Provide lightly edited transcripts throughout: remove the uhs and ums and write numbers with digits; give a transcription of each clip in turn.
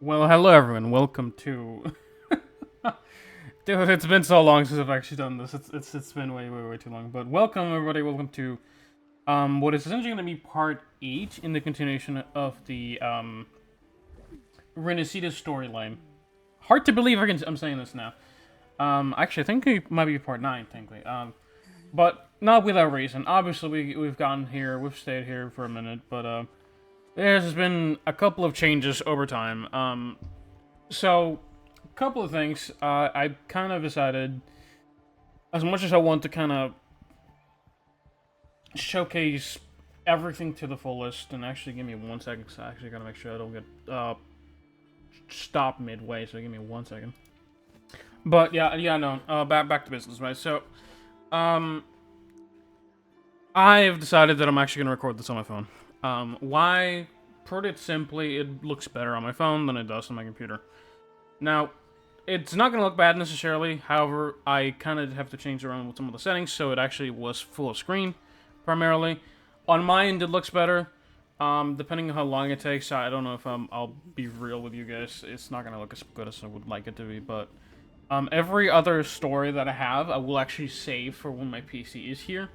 Well, hello everyone. Welcome to. Dude, it's been so long since I've actually done this. It's been way too long. But welcome everybody. Welcome to what is essentially going to be part 8 in the continuation of the Rinascita storyline. Hard to believe I'm saying this now. Actually, I think it might be part 9 technically. But not without reason. Obviously, we've gotten here. We've stayed here for a minute, but there's been a couple of changes over time. So, a couple of things. I kind of decided, as much as I want to kind of showcase everything to the fullest, and actually give me 1 second, because I actually gotta make sure I don't get stopped midway. So give me 1 second. But yeah, no. Back to business, right? So, I've decided that I'm actually gonna record this on my phone. Why? Put it simply, it looks better on my phone than it does on my computer. Now, it's not going to look bad necessarily, however, I kind of have to change around with some of the settings, so it actually was full screen, primarily. On my end, it looks better. Depending on how long it takes, I don't know if I'll be real with you guys. It's not going to look as good as I would like it to be, but every other story that I have, I will actually save for when my PC is here.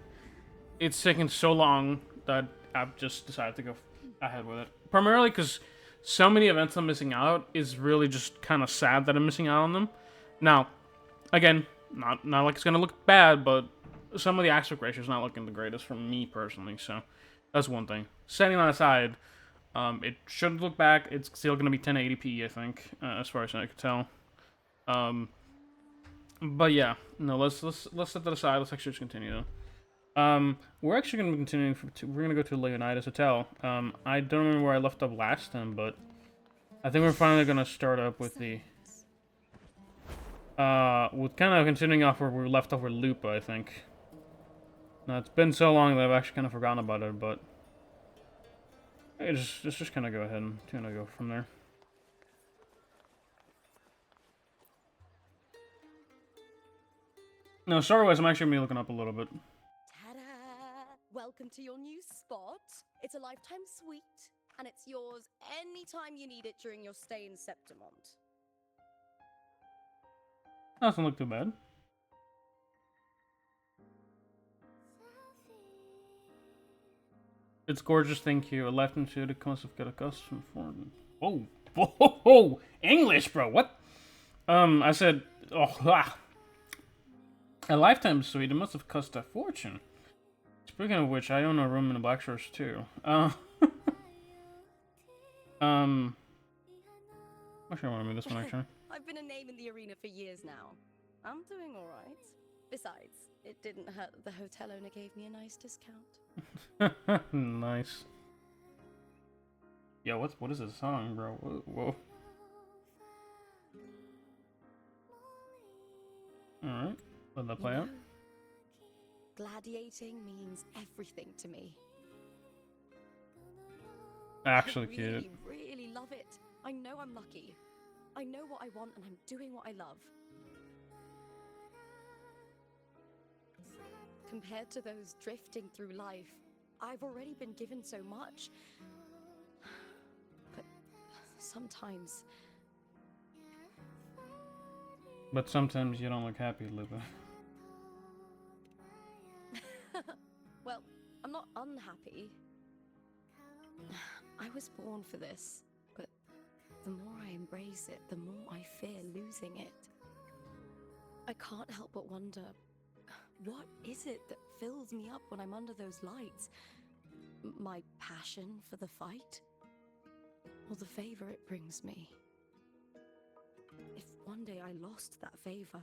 It's taken so long that I've just decided to go ahead with it. Primarily because so many events I'm missing out is really just kind of sad that I'm missing out on them. Now, again, not like it's going to look bad, but some of the aspect ratio is not looking the greatest for me personally, so that's one thing. Setting that aside, it shouldn't look back. It's still going to be 1080p, I think, as far as I can tell. But yeah, no, let's set that aside. Let's actually just continue though. We're actually going to be continuing. We're going to go to Leonidas Hotel. I don't remember where I left off last time, but I think we're finally going to start up with the... with kind of continuing off where we left off with Lupa, I think. Now, it's been so long that I've actually kind of forgotten about it, but... Hey, just kind of go ahead and kind of go from there. No, story-wise, I'm actually going to be looking up a little bit. Welcome to your new spot. It's a lifetime suite, and it's yours anytime you need it during your stay in Septimont. Doesn't look too bad. It's gorgeous, thank you. A lifetime suite, it must have got a custom for me. Whoa, English, bro, what? I said, a lifetime suite, it must have cost a fortune. Speaking of which, I own a room in the Black Shores too. Actually, I want to move this one actually. I've been a name in the arena for years now. I'm doing all right. Besides, it didn't hurt that the hotel owner gave me a nice discount. Nice. Yo, what is this song, bro? Whoa. All right, let that play out. Gladiating means everything to me. Actually, I really love it. I know I'm lucky. I know what I want and I'm doing what I love. Compared to those drifting through life, I've already been given so much. But sometimes... But sometimes you don't look happy, Lupa. Well, I'm not unhappy. I was born for this, but the more I embrace it, the more I fear losing it. I can't help but wonder, what is it that fills me up when I'm under those lights? My passion for the fight? Or the favor it brings me? If one day I lost that favor,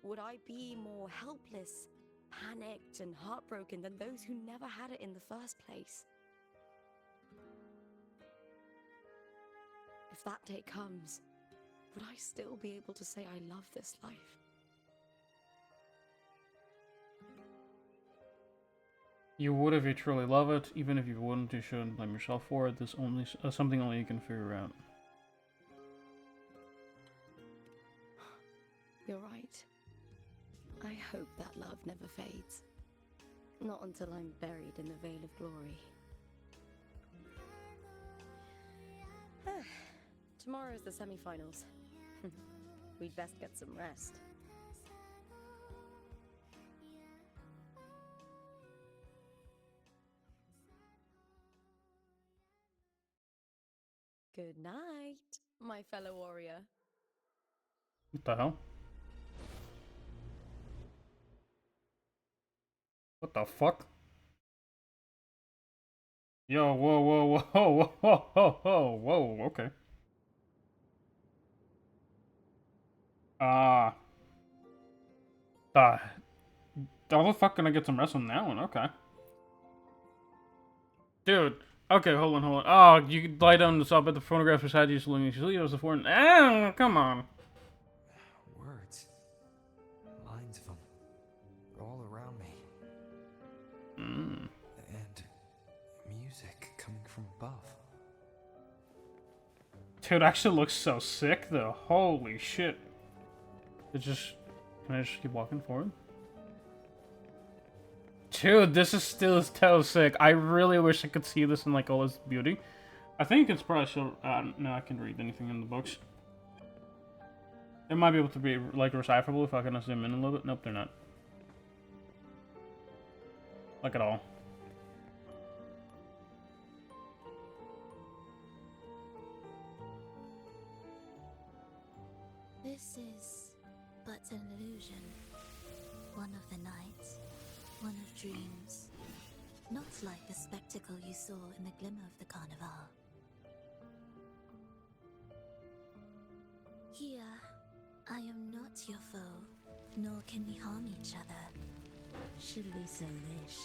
would I be more helpless, panicked and heartbroken than those who never had it in the first place? If that day comes, would I still be able to say I love this life? You would if you truly love it. Even if you wouldn't, you shouldn't blame yourself for it. This only something only you can figure out. You're right. I hope that love never fades. Not until I'm buried in the veil of glory. Tomorrow's the semi-finals. We'd best get some rest. Good night, my fellow warrior. What the hell? What the fuck? Yo, whoa, whoa, whoa, whoa, whoa, whoa, whoa, whoa, okay. How the fuck can I get some rest on that one? Okay. Dude. Okay, hold on, hold on. Oh, you can lie down the stop at the phonograph beside you, so you sleep as the foreign. Ah, come on. Words. Lines of them. All around me. Mm. And music coming from above. Dude, it actually looks so sick, though. Holy shit. It just... Can I just keep walking forward? Dude, this is still so sick. I really wish I could see this in, like, all its beauty. I think it's probably still... no, I can't read anything in the books. It might be able to be, like, decipherable if I can zoom in a little bit. Nope, they're not. Like, at all. This is but an illusion. One of the nights, one of dreams. Not like the spectacle you saw in the glimmer of the carnival. Here, I am not your foe, nor can we harm each other, should we so wish.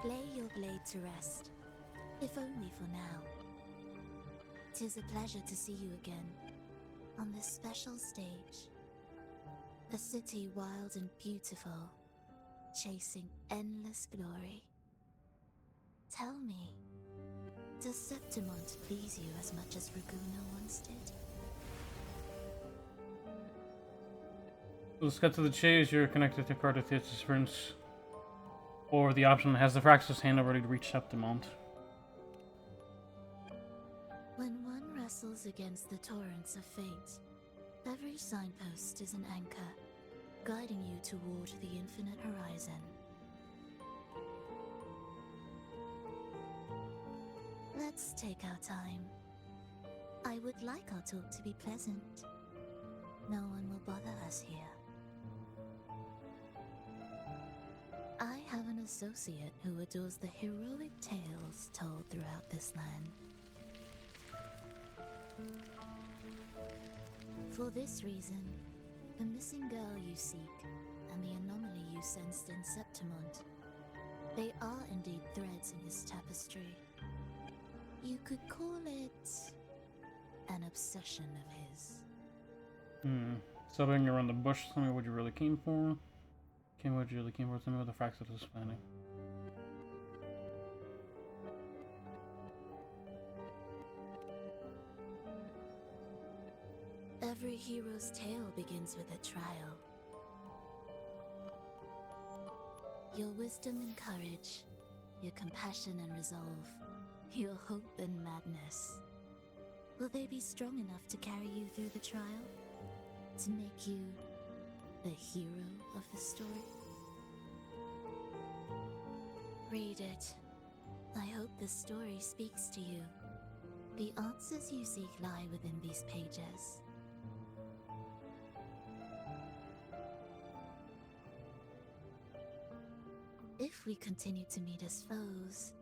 Lay your blade to rest, if only for now. 'Tis a pleasure to see you again, on this special stage. A city wild and beautiful, chasing endless glory. Tell me, does Septimont please you as much as Raguna once did? Let's cut to the chase. You're connected to Cardothus' prince. Or the option has the Fraxis hand already to reach Septimont. When one wrestles against the torrents of fate, every signpost is an anchor, guiding you toward the infinite horizon. Let's take our time. I would like our talk to be pleasant. No one will bother us here. I have an associate who adores the heroic tales told throughout this land. For this reason, the missing girl you seek and the anomaly you sensed in Septimont, they are indeed threads in his tapestry. You could call it an obsession of his. Stop hanging around the bush. Tell me what you're really keen for. Tell me what you're really keen for. Tell me what the Fraxis is planning. Every hero's tale begins with a trial. Your wisdom and courage, your compassion and resolve, your hope and madness. Will they be strong enough to carry you through the trial? To make you the hero of the story? Read it. I hope the story speaks to you. The answers you seek lie within these pages. If we continue to meet as foes,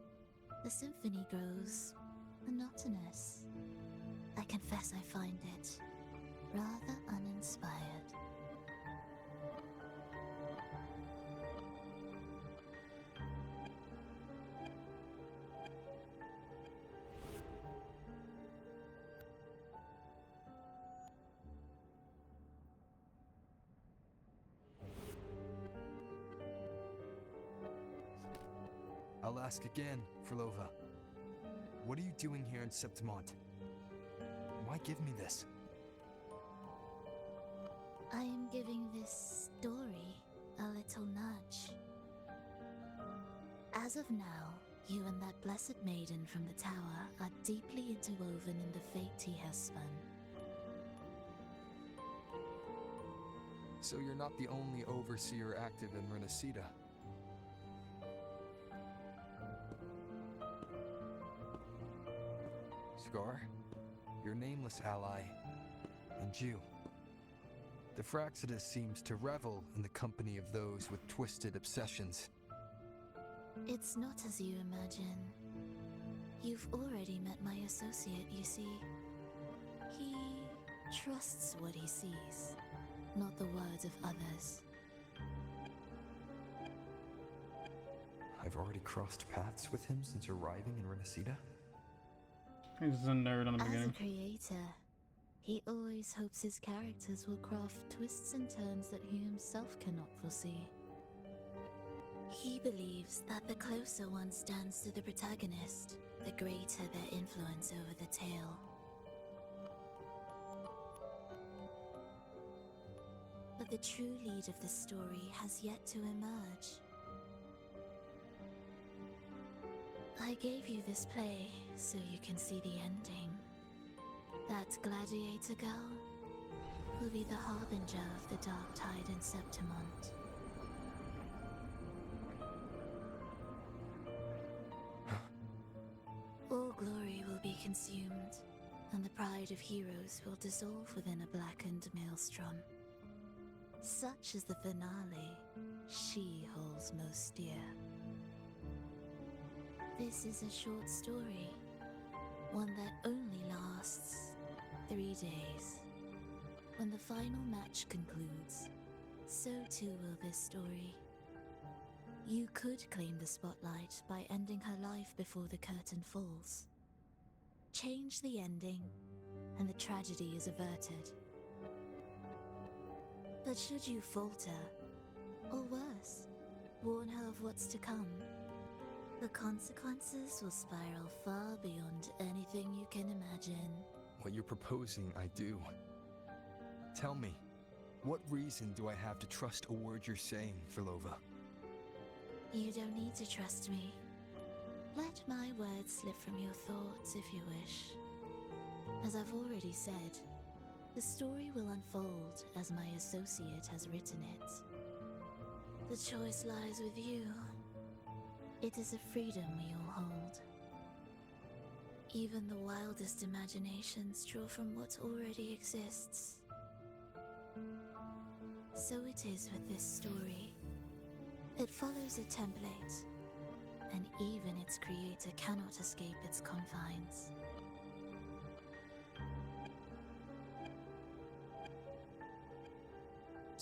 the symphony grows monotonous. I confess I find it rather uninspired. I'll ask again, Fleurdelys. What are you doing here in Septimont? Why give me this? I am giving this story a little nudge. As of now, You and that blessed maiden from the tower are deeply interwoven in the fate he has spun. So you're not the only overseer active in Rinascita. Scar, your nameless ally, and you. The Fraxidus seems to revel in the company of those with twisted obsessions. It's not as you imagine. You've already met my associate, you see. He trusts what he sees, not the words of others. I've already crossed paths with him since arriving in Rinascita. He's a nerd on the As a beginning. creator, he always hopes his characters will craft twists and turns that he himself cannot foresee. He believes that the closer one stands to the protagonist, the greater their influence over the tale. But the true lead of the story has yet to emerge. I gave you this play so you can see the ending. That gladiator girl will be the harbinger of the dark tide in Septimont. All glory will be consumed, and the pride of heroes will dissolve within a blackened maelstrom. Such is the finale she holds most dear. This is a short story, one that only lasts 3 days. When the final match concludes, so too will this story. You could claim the spotlight by ending her life before the curtain falls. Change the ending, and the tragedy is averted. But should you falter, or worse, warn her of what's to come, the consequences will spiral far beyond anything you can imagine. What you're proposing, I do. Tell me, what reason do I have to trust a word you're saying, Fleurdelys? You don't need to trust me. Let my words slip from your thoughts if you wish. As I've already said, the story will unfold as my associate has written it. The choice lies with you. It is a freedom we all hold. Even the wildest imaginations draw from what already exists. So it is with this story. It follows a template, and even its creator cannot escape its confines.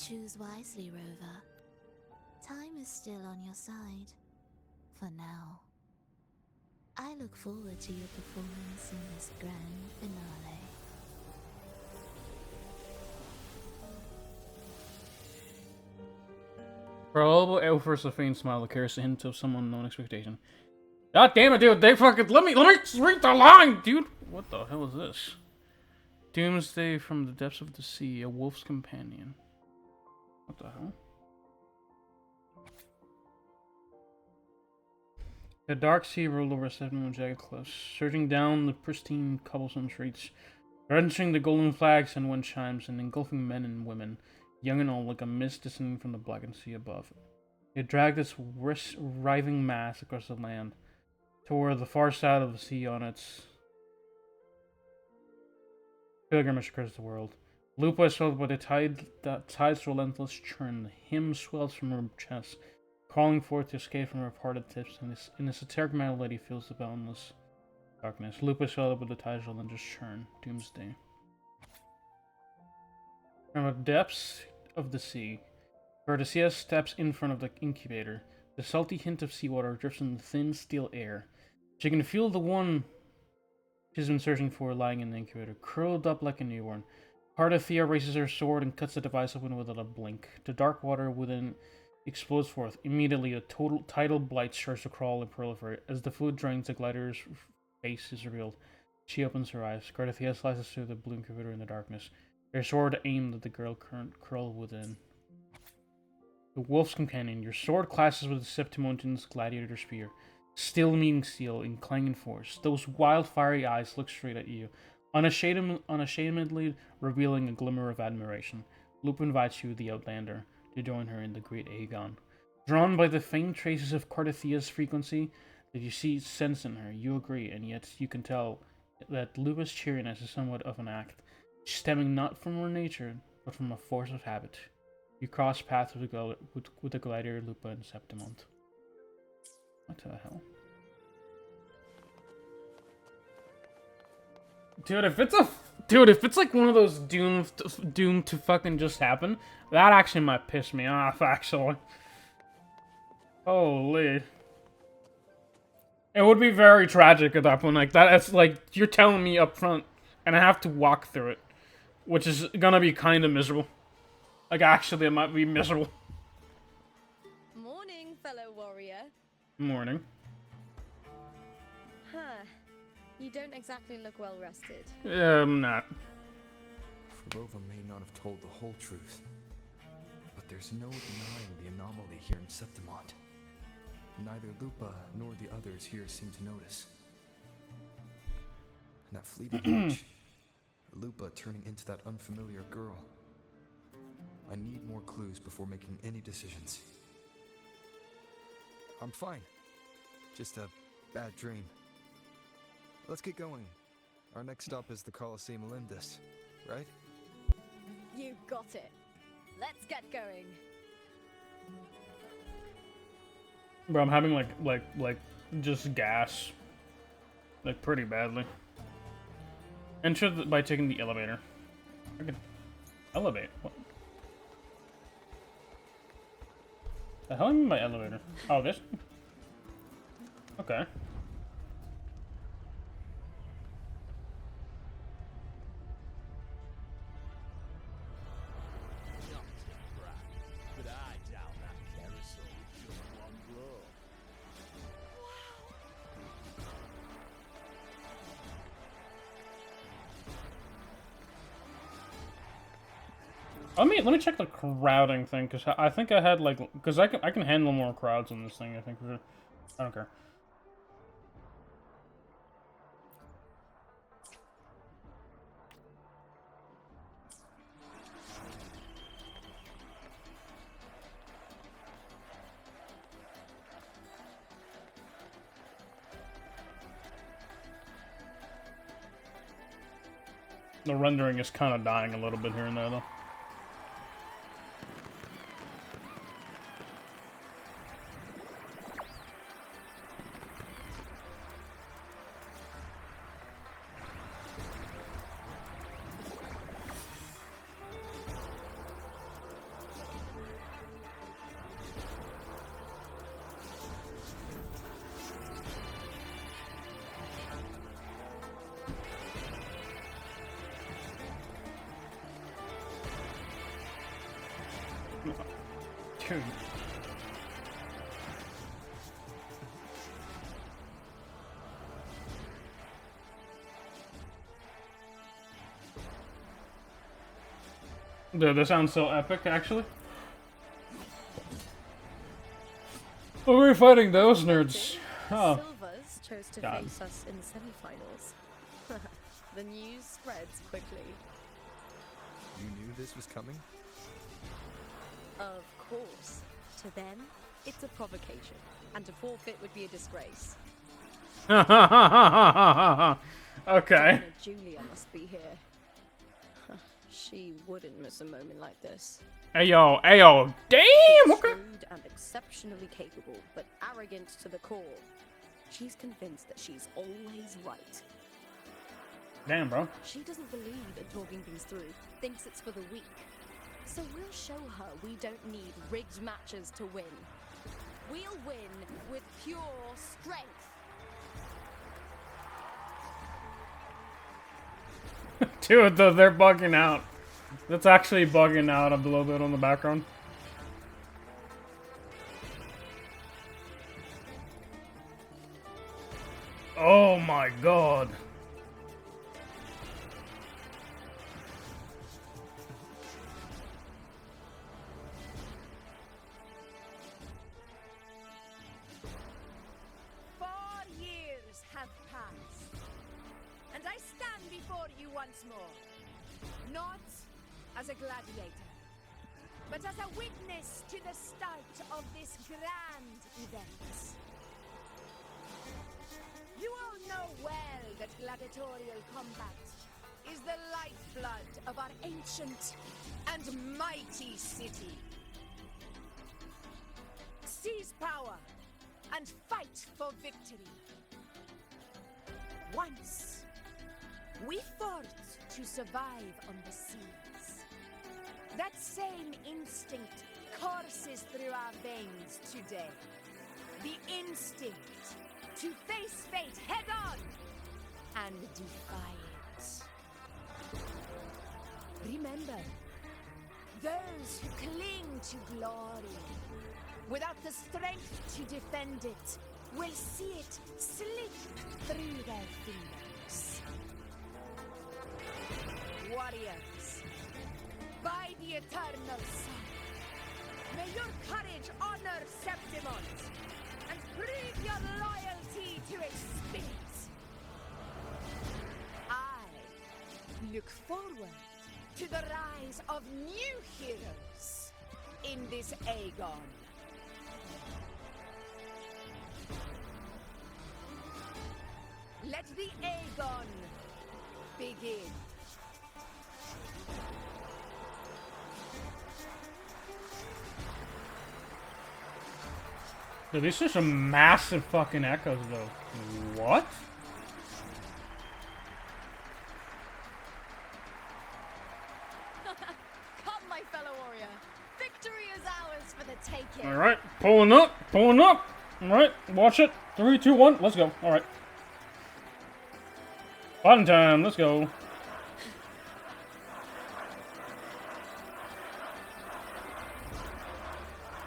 Choose wisely, Rover. Time is still on your side. For now. I look forward to your performance in this grand finale. Probable outburst of faint smile that carries a hint of some unknown expectation. God damn it, dude! They fucking let me read the line, dude. What the hell is this? Doomsday from the depths of the sea, a wolf's companion. What the hell? The dark sea rolled over 7 moon jagged cliffs, surging down the pristine cobblestone streets, drenching the golden flags and wind chimes, and engulfing men and women, young and old, like a mist descending from the blackened sea above. It dragged its writhing mass across the land, toward the far side of the sea on its pilgrimage across the world. Lupa is swelled by the tide's relentless churn. The hymn swells from her chest, calling forth to escape from her parted tips, and in a satiric melody fills the boundless darkness. Lupa is swelled by the tide's relentless churn. Doomsday. From the depths of the sea, Fleurdelys steps in front of the incubator. The salty hint of seawater drifts in the thin, steel air. She can feel the one she's been searching for lying in the incubator, curled up like a newborn. Parthethia raises her sword and cuts the device open without a blink. The dark water within explodes forth. Immediately, a total tidal blight starts to crawl and proliferate. As the fluid drains, the glider's face is revealed. She opens her eyes. Parthethia slices through the blue incubator in the darkness, her sword aimed at the girl curled within. The wolf's companion. Your sword clashes with the Septimontan's gladiator spear. Steel meeting steel in clanging force. Those wild, fiery eyes look straight at you, unashamedly revealing a glimmer of admiration. Lupa invites you, the Outlander, to join her in the Great Aegon. Drawn by the faint traces of Cardathia's frequency that you sense in her, you agree, and yet you can tell that Lupa's cheeriness is somewhat of an act, stemming not from her nature, but from a force of habit. You cross paths with the glider, Lupa, and Septimont. What the hell? Dude, if it's like one of those doomed to fucking just happen, that actually might piss me off, actually. Holy. It would be very tragic at that point, like that. It's like, you're telling me up front, and I have to walk through it, which is gonna be kind of miserable. Like, actually, it might be miserable. Morning, fellow warrior. Morning. Huh. You don't exactly look well rested. I'm not. Ferova may not have told the whole truth, but there's no denying the anomaly here in Septimont. Neither Lupa nor the others here seem to notice. And that fleeting image, Lupa turning into that unfamiliar girl. I need more clues before making any decisions. I'm fine. Just a bad dream. Let's get going. Our next stop is the Colosseum Olympus, right? You got it. Let's get going. Bro, I'm having like just gas. Like, pretty badly. Enter by taking the elevator. I can elevate. What? The hell do you mean by elevator? Oh, this? Okay. Let me check the crowding thing, because I think I had, like, because I can handle more crowds on this thing, I think. I don't care. The rendering is kind of dying a little bit here and there, though. Dude. Dude, this sounds so epic, actually. Oh, we're fighting those nerds. Oh. Silvers chose to God. face us in the semifinals. The news spreads quickly. You knew this was coming? Of course. To them, it's a provocation, and to forfeit would be a disgrace. Okay. Donna Julia must be here. She wouldn't miss a moment like this. Ayo, damn! She's Okay. shrewd and exceptionally capable, but arrogant to the core. She's convinced that she's always right. Damn, bro. She doesn't believe in talking things through, thinks it's for the weak. So we'll show her we don't need rigged matches to win. We'll win with pure strength. Dude, they're bugging out. That's actually bugging out a little bit on the background. Oh my god. Fire once more. Not as a gladiator, but as a witness to the start of this grand event. You all know well that gladiatorial combat is the lifeblood of our ancient and mighty city. Seize power and fight for victory. Once, we fought to survive on the seas. That same instinct courses through our veins today. The instinct to face fate head on and defy it. Remember, those who cling to glory without the strength to defend it will see it slip through their fingers. Warriors, by the eternal sun, may your courage honor Septimont and prove your loyalty to its spirit. I look forward to the rise of new heroes in this Aegon. Let the Aegon begin. Dude, these are some massive fucking echoes, though. What? Come, my fellow warrior. Victory is ours for the taking. Alright, pulling up, pulling up. Alright, watch it. 3, 2, 1, let's go. Alright. Button time, let's go.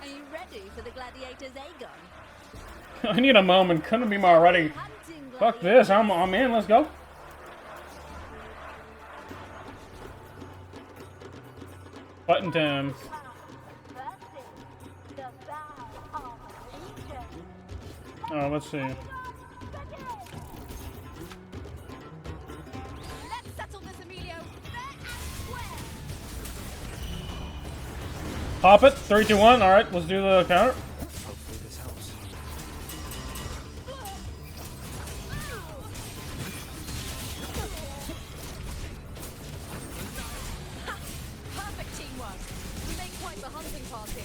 Are you ready for the gladiator's Aegon? I need a moment, couldn't be more ready. Hunting Fuck this, I'm in, let's go. Button time. Oh, let's see. Let's settle this, Emilio. Fair and square. Pop it, 3, 2, 1, alright, let's do the counter. Hopefully this helps. Perfect teamwork. We make quite the hunting party.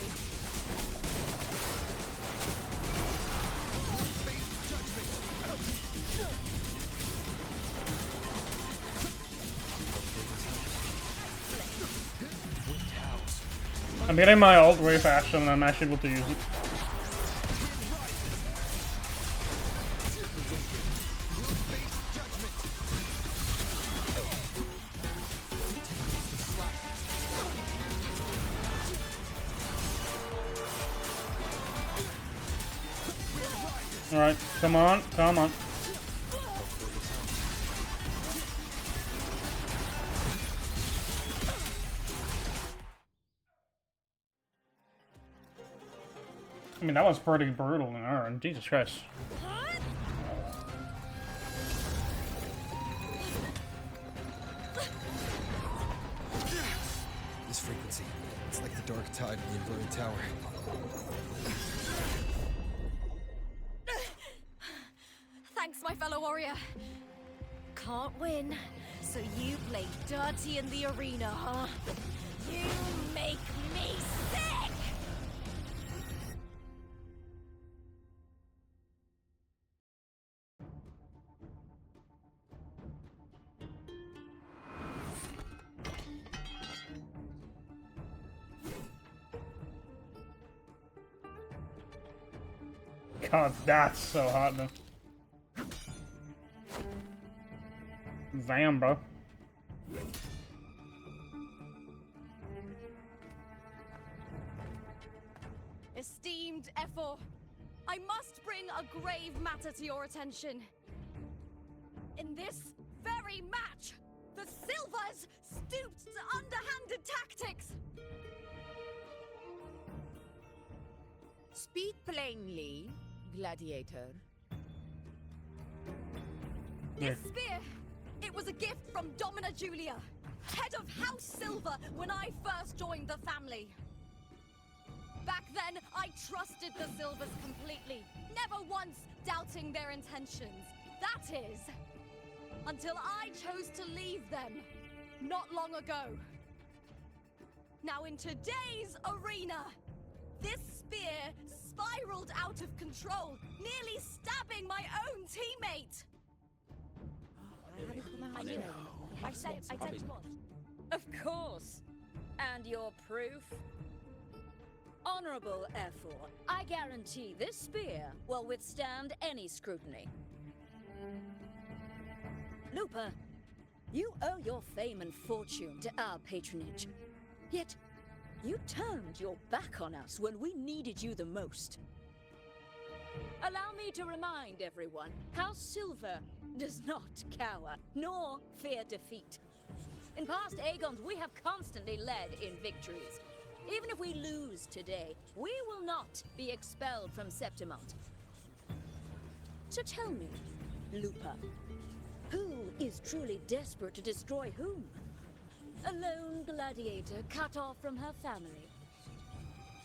I'm getting my ult way faster than I'm actually able to use it. Alright, come on, come on. I mean, that was pretty brutal in Iron. Jesus Christ. This frequency, it's like the dark tide in the inverted tower. Thanks, my fellow warrior. Can't win, so you play dirty in the arena, huh? You make me sick! God, that's so hot, man. Damn, bro. Esteemed Ephor, I must bring a grave matter to your attention. In this very match, the Silvers stooped to underhanded tactics. Speak plainly, gladiator. This spear It was a gift from Domina Julia, head of House Silver, when I first joined the family. Back then, I trusted the Silvers completely, never once doubting their intentions. That is, until I chose to leave them, not long ago. Now in today's arena, this spear spiraled out of control, nearly stabbing my own teammate. I said it was. Of course. And your proof? Honorable F4, I guarantee this spear will withstand any scrutiny. Lupa, you owe your fame and fortune to our patronage. Yet, you turned your back on us when we needed you the most. Allow me to remind everyone, House Silver does not cower, nor fear defeat. In past Aegons, we have constantly led in victories. Even if we lose today, we will not be expelled from Septimont. So tell me, Lupa, who is truly desperate to destroy whom? A lone gladiator cut off from her family?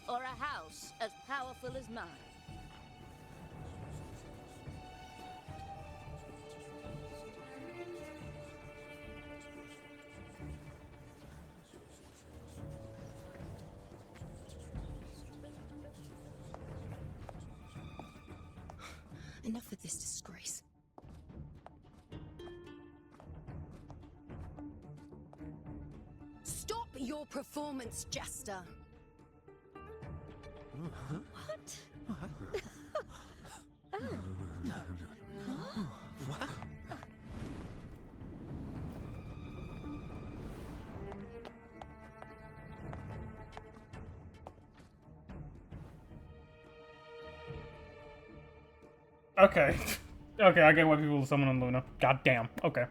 Or a house as powerful as mine? Enough of this disgrace. Stop your performance, Jester. What? Okay. Okay, I get why people summon on Luna. God damn. Okay.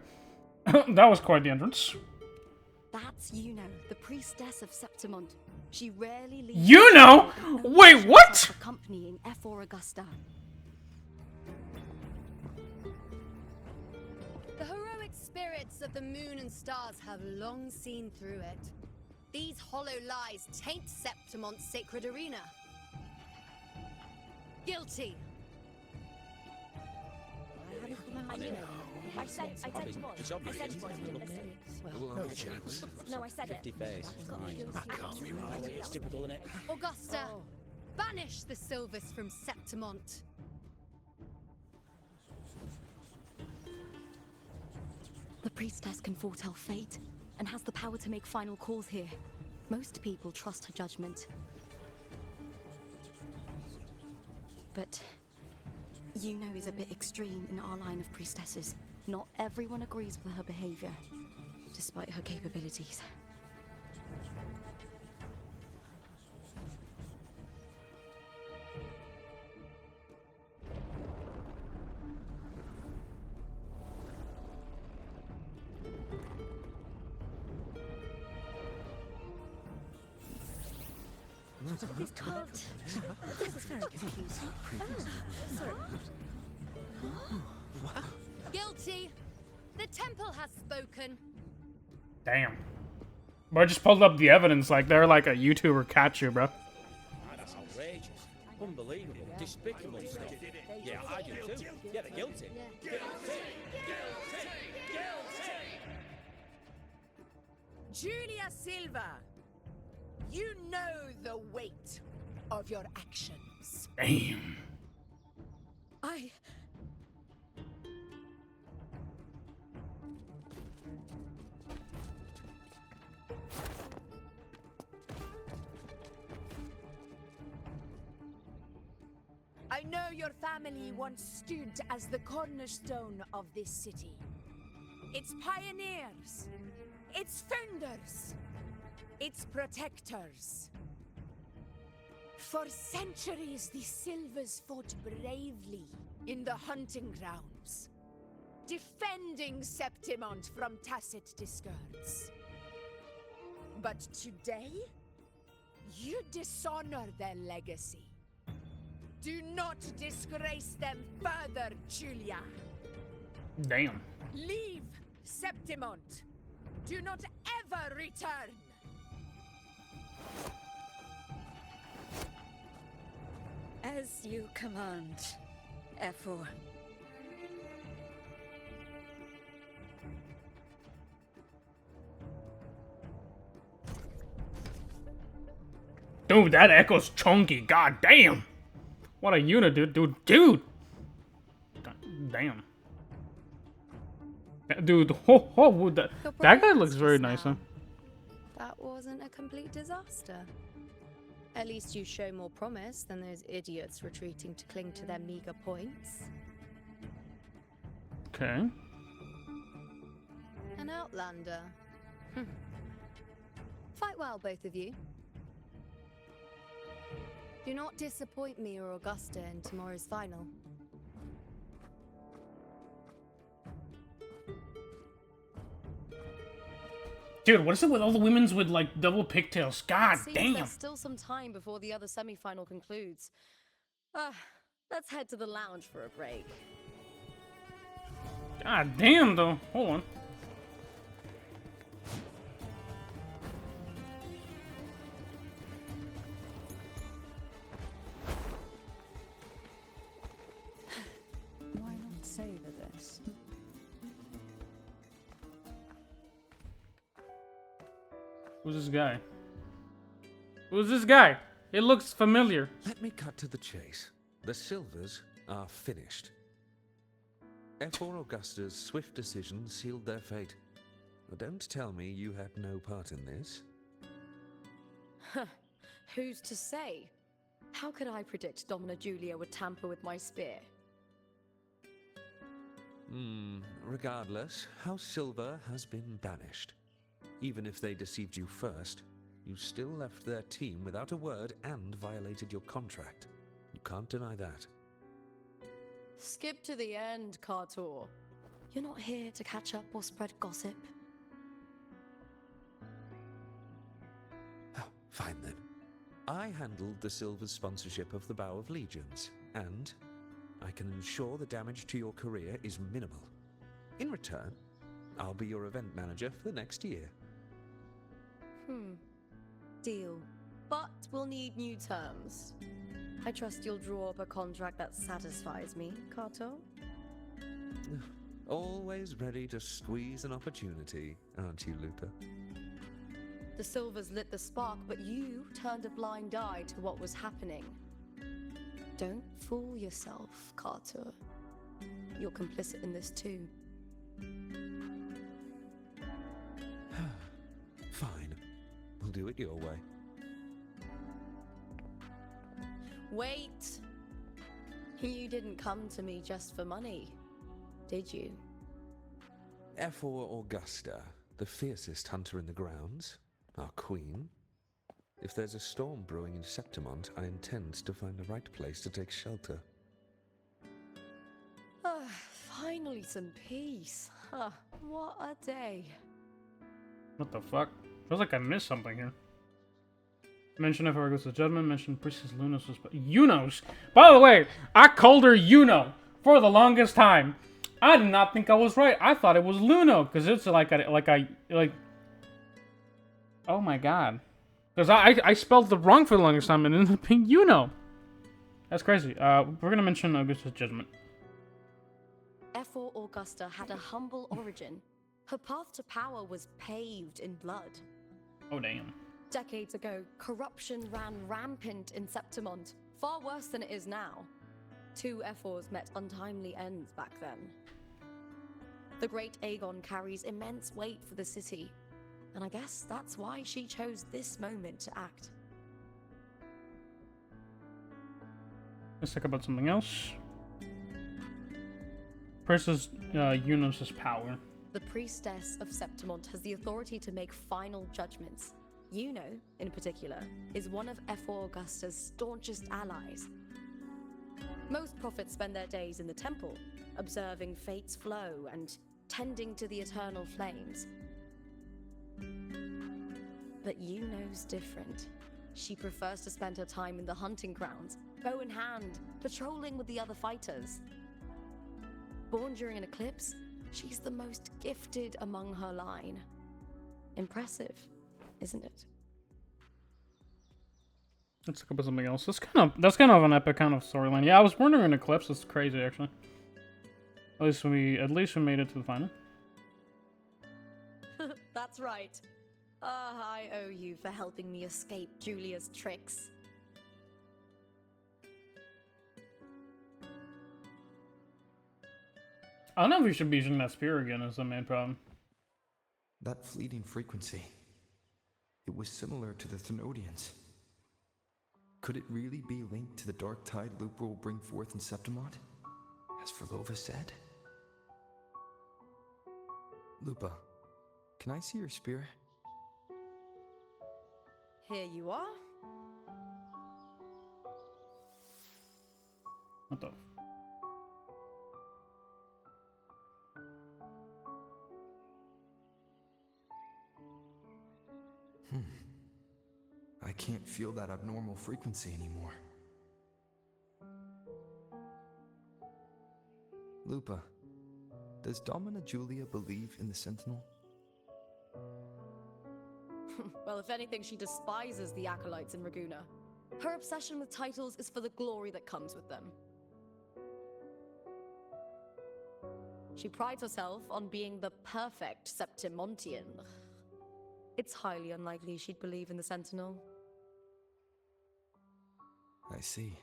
That was quite the entrance. That's Yuno, the priestess of Septimont. She rarely leaves. Yuno? Wait, what? Accompanying F4 Augusta. The heroic spirits of the moon and stars have long seen through it. These hollow lies taint Septimont's sacred arena. Guilty. I said it was. It's obvious. No, I said it. 50 face. I can't be right. It's typical, isn't it? Augusta, banish the Silvers from Septimont. The priestess can foretell fate and has the power to make final calls here. Most people trust her judgment. But Yuno is a bit extreme in our line of priestesses. Not everyone agrees with her behavior, despite her capabilities. This can't. This is very confusing. Guilty. The temple has spoken. Damn. But I just pulled up the evidence like they're like a YouTuber catch you, bro. That's outrageous. Unbelievable. Despicable stuff. Yeah, I do too. Yeah, they're guilty. Julia Silva, you know the weight of your actions. Damn. I know your family once stood as the cornerstone of this city. Its pioneers, its founders, its protectors. For centuries, the Silvers fought bravely in the hunting grounds, defending Septimont from tacit discards. But today, you dishonor their legacy. Do not disgrace them further, Julia. Damn. Leave Septimont, do not ever return! As you command, F4. Dude, that echo's chunky. God damn. What a unit, dude. Dude. Damn. Dude, that guy looks very nice, huh? That wasn't a complete disaster. At least you show more promise than those idiots retreating to cling to their meager points. Okay. An outlander. Fight well, both of you. Do not disappoint me or Augusta in tomorrow's final. Dude, what is it with all the women's with like double pigtails? God Seems damn. there's still some time before the other semi-final concludes. Let's head to the lounge for a break. God damn, though. Hold on. Why not savor this? Who's this guy? Who's this guy? It looks familiar. Let me cut to the chase. The Silvers are finished. F4 Augusta's swift decision sealed their fate. But don't tell me you had no part in this. Who's to say? How could I predict Domina Julia would tamper with my spear? Regardless, House Silver has been banished. Even if they deceived you first, you still left their team without a word and violated your contract. You can't deny that. Skip to the end, Cartor. You're not here to catch up or spread gossip. Oh, fine then. I handled the Silver's sponsorship of the Bow of Legions, and I can ensure the damage to your career is minimal. In return, I'll be your event manager for the next year. Deal. But we'll need new terms. I trust you'll draw up a contract that satisfies me, Cartor. Always ready to squeeze an opportunity, aren't you, Lupa? The Silvers lit the spark, but you turned a blind eye to what was happening. Don't fool yourself, Cartor. You're complicit in this too. Fine. We'll do it your way. Wait! You didn't come to me just for money, did you? F4 Augusta, the fiercest hunter in the grounds, our queen. If there's a storm brewing in Septimont, I intend to find the right place to take shelter. Finally some peace. What a day. What the fuck? Feels like I missed something here. Mention if goes to judgment. Mention Priestess Lunos was Unos. By the way, I called her Uno for the longest time. I did not think I was right. I thought it was Luno because it's like. Oh my god. Because I spelled it wrong for the longest time and it ended up being Uno. That's crazy. We're gonna mention Augusta's judgment. F4 Augusta had a humble origin. Her path to power was paved in blood. Oh damn. Decades ago, corruption ran rampant in Septimont, far worse than it is now. Two F4s met untimely ends back then. The great Aegon carries immense weight for the city, and I guess that's why she chose this moment to act. Let's talk about something else. Princess Unos' power. The priestess of Septimont has the authority to make final judgments. Yuno, in particular, is one of F4 Augusta's staunchest allies. Most prophets spend their days in the temple, observing fate's flow and tending to the eternal flames. But Yuno's different. She prefers to spend her time in the hunting grounds, bow in hand, patrolling with the other fighters. Born during an eclipse, She's the most gifted among her line. Impressive, isn't it? Let's look up at something else. That's kind of an epic kind of storyline. Yeah, I was born during an eclipse. That's crazy, actually. At least we made it to the final. That's right. I owe you for helping me escape Julia's tricks. I don't know if we should be using that spear again as the main problem. That fleeting frequency. It was similar to the Thenodians. Could it really be linked to the dark tide Lupa will bring forth in Septimont? As Fleurdelys said? Lupa, can I see your spear? Here you are. What the? I can't feel that abnormal frequency anymore. Lupa, does Domina Julia believe in the Sentinel? Well, if anything, she despises the acolytes in Raguna. Her obsession with titles is for the glory that comes with them. She prides herself on being the perfect Septimontian. It's highly unlikely she'd believe in the Sentinel. I see.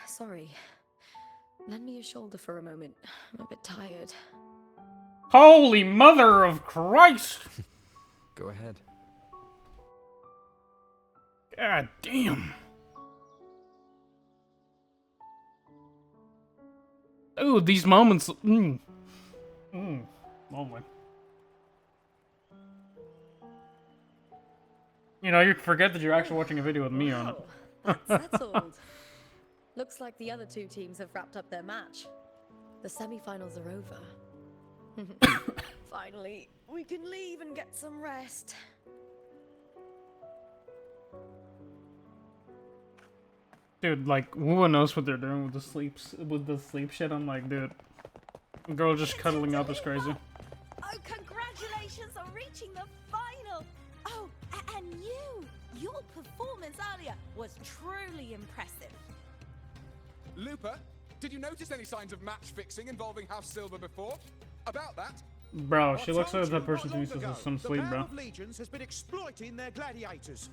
Sorry. Lend me your shoulder for a moment. I'm a bit tired. Holy mother of Christ! Go ahead. God damn. Ooh, these moments. Oh my. You know, you forget that you're actually watching a video with me on it. That's settled. Looks like the other two teams have wrapped up their match. The semi-finals are over. Finally, we can leave and get some rest. Dude, like, Wu knows what they're doing with the sleep shit. I'm like, dude, girl just cuddling up is crazy. Oh, congratulations on reaching the final! Oh, and your performance earlier was truly impressive. Lupa, did you notice any signs of match fixing involving House Silver before? About that? Bro, she looks like that person who needs some sleep, bro. The Battle of Legions has been exploiting their gladiators,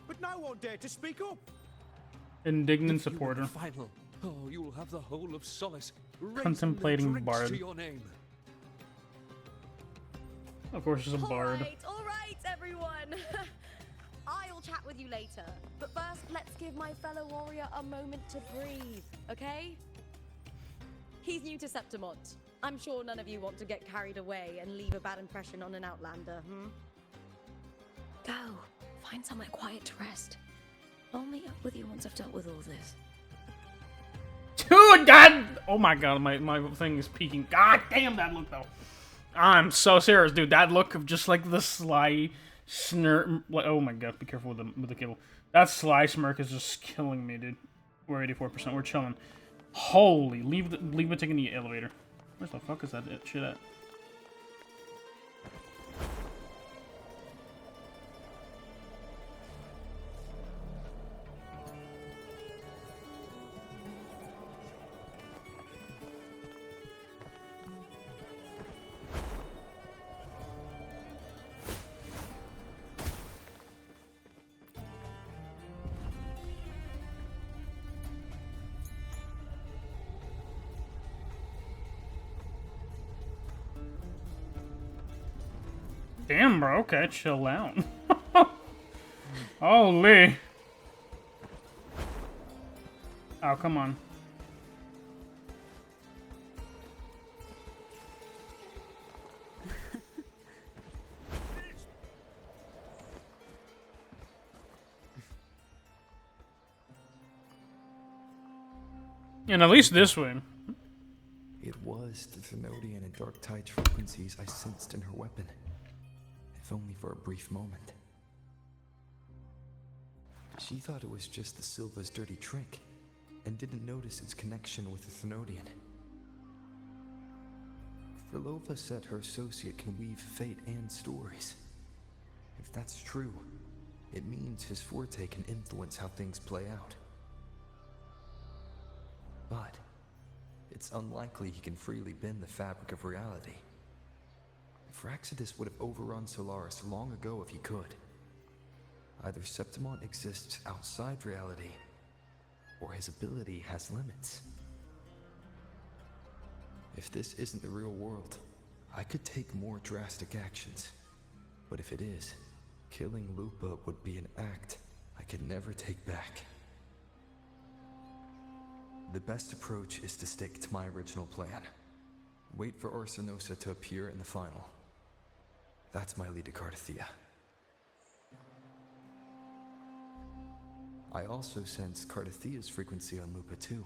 but no one dared to speak up. Indignant supporter. Final. Oh, you'll have the whole of Solace Contemplating bard. to your name. Of course, she's a bard. All right, everyone. I'll chat with you later. But first, let's give my fellow warrior a moment to breathe, okay? He's new to Septimont. I'm sure none of you want to get carried away and leave a bad impression on an outlander, Go. Find somewhere quiet to rest. I'll meet up with you once I've dealt with all this. Dude, God! Oh my god, my thing is peeking. God damn that look, though. I'm so serious, dude. That look of just like the sly snir. Like, oh my god, be careful with the cable. That sly smirk is just killing me, dude. We're 84%. We're chilling. Holy, leave it taking the elevator. Where the fuck is that shit at? Damn, bro. Okay, chill out. Holy. Oh, come on. And at least this way. It was the Thenodian and Dark Tide frequencies I sensed in her weapon. If only for a brief moment. She thought it was just the Silva's dirty trick, and didn't notice its connection with the Thenodian. Fleurdelys said her associate can weave fate and stories. If that's true, it means his forte can influence how things play out. But it's unlikely he can freely bend the fabric of reality. Rinascita would have overrun Solaris long ago if he could. Either Septimon exists outside reality, or his ability has limits. If this isn't the real world, I could take more drastic actions. But if it is, killing Lupa would be an act I could never take back. The best approach is to stick to my original plan. Wait for Orsinosa to appear in the final. That's my lead to Cardathia. I also sense Cardathia's frequency on Lupa too.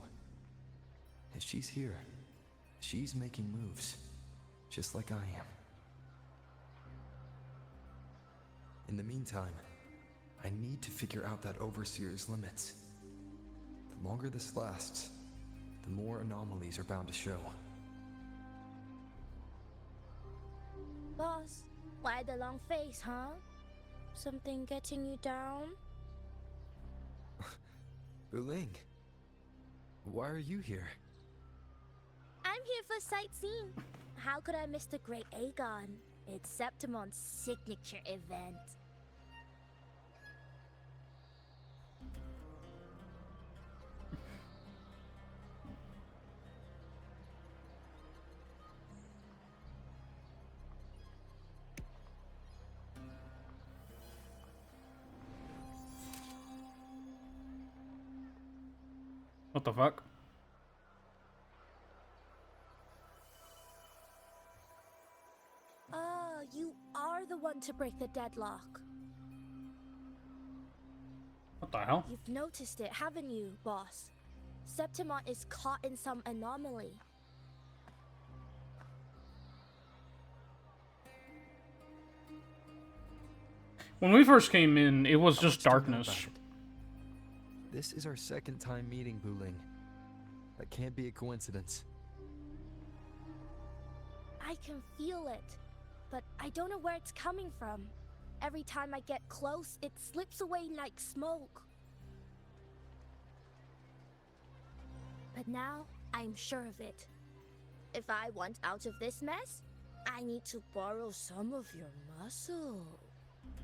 If she's here, she's making moves, just like I am. In the meantime, I need to figure out that Overseer's limits. The longer this lasts, the more anomalies are bound to show. Boss, why the long face, huh? Something getting you down? Wuthering, why are you here? I'm here for sightseeing. How could I miss the Great Aegon? It's Septimon's signature event. What the fuck? Ah, you are the one to break the deadlock. What the hell? You've noticed it, haven't you, boss? Septimon is caught in some anomaly. When we first came in, it was just darkness. This is our second time meeting, Wuthering. That can't be a coincidence. I can feel it, but I don't know where it's coming from. Every time I get close, it slips away like smoke. But now, I'm sure of it. If I want out of this mess, I need to borrow some of your muscle.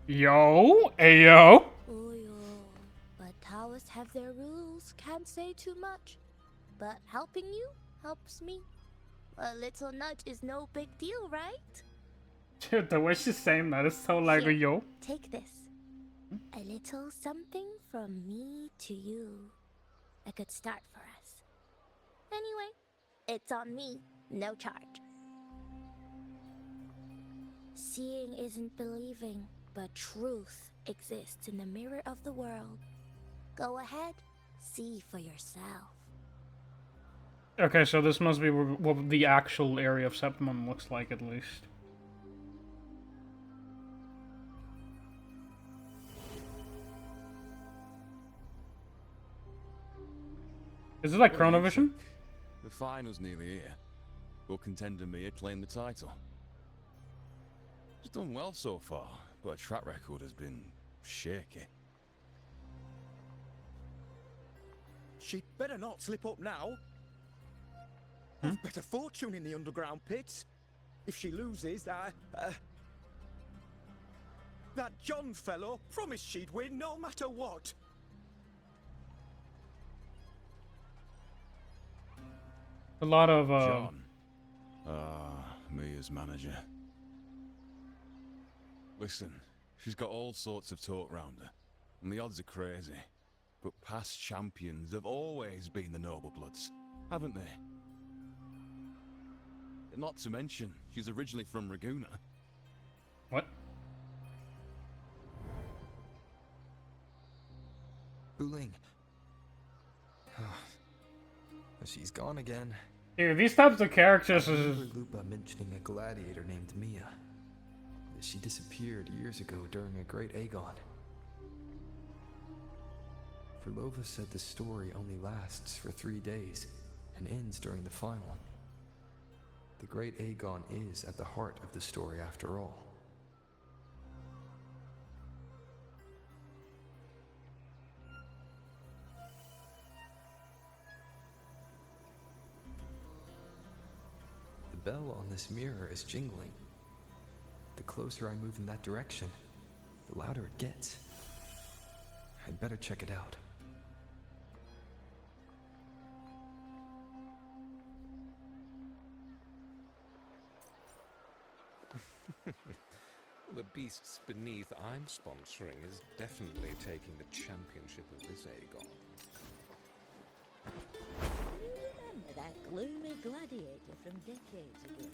Yo, ayo. Oh, yo. But Taoists have their rules, can't say too much. But helping you helps me. A little nudge is no big deal, right? Dude, the way she's saying that is so like Here, yo. take this. A little something from me to you. A good start for us. Anyway, it's on me, no charge. Seeing isn't believing, but truth exists in the mirror of the world. Go ahead, see for yourself. Okay, so this must be what the actual area of Septimon looks like, at least. Is it like Chronovision? The final's nearly here. Your contender Mia claimed the title. She's done well so far, but her track record has been shaky. She'd better not slip up now. I've better fortune in the underground pits. If she loses, that John fellow promised she'd win no matter what. A lot of John. Mia's manager. Listen, she's got all sorts of talk round her, and the odds are crazy. But past champions have always been the noble bloods, haven't they? Not to mention, she's originally from Raguna. What? Wuthering. She's gone again. Dude, these types of characters I is... remember Lupa mentioning a gladiator named Mia. She disappeared years ago during a great Aegon. Fleurdelys said the story only lasts for 3 days and ends during the final. The great Aegon is at the heart of the story after all. The bell on this mirror is jingling. The closer I move in that direction, the louder it gets. I'd better check it out. The beasts beneath I'm sponsoring is definitely taking the championship of this Aegon. Remember that gloomy gladiator from decades ago?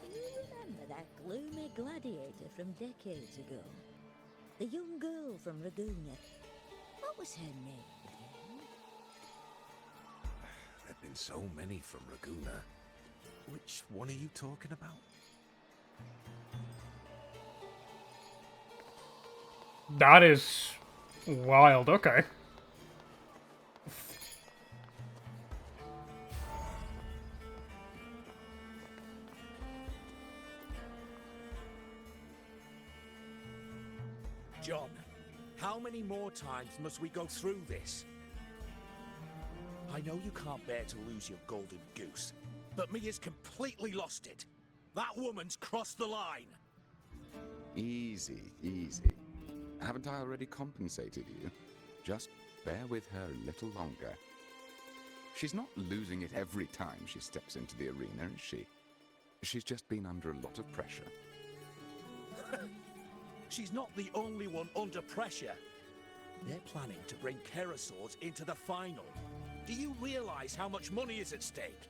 Remember that gloomy gladiator from decades ago? The young girl from Raguna. What was her name again? There've been so many from Raguna. Which one are you talking about? That is wild. Okay. John, how many more times must we go through this? I know you can't bear to lose your golden goose, but Mia's completely lost it. That woman's crossed the line. Easy, easy. Haven't I already compensated you? Just bear with her a little longer. She's not losing it every time she steps into the arena, is she? She's just been under a lot of pressure. She's not the only one under pressure. They're planning to bring Kerasaurs into the final. Do you realize how much money is at stake?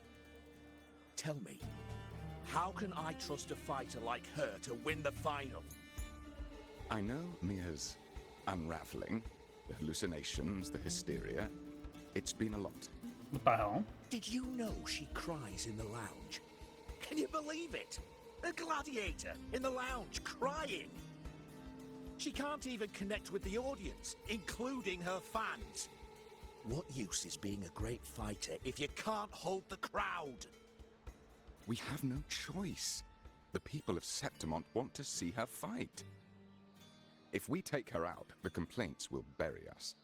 Tell me, how can I trust a fighter like her to win the final? I know Mia's unraveling, the hallucinations, the hysteria. It's been a lot. What the hell? Did you know she cries in the lounge? Can you believe it? A gladiator in the lounge crying. She can't even connect with the audience, including her fans. What use is being a great fighter if you can't hold the crowd? We have no choice. The people of Septimont want to see her fight. If we take her out, the complaints will bury us.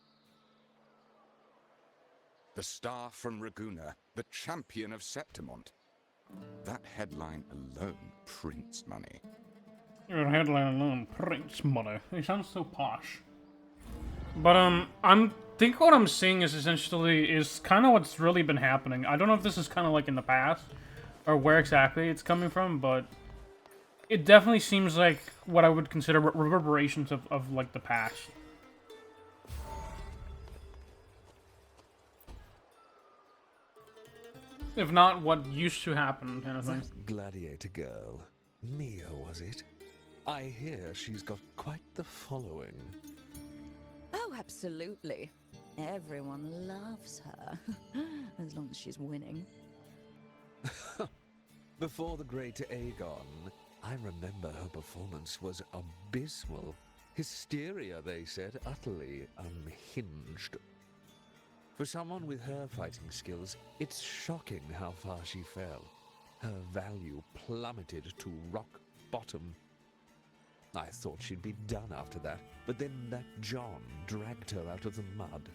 The star from Raguna, the champion of Septimont. That headline alone prints money. Your headline alone prints money. He sounds so posh. But think what I'm seeing is essentially kind of what's really been happening. I don't know if this is kind of like in the past or where exactly it's coming from, but it definitely seems like what I would consider reverberations of like the past. If not what used to happen, kind of thing. That gladiator girl, Mia, was it? I hear she's got quite the following. Oh, absolutely. Everyone loves her. As long as she's winning. Before the great Aegon, I remember her performance was abysmal. Hysteria, they said, utterly unhinged. For someone with her fighting skills, it's shocking how far she fell. Her value plummeted to rock bottom. I thought she'd be done after that, but then that John dragged her out of the mud.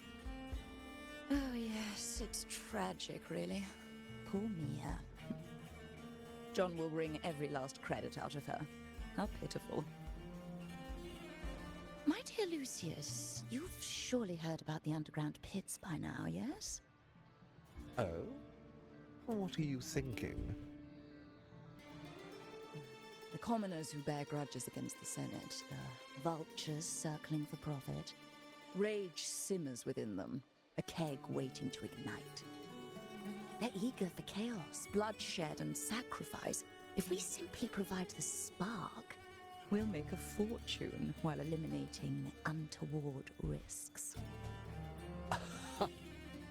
Oh yes, it's tragic, really. Poor Mia. John will wring every last credit out of her. How pitiful. My dear Lucius, you've surely heard about the underground pits by now, yes? Oh? What are you thinking? The commoners who bear grudges against the Senate, the vultures circling for profit. Rage simmers within them, a keg waiting to ignite. They're eager for chaos, bloodshed, and sacrifice. If we simply provide the spark, we'll make a fortune while eliminating untoward risks.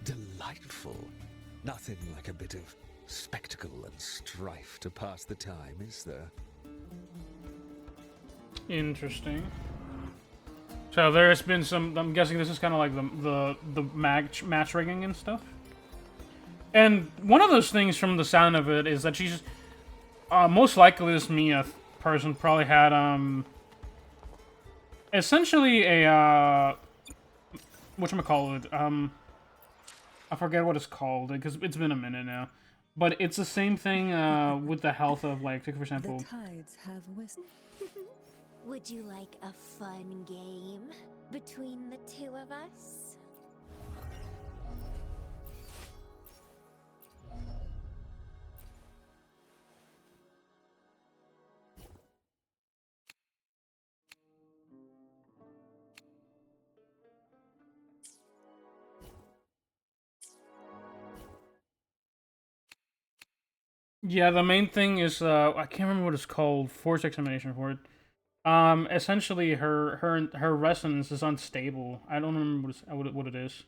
Delightful. Nothing like a bit of spectacle and strife to pass the time, is there? Interesting. So there's been some. I'm guessing this is kind of like the match rigging and stuff. And one of those things from the sound of it is that she's most likely this Mia person probably had essentially a whatchamacallit, I forget what it's called because it's been a minute now. But it's the same thing with the health of, like, take for example. The tides have whistled. Would you like a fun game between the two of us? Yeah, the main thing is I can't remember what it's called. Force examination for it. Essentially, her resonance is unstable. I don't remember what it is.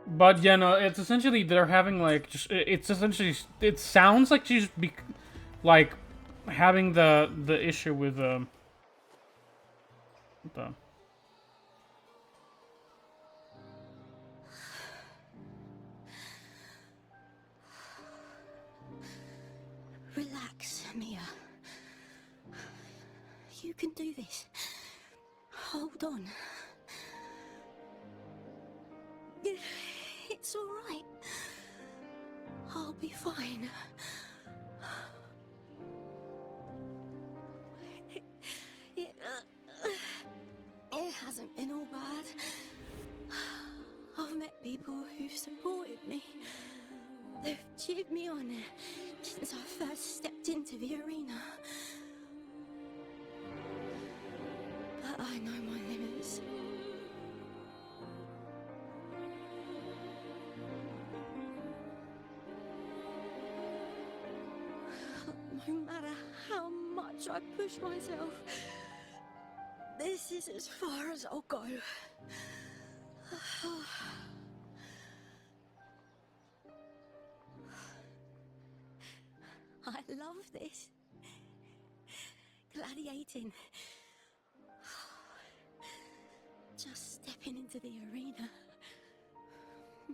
But yeah, no, it's essentially they're having like just it's essentially it sounds like she's like having the issue with the Relax, Mia. You can do this. Hold on. It's all right. I'll be fine. It hasn't been all bad. I've met people who've supported me. They've cheered me on since I first stepped into the arena. But I know my limits. No matter how much I push myself, this is as far as I'll go. I love this. Gladiating. Just stepping into the arena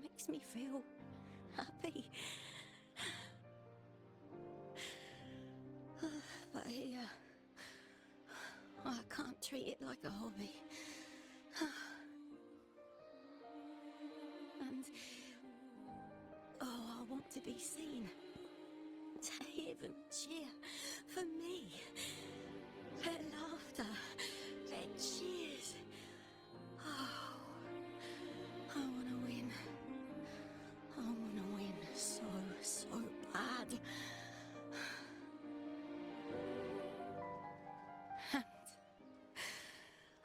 makes me feel happy. But here, I can't treat it like a hobby. And, I want to be seen. To hear them cheer for me. Their laughter, their cheers. Oh, I want to win. I want to win so bad. And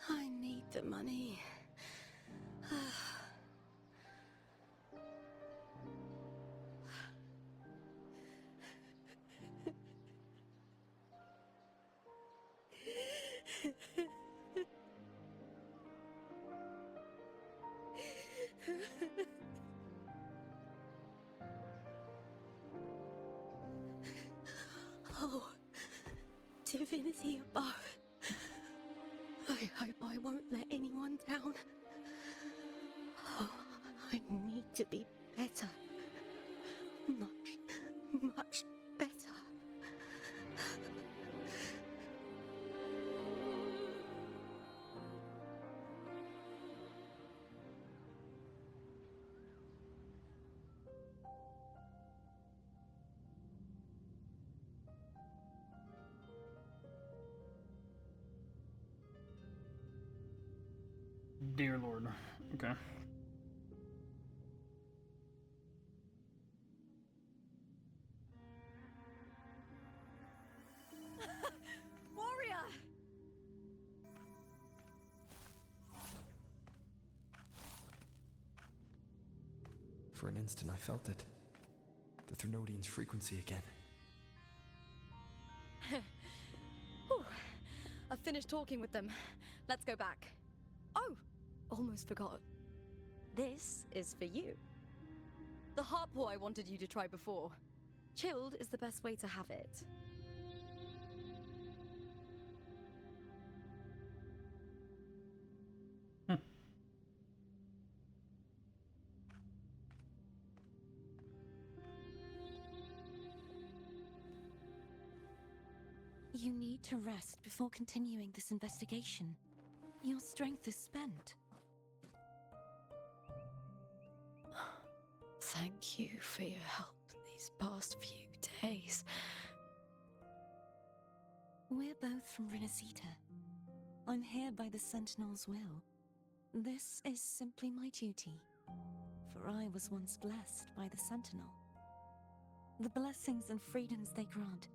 I need the money. Oh, divinity above. I hope I won't let anyone down. Oh, I need to be better. Much better. Dear Lord. Okay. Warrior! For an instant, I felt it. The Thrunodian's frequency again. Whew. I've finished talking with them. Let's go back. Oh, almost forgot. This is for you. The harpo I wanted you to try before. Chilled is the best way to have it. You need to rest before continuing this investigation. Your strength is spent. Thank you for your help these past few days. We're both from Rinascita. I'm here by the Sentinel's will. This is simply my duty, for I was once blessed by the Sentinel. The blessings and freedoms they grant,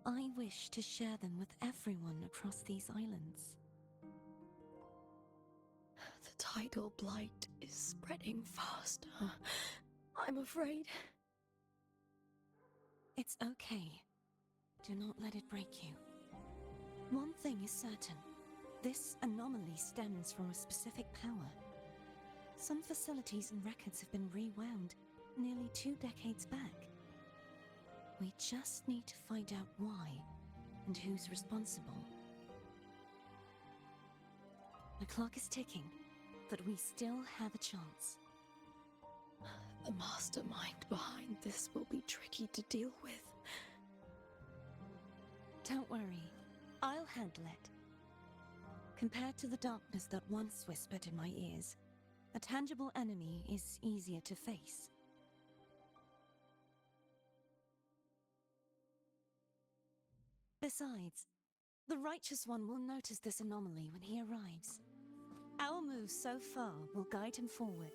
I wish to share them with everyone across these islands. The tidal blight is spreading faster. I'm afraid. It's okay. Do not let it break you. One thing is certain. This anomaly stems from a specific power. Some facilities and records have been rewound nearly 2 decades back. We just need to find out why and who's responsible. The clock is ticking, but we still have a chance. The mastermind behind this will be tricky to deal with. Don't worry, I'll handle it. Compared to the darkness that once whispered in my ears, a tangible enemy is easier to face. Besides, the Righteous One will notice this anomaly when he arrives. Our moves so far will guide him forward.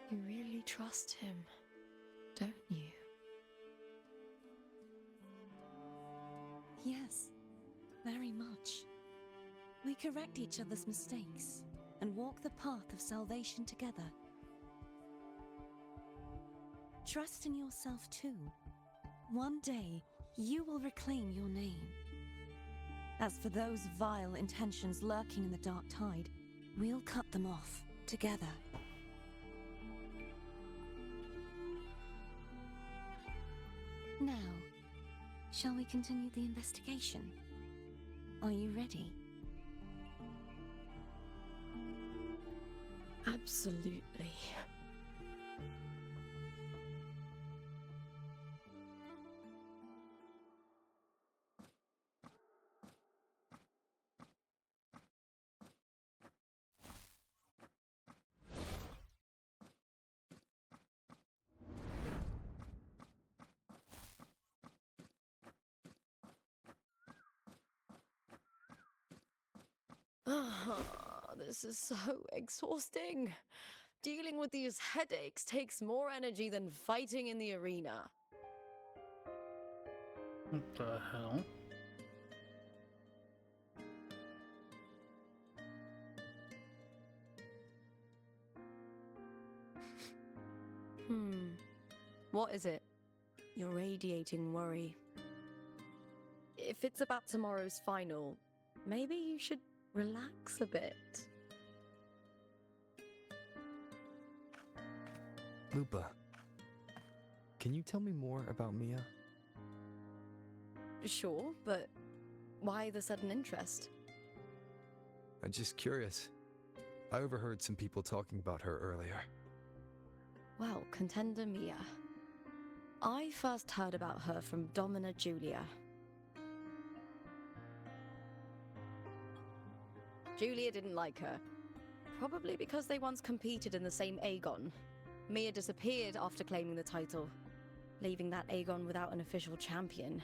You really trust him, don't you? Yes, very much. We correct each other's mistakes and walk the path of salvation together. Trust in yourself too. One day, you will reclaim your name. As for those vile intentions lurking in the dark tide, we'll cut them off together. Now, shall we continue the investigation? Are you ready? Absolutely. This is so exhausting. Dealing with these headaches takes more energy than fighting in the arena. What the hell? What is it? You're radiating worry. If it's about tomorrow's final, maybe you should relax a bit. Lupa, can you tell me more about Mia? Sure, but why the sudden interest? I'm just curious. I overheard some people talking about her earlier. Well, contender Mia. I first heard about her from Domina Julia. Julia didn't like her. Probably because they once competed in the same Aegon. Mia disappeared after claiming the title, leaving that Aegon without an official champion.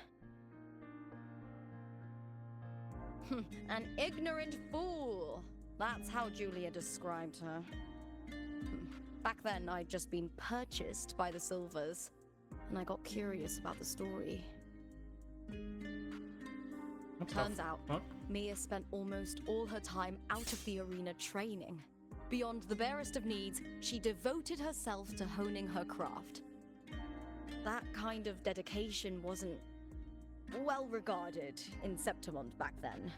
An ignorant fool! That's how Julia described her. Back then, I'd just been purchased by the Silvers, and I got curious about the story. Turns out, Mia spent almost all her time out of the arena training. Beyond the barest of needs, she devoted herself to honing her craft. That kind of dedication wasn't well regarded in Septimont back then.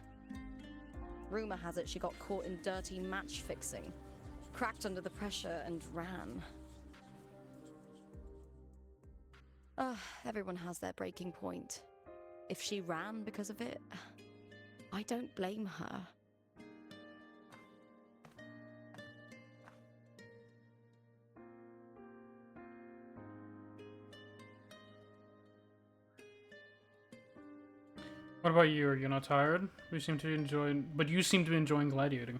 Rumor has it she got caught in dirty match fixing, cracked under the pressure, and ran. Everyone has their breaking point. If she ran because of it, I don't blame her. What about you? Are you not tired? You seem to be enjoying gladiating.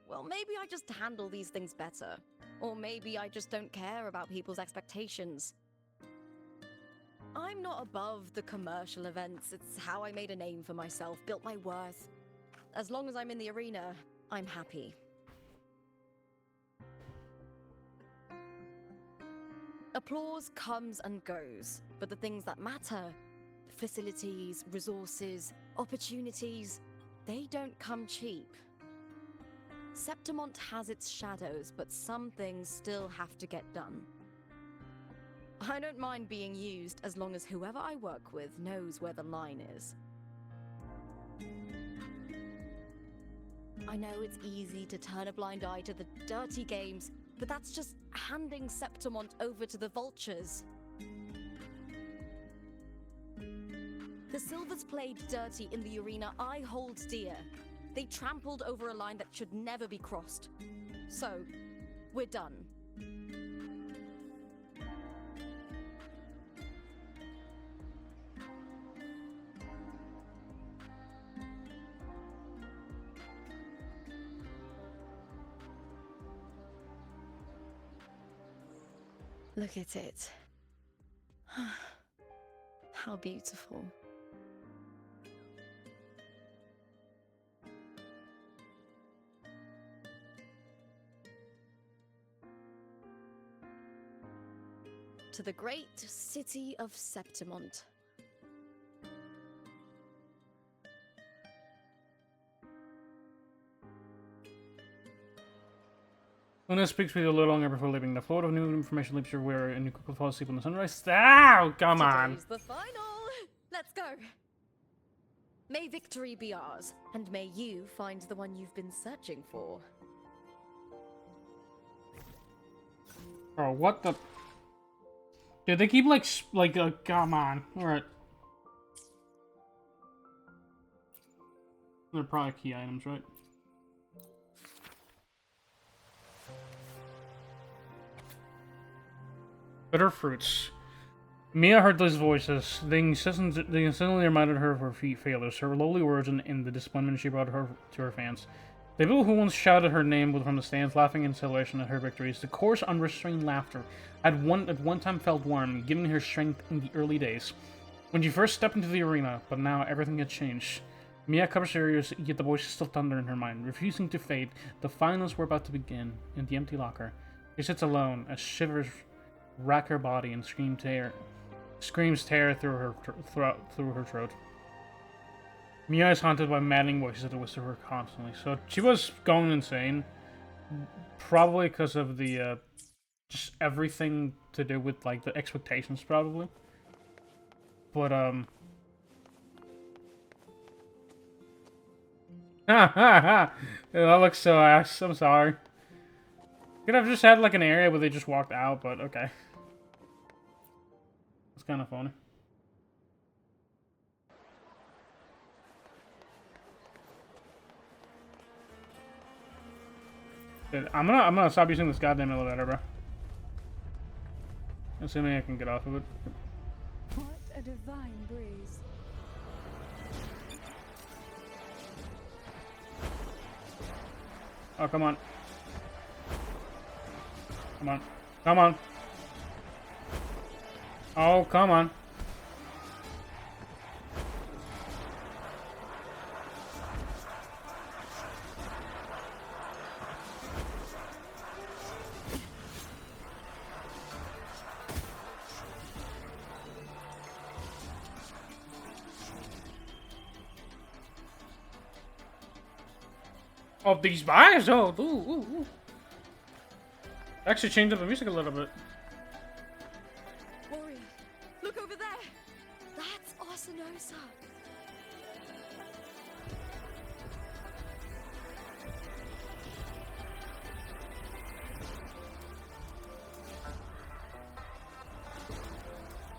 Well, maybe I just handle these things better. Or maybe I just don't care about people's expectations. I'm not above the commercial events. It's how I made a name for myself, built my worth. As long as I'm in the arena, I'm happy. Applause comes and goes, but the things that matter, facilities, resources, opportunities, they don't come cheap. Septimont has its shadows, but some things still have to get done. I don't mind being used as long as whoever I work with knows where the line is. I know it's easy to turn a blind eye to the dirty games, but that's just handing Septimont over to the vultures. The Silvers played dirty in the arena I hold dear. They trampled over a line that should never be crossed. So, we're done. Look at it. How beautiful. To the great city of Septimont. Luna speaks with you a little longer before leaving. The flow of new information leaps your way, and you quickly fall asleep on the sunrise. Ow! Come on! Today's the final! Let's go! May victory be ours, and may you find the one you've been searching for. Oh, what the... Dude, they keep come on. Alright. They're probably key items, right? Bitter fruits. Mia heard those voices. They instantly reminded her of her failures, her lowly origin, and the disappointment she brought her to her fans. The people who once shouted her name from the stands, laughing in celebration at her victories, the coarse, unrestrained laughter, at one time felt warm, giving her strength in the early days, when she first stepped into the arena. But now everything had changed. Mia covers her ears, yet the voices still thunder in her mind, refusing to fade. The finals were about to begin in the empty locker. She sits alone as shivers rack her body and screams tear through her throat. Mia is haunted by maddening voices that whisper her constantly. So she was going insane, probably because of the just everything to do with like the expectations, probably. But that looks so ass. I'm sorry. Could have just had like an area where they just walked out, but okay. It's kind of funny. Dude, I'm gonna stop using this goddamn elevator, bro. Assuming I can get off of it. What a divine breeze. Oh, come on. Come on. Come on. Oh, come on. Of these guys? Oh, ooh. Actually changed up the music a little bit. Warrior, look over there. That's Arsinosa.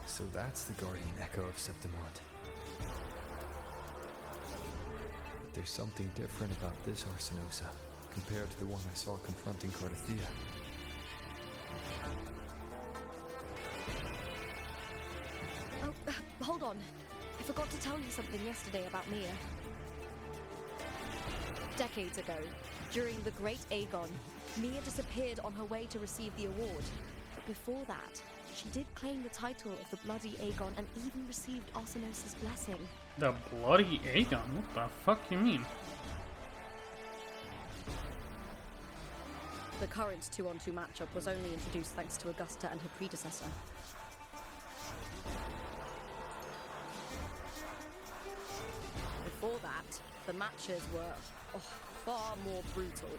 So that's the guardian echo of Septimont. But there's something different about this Arsinosa compared to the one I saw confronting Cardathea. Oh, hold on. I forgot to tell you something yesterday about Mia. Decades ago, during the Great Aegon, Mia disappeared on her way to receive the award. But before that, she did claim the title of the Bloody Aegon and even received Arsinosa's blessing. The Bloody Aegon? What the fuck you mean? The current 2-on-2 matchup was only introduced thanks to Augusta and her predecessor. Before that, the matches were far more brutal.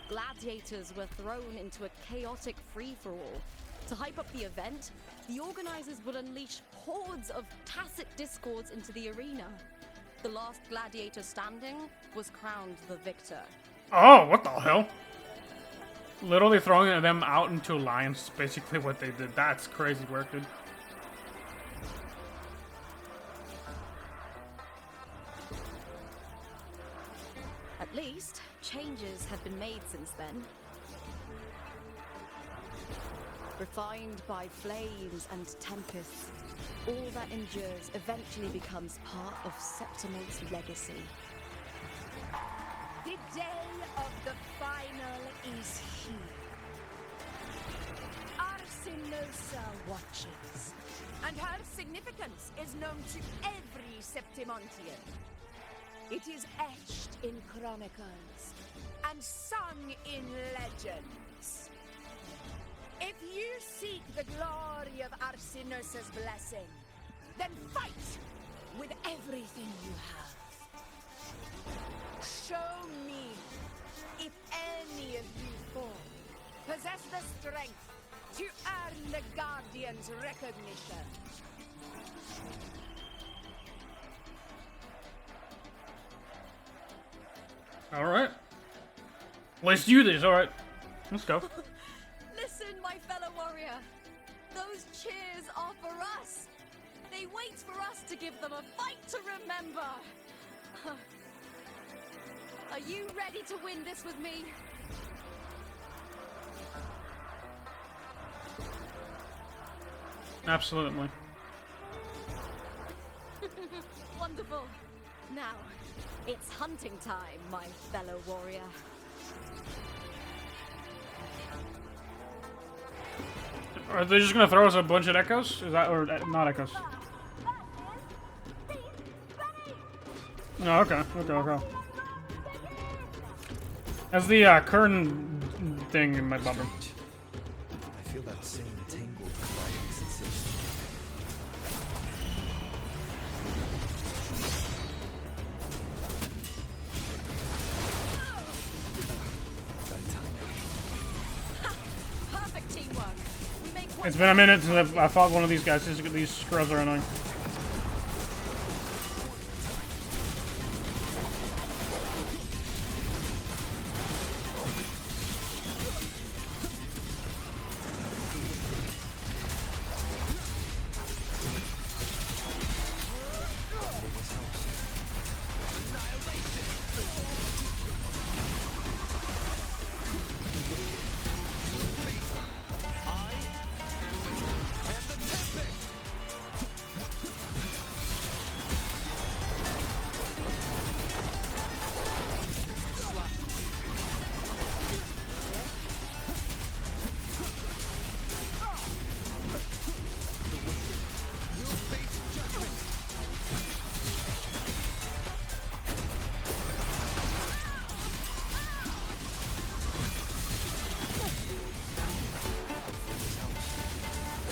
Gladiators were thrown into a chaotic free-for-all. To hype up the event, the organizers would unleash hordes of tacit discords into the arena. The last gladiator standing was crowned the victor. Oh, what the hell? Literally throwing them out into alliance is basically what they did. That's crazy work, dude. At least, changes have been made since then. Refined by flames and tempests, all that endures eventually becomes part of Septimont's legacy. The day of the final is here. Arsinosa watches, and her significance is known to every Septimontian. It is etched in chronicles and sung in legends. If you seek the glory of Arsinosa's blessing, then fight with everything you have. Show me if any of you four possess the strength to earn the Guardian's recognition. Alright. Let's do this, alright. Let's go. Listen, my fellow warrior. Those cheers are for us. They wait for us to give them a fight to remember. Are you ready to win this with me? Absolutely. Wonderful. Now, it's hunting time, my fellow warrior. Are they just gonna throw us a bunch of echoes? Is that, or not echoes? No, okay. As the curtain thing in my bumper. I feel that same tangled gliding sensation. Perfect teamwork. We make one. It's been a minute since I fought one of these guys. These scrubs are annoying.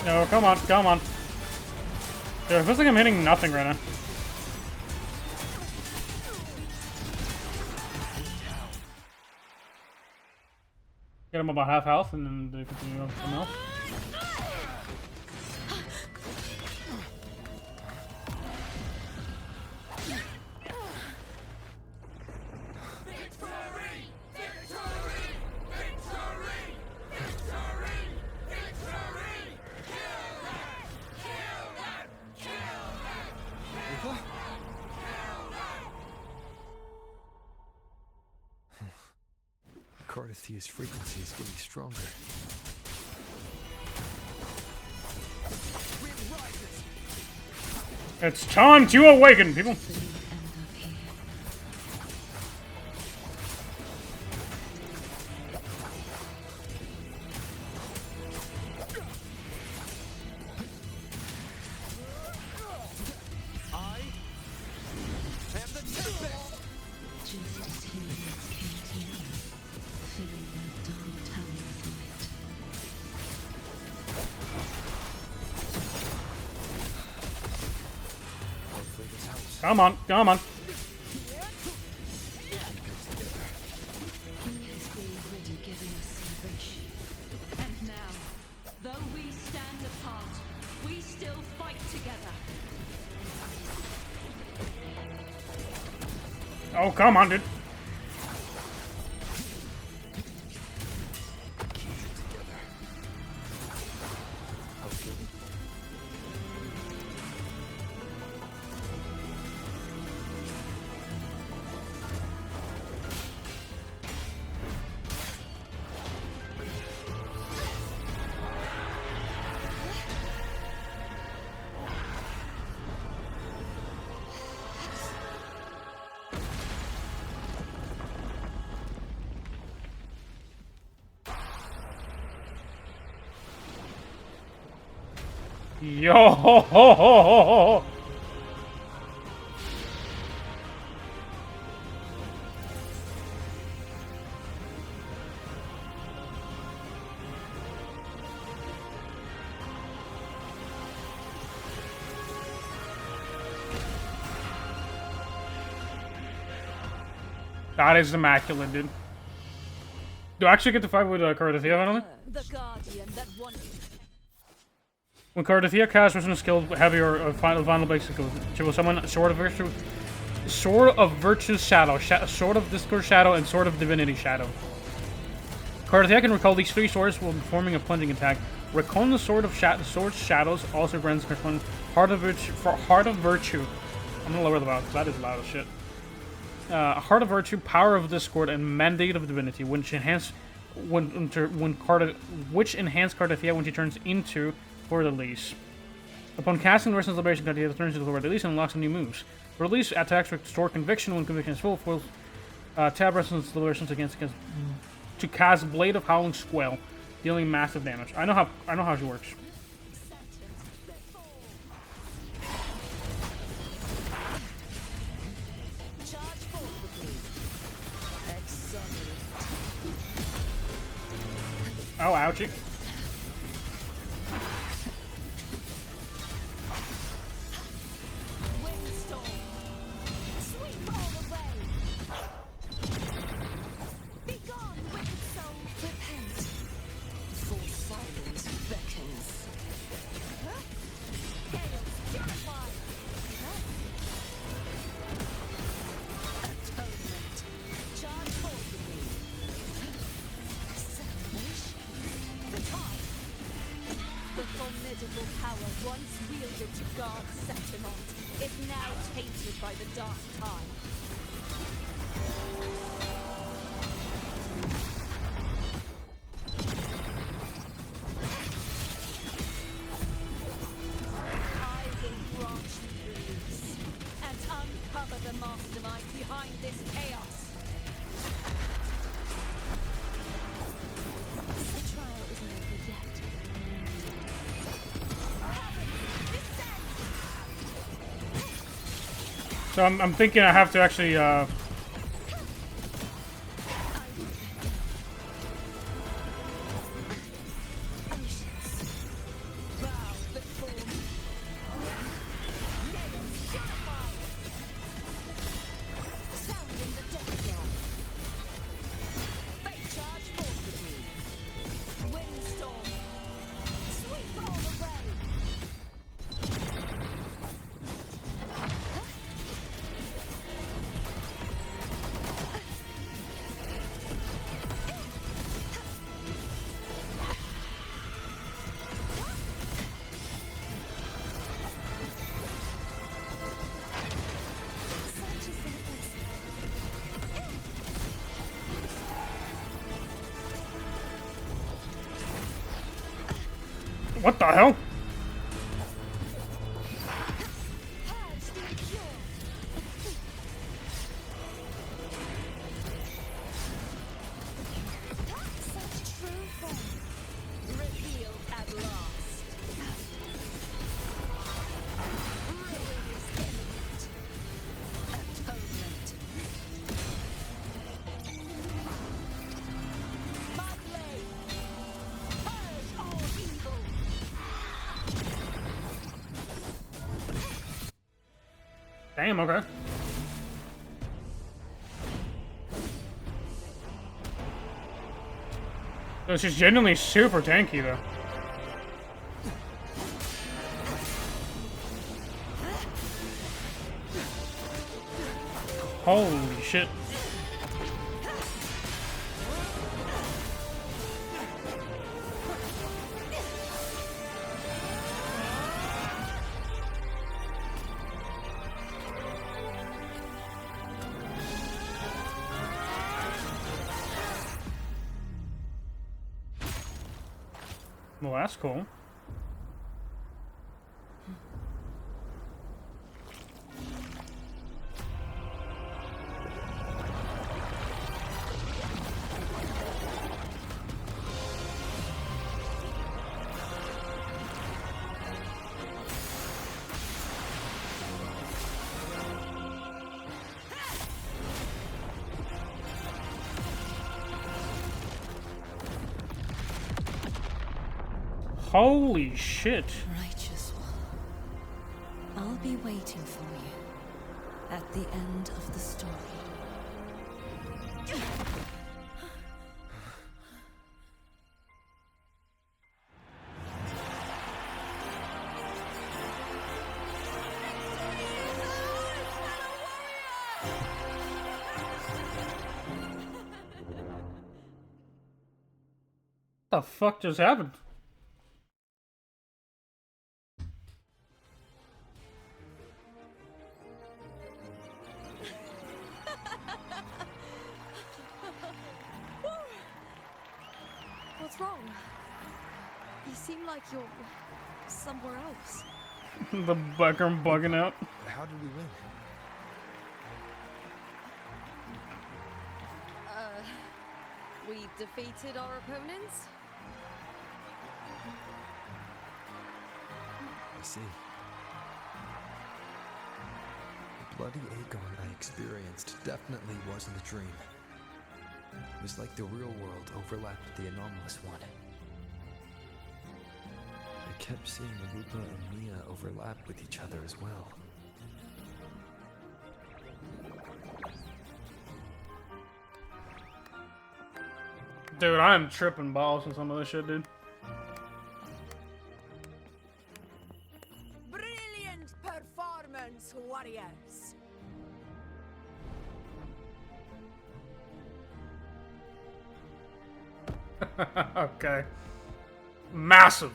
No, come on. Dude, it feels like I'm hitting nothing right now. Get him about half health, and then they continue on something else. Cardathia's frequency is getting stronger. It's time to awaken, people. Come on, come on. And now, though we stand apart, we still fight together. Oh, come on, dude. Yo ho ho ho ho ho. That is immaculate, dude. Do I actually get to fight with Cardathia finally? The guardian that wanted. When Cardathia casts personal skill heavy or final basic skill, she will summon Sword of Virtue, Shadow, Sword of Discord Shadow, and Sword of Divinity Shadow. Cardathia can recall these three swords while performing a plunging attack. Recalling the Sword of Shadows also grants her Heart of Virtue. I'm gonna lower the volume, that is loud as shit. Heart of Virtue, Power of Discord, and Mandate of Divinity, which enhance Cardathia when she turns into Fleurdelys. Upon casting the Resonance Liberation, Cardathia turns into Fleurdelys and unlocks some new moves. Fleurdelys attacks restore Conviction when Conviction is full. Tab Resonance Liberation against to cast Blade of Howling Squall, dealing massive damage. I know how she works. Oh, ouchie. So I'm thinking I have to actually What the hell? Damn, okay. So she's genuinely super tanky, though. Holy shit. Well, that's cool. Holy shit. Righteous one, I'll be waiting for you at the end of the story. What the fuck just happened? What's wrong? You seem like you're somewhere else. The background bugging out. How did we win? We defeated our opponents? I see. The bloody Aegon I experienced definitely wasn't a dream. It was like the real world overlapped with the anomalous one. I kept seeing Lupa and Mia overlap with each other as well. Dude, I'm tripping balls with some of this shit, dude. Brilliant performance, warriors. Okay. Massive.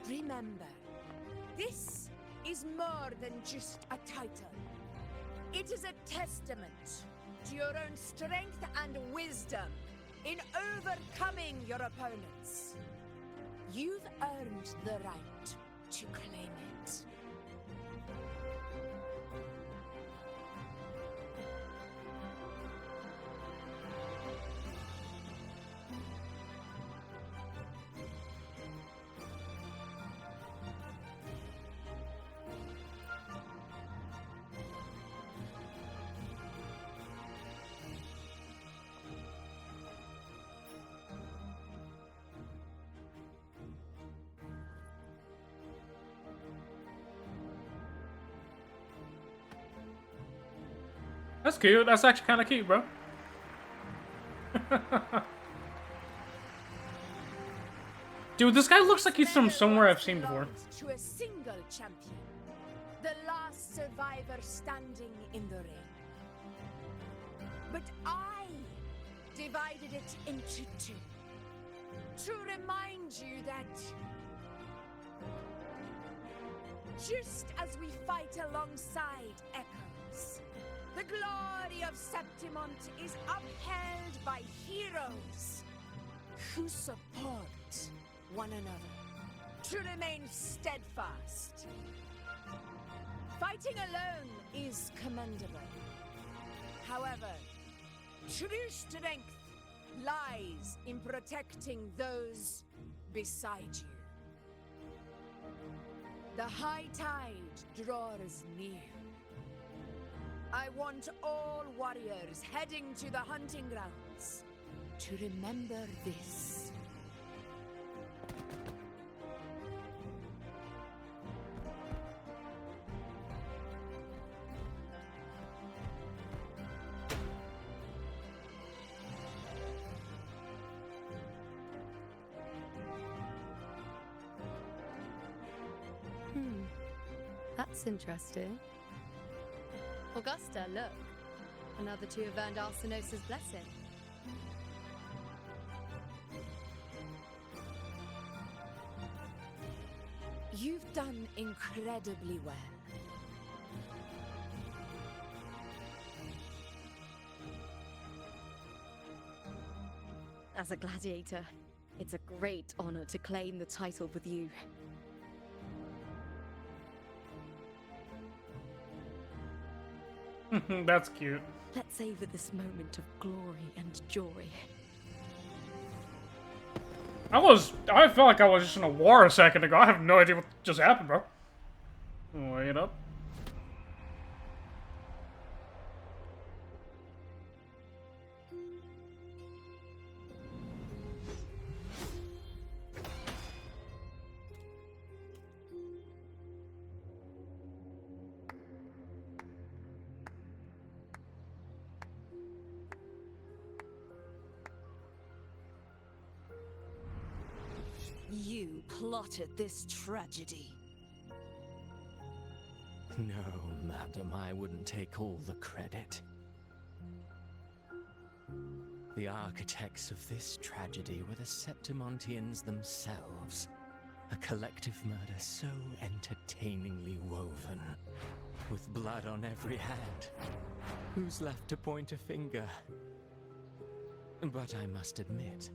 Remember, this is more than just a title. It is a testament to your own strength and wisdom in overcoming your opponents. You've earned the right to claim it. That's cute. That's actually kind of cute, bro. Dude, this guy looks like he's from somewhere I've seen before. To a single champion, the last survivor standing in the ring. But I divided it into two to remind you that just as we fight alongside echoes, the glory of Septimont is upheld by heroes. who support one another, to remain steadfast. Fighting alone is commendable. However, true strength lies in protecting those beside you. The high tide draws near. I want all warriors heading to the hunting grounds to remember this. That's interesting. Augusta, look. Another two have earned Arsenos's blessing. You've done incredibly well. As a gladiator, it's a great honor to claim the title with you. That's cute. Let's savor this moment of glory and joy. I felt like I was just in a war a second ago. I have no idea what just happened, bro. Wait up. You plotted this tragedy. No, madam, I wouldn't take all the credit. The architects of this tragedy were the Septimontians themselves. A collective murder so entertainingly woven, with blood on every hand. Who's left to point a finger? But I must admit,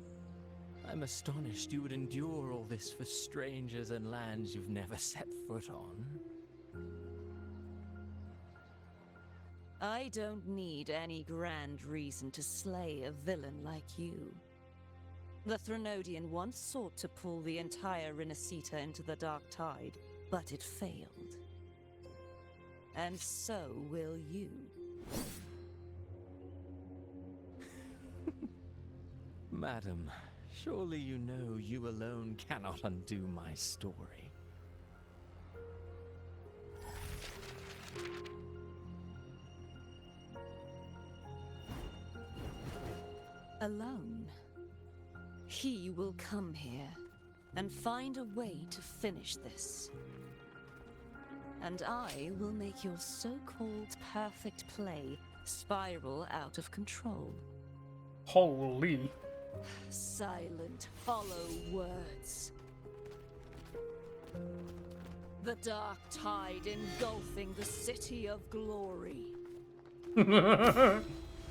I'm astonished you would endure all this for strangers and lands you've never set foot on. I don't need any grand reason to slay a villain like you. The Threnodian once sought to pull the entire Rinascita into the Dark Tide, but it failed. And so will you. Madam, surely you know you alone cannot undo my story. Alone. He will come here and find a way to finish this. And I will make your so-called perfect play spiral out of control. Holy. Silent, hollow words. The dark tide engulfing the city of glory.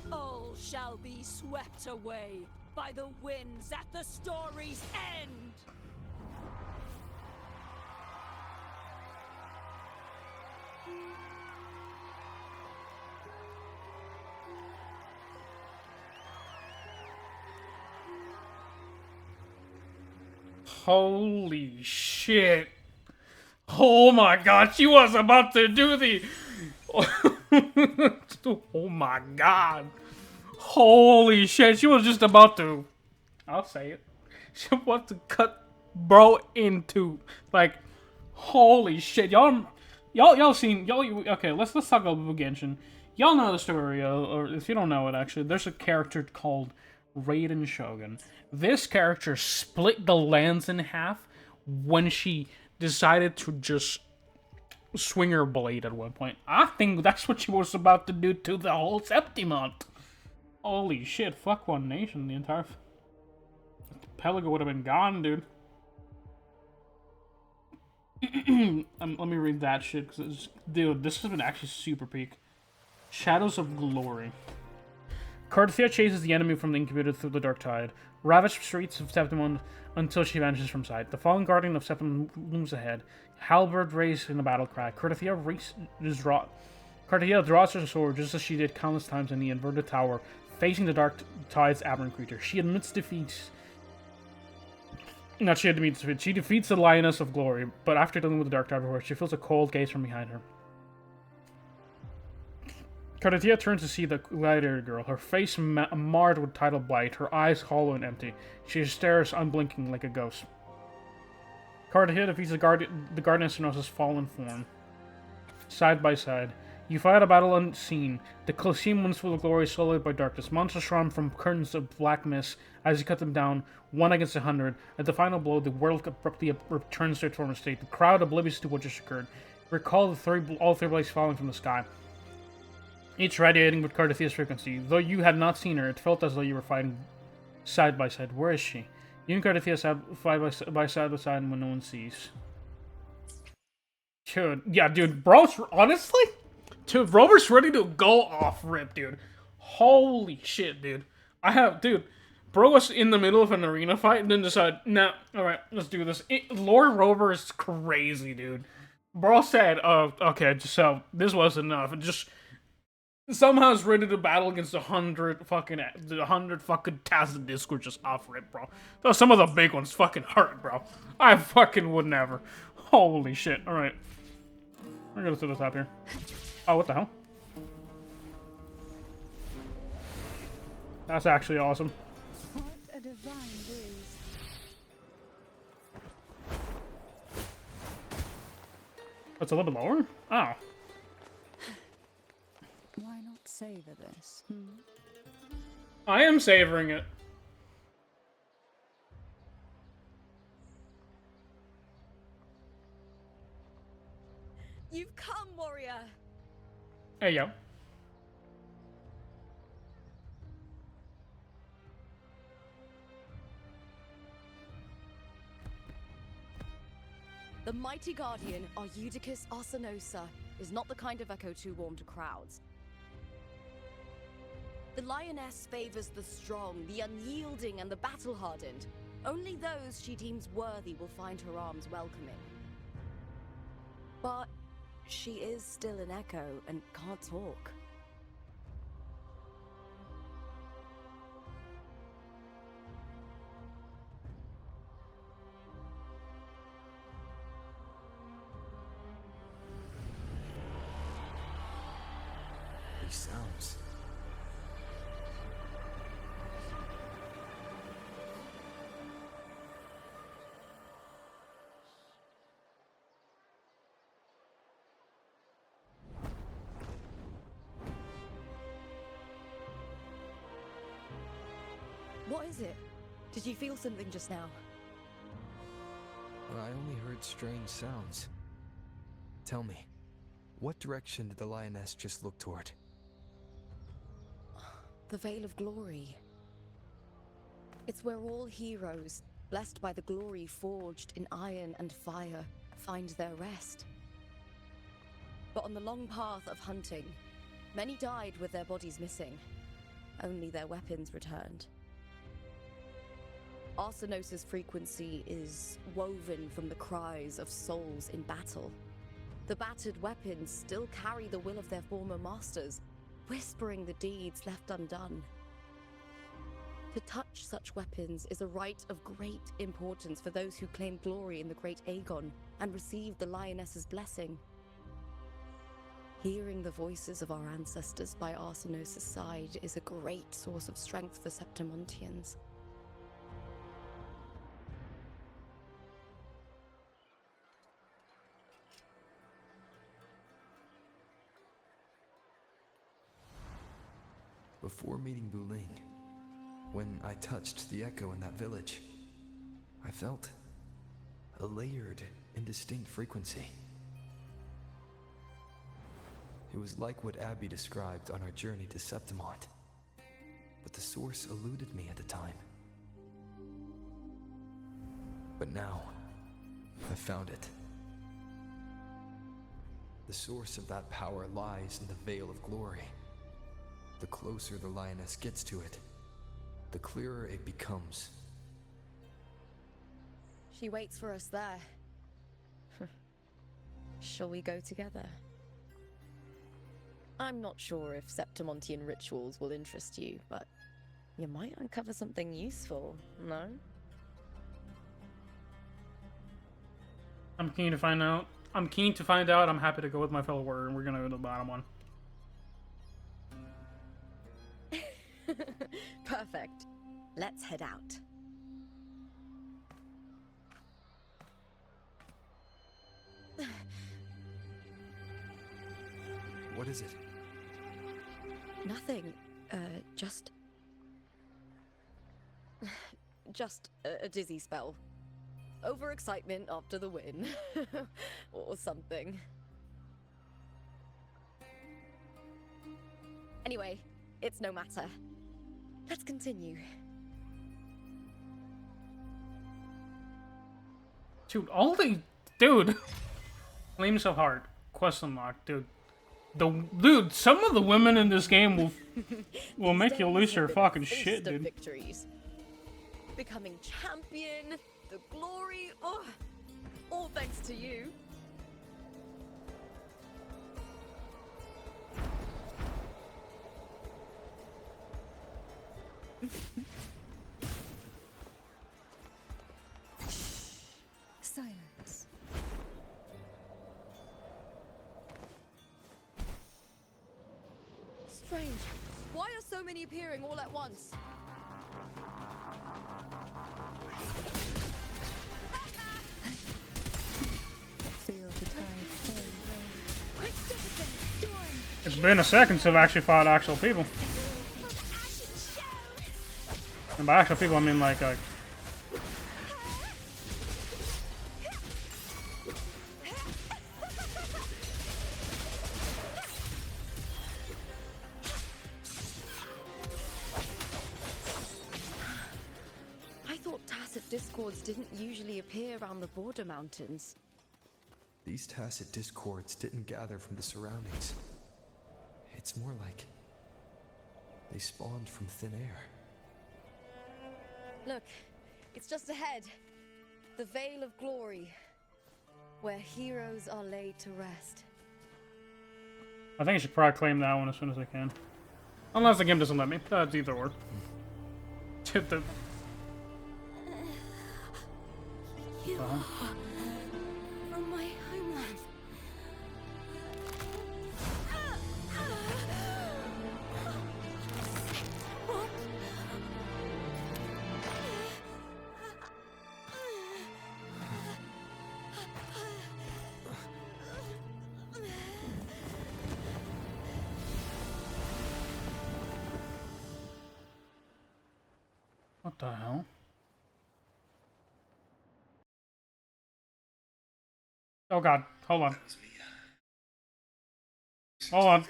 All shall be swept away by the winds at the story's end. Holy shit. Oh my god, she was about to do the... Oh my god. Holy shit, she was just about to... I'll say it. She was about to cut bro into... Like, holy shit. Y'all seen... Okay, let's talk about Genshin. Y'all know the story, or if you don't know it actually, there's a character called Raiden Shogun. This character split the lands in half when she decided to just swing her blade at one point. I think that's what she was about to do to the whole Septimont. Holy shit, fuck One Nation. The entire Pelago would have been gone, dude. Let me read that shit, because dude, this has been actually super peak. Shadows of Glory. Carthea chases the enemy from the incubator through the dark tide, ravaged streets of Septimund until she vanishes from sight. The fallen guardian of Septimund looms ahead, halberd raised in a battle cry. Carthea draws her sword just as she did countless times in the inverted tower, facing the dark tide's aberrant creature. She admits defeat. She defeats the Lioness of Glory, but after dealing with the dark tide before, she feels a cold gaze from behind her. Carthea turns to see the gladiator girl, her face marred with tidal blight, her eyes hollow and empty. She stares unblinking like a ghost. Carthea defeats the Guardian of Senosa's fallen form. Side by side. You fight a battle unseen. The Colosseum runs full of glory, swallowed by darkness. Monsters swarm from curtains of black mist as you cut them down, 1 against 100. At the final blow, the world abruptly returns to its former state. The crowd, oblivious to what just occurred, recall all three blades falling from the sky, each radiating with Carthea's frequency. Though you had not seen her, it felt as though you were fighting side by side. Where is she? You and Carthea side by side when no one sees. Dude, bro, honestly? Dude, Robert's ready to go off rip, dude. Holy shit, dude. Bro was in the middle of an arena fight and then decided, nah, alright, let's do this. Lord Rober is crazy, dude. Bro said, okay, so this was enough. And just somehow is ready to battle against 100 fucking Tacit Discord just off rip, bro. Though some of the big ones fucking hurt, bro. I fucking would never. Holy shit. Alright. We're gonna to the top here. Oh, what the hell? That's actually awesome. What a divine breeze. It's a little bit lower? Oh. Why not savor this? I am savoring it. You've come, warrior! Hey, yo. The mighty guardian, Eudicus Arsenosa, is not the kind of echo too warm to crowds. The lioness favors the strong, the unyielding, and the battle-hardened. Only those she deems worthy will find her arms welcoming. But she is still an echo and can't talk. These sounds. What is it? Did you feel something just now? I only heard strange sounds. Tell me, what direction did the lioness just look toward? The Veil of Glory. It's where all heroes, blessed by the glory forged in iron and fire, find their rest. But on the long path of hunting, many died with their bodies missing. Only their weapons returned. Arsenosa's frequency is woven from the cries of souls in battle. The battered weapons still carry the will of their former masters, whispering the deeds left undone. To touch such weapons is a rite of great importance for those who claim glory in the great Aegon and receive the lioness's blessing. Hearing the voices of our ancestors by Arsenosa's side is a great source of strength for Septimontians. Before meeting Wuling, when I touched the echo in that village, I felt a layered, indistinct frequency. It was like what Abby described on our journey to Septimont, but the source eluded me at the time. But now, I found it. The source of that power lies in the Veil of Glory. The closer the lioness gets to it, the clearer it becomes. She waits for us there. Shall we go together? I'm not sure if Septimontian rituals will interest you, but you might uncover something useful, no? I'm keen to find out. I'm keen to find out. I'm happy to go with my fellow warrior, and we're gonna go to the bottom one. Perfect. Let's head out. What is it? Nothing. Just a dizzy spell. Overexcitement after the win. Or something. Anyway, it's no matter. Let's continue. Dude, all the... Dude! Flames of Heart. Quest unlocked, dude. Dude, some of the women in this game will make you lose your fucking shit, dude. Victories. Becoming champion, the glory, oh, all thanks to you. Silence. Strange. Why are so many appearing all at once? Feel the tide flow. It's been a second since I've actually fought actual people. And by actual people, I mean like I thought tacit discords didn't usually appear around the border mountains. These tacit discords didn't gather from the surroundings. It's more like they spawned from thin air. Look, it's just ahead. The Veil of Glory, where heroes are laid to rest. I think I should probably claim that one as soon as I can. Unless the game doesn't let me. That's either or. The... You are from my homeland. What? What the hell? Oh god, hold on. Hold on.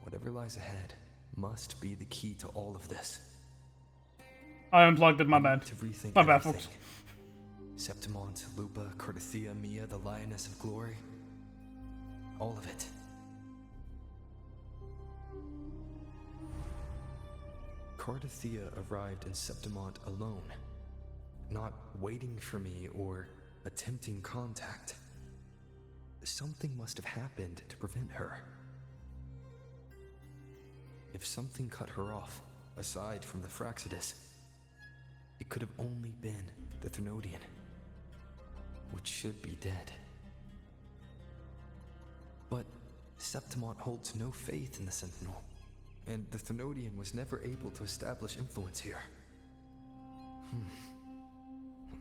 Whatever lies ahead must be the key to all of this. I unplugged it, my bad. To rethink My bad, everything. folks. Septimont, Lupa, Cardathia, Mia, the Lioness of Glory. All of it. Cardathia arrived in Septimont alone, not waiting for me or attempting contact. Something must have happened to prevent her. If something cut her off, aside from the Fraxidus, it could have only been the Thrunodian, which should be dead. But Septimont holds no faith in the Sentinel, and the Thrunodian was never able to establish influence here.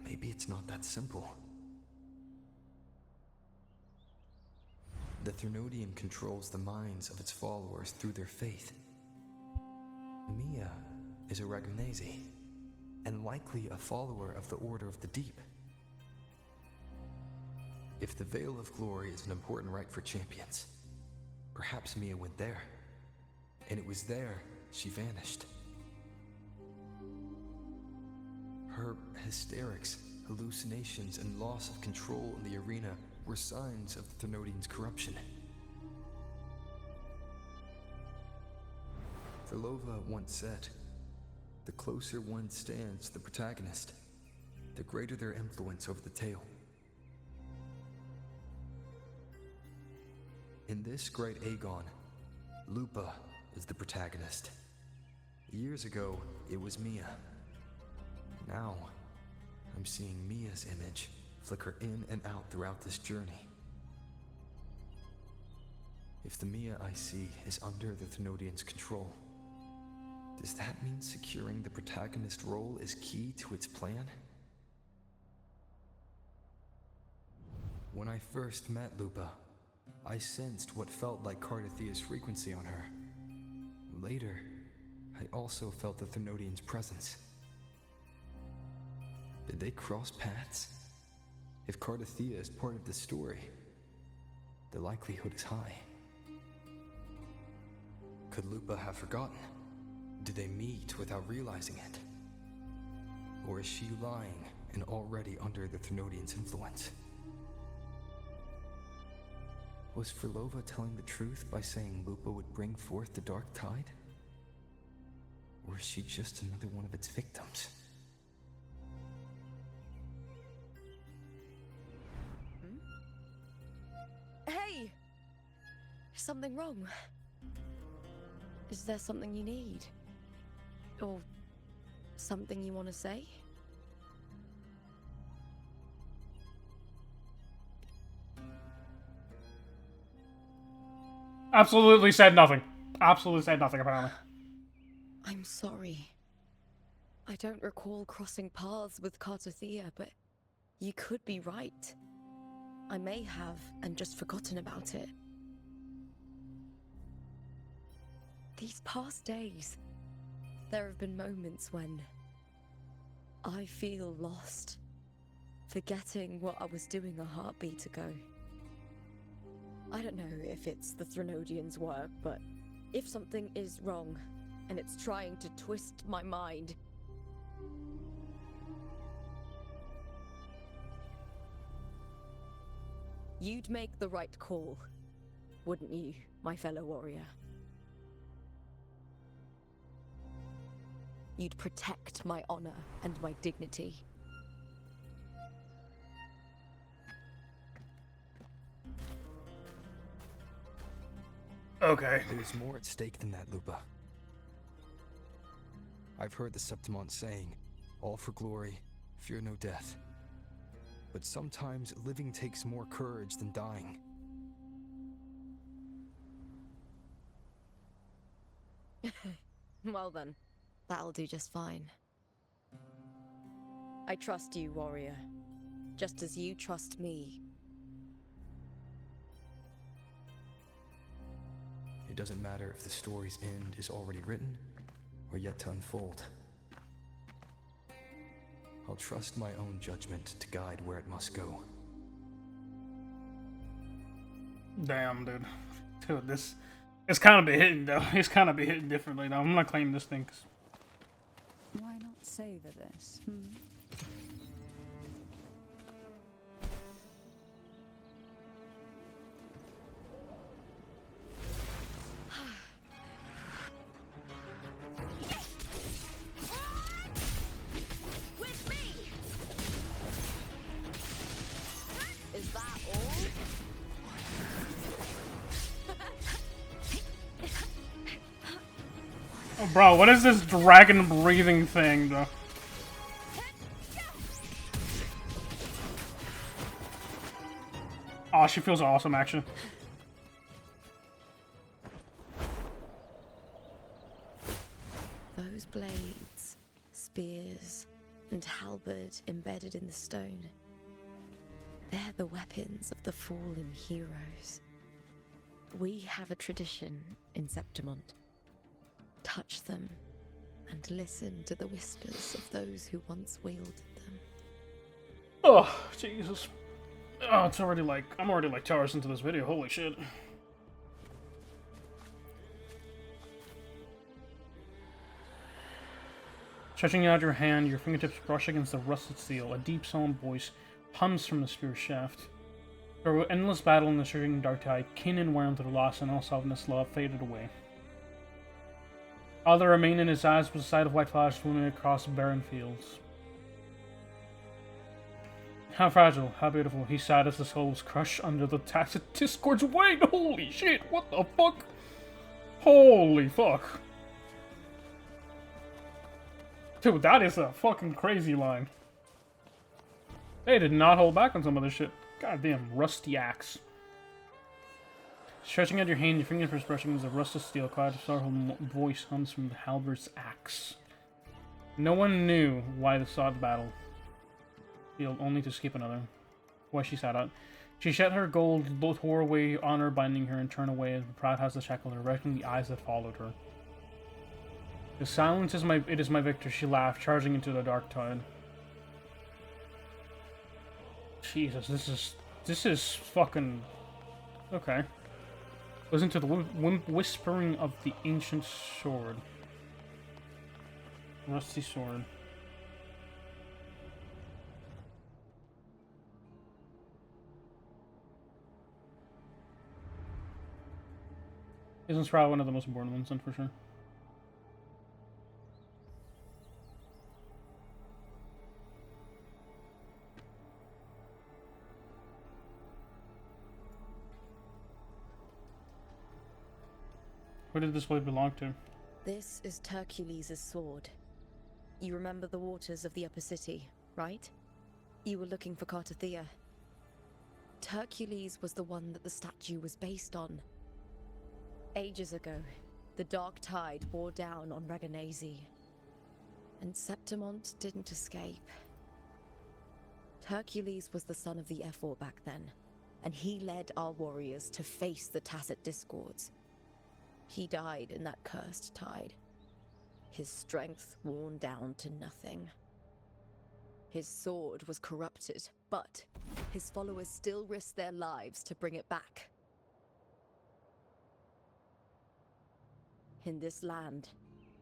Maybe it's not that simple. The Thrunodian controls the minds of its followers through their faith. Mia is a Ragunese, and likely a follower of the Order of the Deep. If the Veil of Glory is an important rite for champions, perhaps Mia went there. And it was there she vanished. Her hysterics, hallucinations, and loss of control in the arena were signs of the Thermodians' corruption. Fleurdelys once said, "The closer one stands to the protagonist, the greater their influence over the tale." In this great Aegon, Lupa is the protagonist. Years ago, it was Mia. Now, I'm seeing Mia's image flicker in and out throughout this journey. If the Mia I see is under the Thermodians' control, does that mean securing the protagonist role is key to its plan? When I first met Lupa, I sensed what felt like Cardathia's frequency on her. Later, I also felt the Thermodians' presence. Did they cross paths? If Cardathia is part of the story, the likelihood is high. Could Lupa have forgotten? Did they meet without realizing it? Or is she lying and already under the Thermodians' influence? Was Fleurdelys telling the truth by saying Lupa would bring forth the Dark Tide? Or is she just another one of its victims? Hey! Is something wrong? Is there something you need? Or something you want to say? Absolutely said nothing. Absolutely said nothing, apparently. I'm sorry. I don't recall crossing paths with Cardathia, but you could be right. I may have, and just forgotten about it. These past days, there have been moments when I feel lost, forgetting what I was doing a heartbeat ago. I don't know if it's the Thermodians' work, but if something is wrong, and it's trying to twist my mind, you'd make the right call, wouldn't you, my fellow warrior? You'd protect my honor and my dignity. Okay. There's more at stake than that, Lupa. I've heard the Septimont saying, "All for glory, fear no death." But sometimes living takes more courage than dying. Well then, that'll do just fine. I trust you, warrior, just as you trust me. It doesn't matter if the story's end is already written or yet to unfold. I'll trust my own judgment to guide where it must go. Damn, dude. Dude, this... It's kind of been hitting, though. It's kind of been hitting differently, though. I'm not claiming this thing, 'cause... Why not savor this, With me! Is that all? Oh, bro, what is this dragon breathing thing, though? Oh, she feels awesome, actually. Those blades, spears, and halberd embedded in the stone. They're the weapons of the fallen heroes. We have a tradition in Septimont. Touch them and listen to the whispers of those who once wielded them. Oh, Jesus. Oh, it's already like... I'm already like 2 hours into this video. Holy shit. Stretching out your hand, your fingertips brush against the rusted steel. A deep, solemn voice hums from the spear shaft. Through endless battle in the surging dark tide, kin and warmth of loss and all softness love faded away. All that remained in his eyes was the sight of white flowers swimming across barren fields. How fragile, how beautiful, he sighed as the soul was crushed under the tacit discord's weight. Holy shit, what the fuck? Holy fuck. Dude, that is a fucking crazy line. They did not hold back on some of this shit. Goddamn rusty axe. Stretching out your hand, your fingers brushing as a rusted steel cloud of sorrowful voice hums from the halberd's axe. No one knew why they sought the battle field, only to escape another. Why she sat out. She shed her gold, both tore away honor binding her, and turned away as the proud house that shackled her, wrecking the eyes that followed her. The silence is my victor, she laughed, charging into the dark tide. Jesus, this is fucking... Okay. Listen to the whispering of the ancient sword. Rusty sword. This one's probably one of the most important ones, then, for sure. Where did this blade belong to? This is Hercules' sword. You remember the waters of the upper city, right? You were looking for Cartathea. Hercules was the one that the statue was based on. Ages ago, the dark tide bore down on Reganese, and Septimont didn't escape. Hercules was the son of the Ephor back then, and he led our warriors to face the Tacit Discords. He died in that cursed tide, his strength worn down to nothing. His sword was corrupted, but his followers still risked their lives to bring it back. In this land,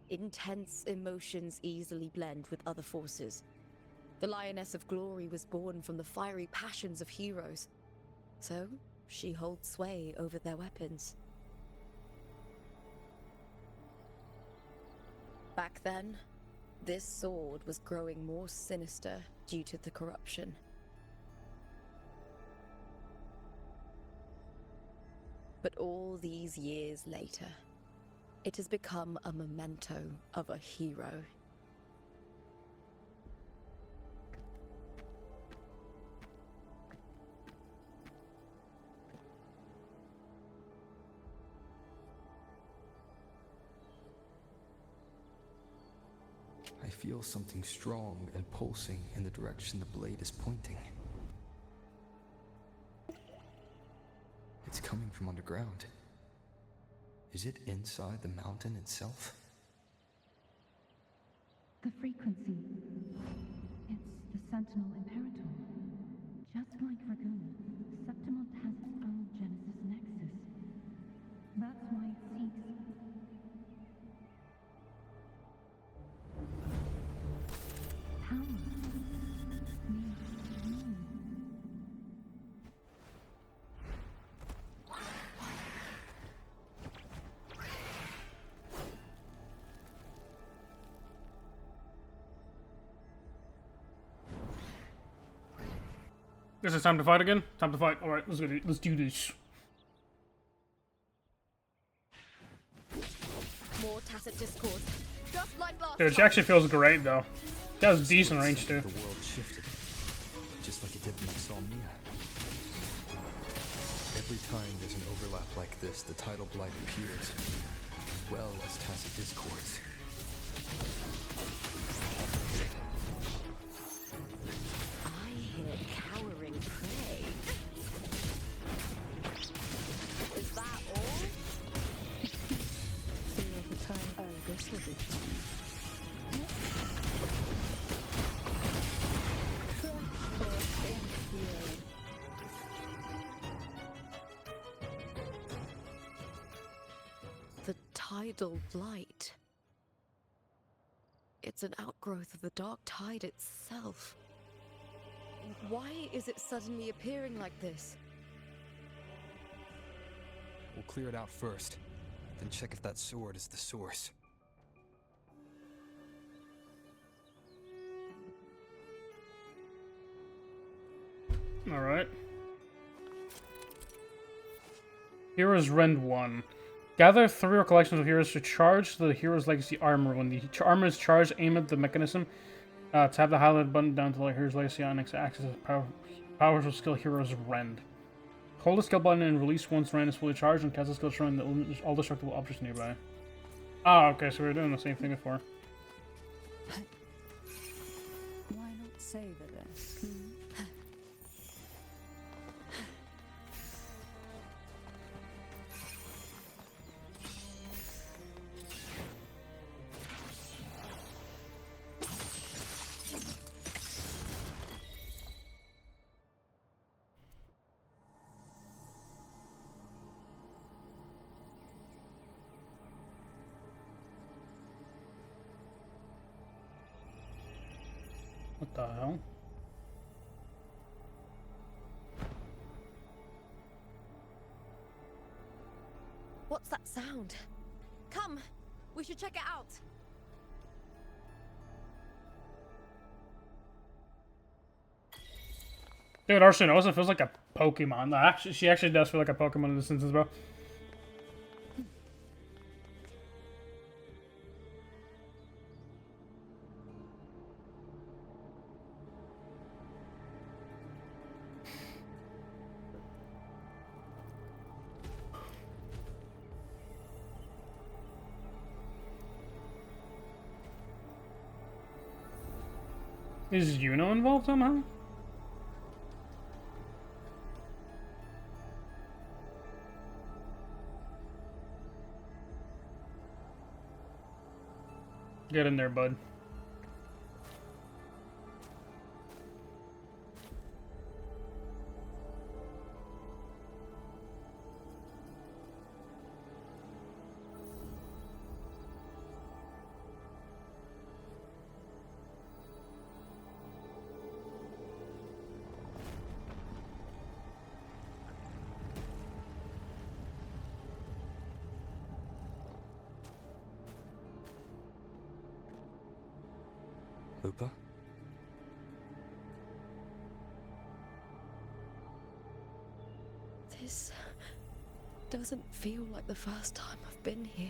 intense emotions easily blend with other forces. The Lioness of Glory was born from the fiery passions of heroes, so she holds sway over their weapons. Back then, this sword was growing more sinister due to the corruption. But all these years later, it has become a memento of a hero. I feel something strong and pulsing in the direction the blade is pointing. It's coming from underground. Is it inside the mountain itself? The frequency. It's the Sentinel Imperator. Just like Dragon, Septimont has its own Genesis Nexus. That's why it seeks power. Is it time to fight again? Time to fight. Alright, let's do this. More Tacit Discord. Just like last Dude, she actually feels great though. She has decent range too. The world shifted, just like it did when I saw Mia. Every time there's an overlap like this, the tidal blight appears, as well as Tacit Discords. I hear cowering prey. Is that all? Feel the time. Oh, this will be fun. The tidal blight. It's an outgrowth of the dark tide itself. Why is it suddenly appearing like this? We'll clear it out first, then check if that sword is the source. Alright. Heroes Rend 1. Gather 3 or collections of heroes to charge the hero's legacy armor. When the armor is charged, aim at the mechanism. Tap the highlight button down to the hero's legacy on next access powers of skill heroes Rend. Hold the skill button and release once Rend is fully charged and cast the skill showing all destructible objects nearby. Ah, okay, so we're doing the same thing before. Why not savor this? What the hell? What's that sound? Come, we should check it out. Dude, Arsene knows it feels like a Pokemon. Actually, she actually does feel like a Pokemon in this instance, bro. Is Yuno involved somehow? Get in there, bud. Lupa? This doesn't feel like the first time I've been here.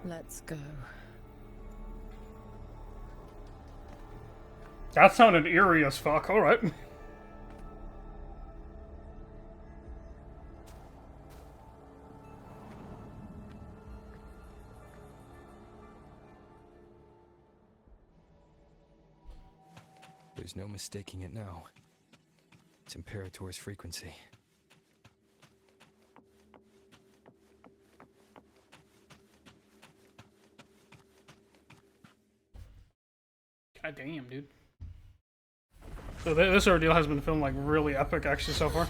Let's go. That sounded eerie as fuck, alright. There's no mistaking it now. It's Imperator's frequency. God damn, dude. So this ordeal has been filmed like really epic actually so far.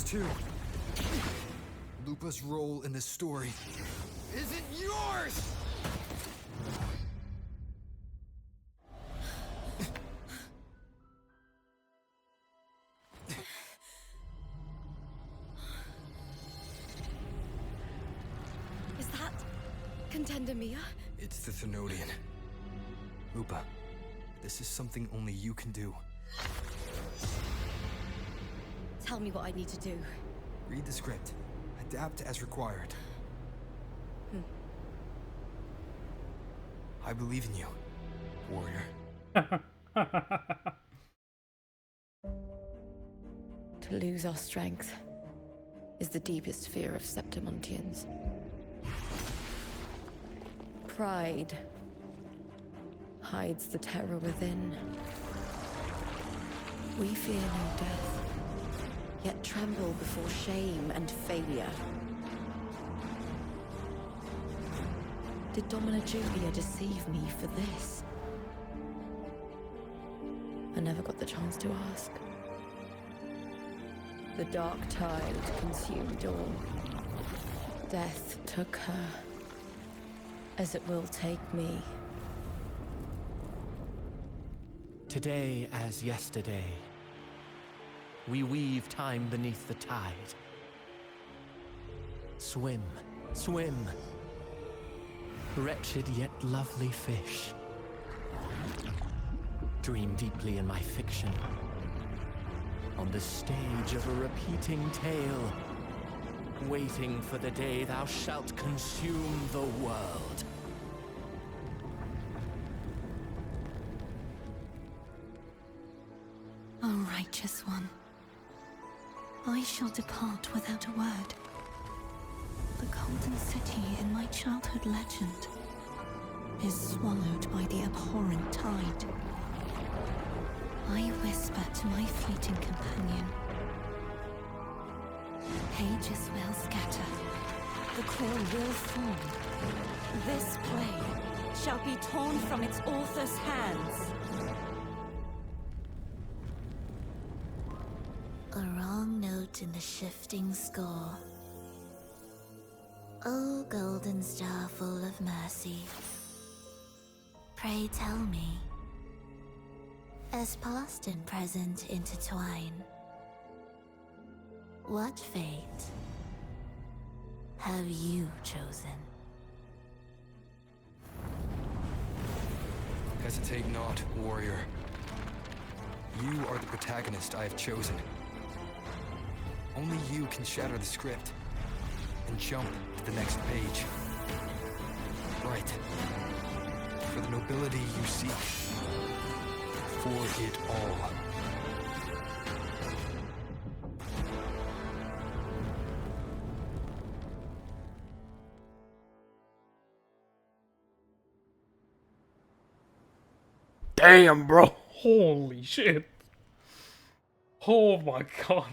Too. Lupa's role in this story isn't yours! Is that Contender Mia? It's the Thenodian. Lupa, this is something only you can do. Tell me what I need to do. Read the script. Adapt as required. I believe in you, warrior. To lose our strength is the deepest fear of Septimontians. Pride hides the terror within. We fear no death, yet tremble before shame and failure. Did Domina Julia deceive me for this? I never got the chance to ask. The dark tide consumed all. Death took her, as it will take me. Today as yesterday, we weave time beneath the tide. Swim, swim, wretched yet lovely fish. Dream deeply in my fiction, on the stage of a repeating tale, waiting for the day thou shalt consume the world. O righteous one, I shall depart without a word. The golden city in my childhood legend is swallowed by the abhorrent tide. I whisper to my fleeting companion. Pages will scatter. The quill will form. This play shall be torn from its author's hands. A wrong note in the shifting score. O golden star full of mercy, pray tell me, as past and present intertwine, what fate have you chosen? Hesitate not, warrior. You are the protagonist I have chosen. Only you can shatter the script and jump to the next page. Right. For the nobility you seek. For it all. Damn, bro. Holy shit. Oh my god.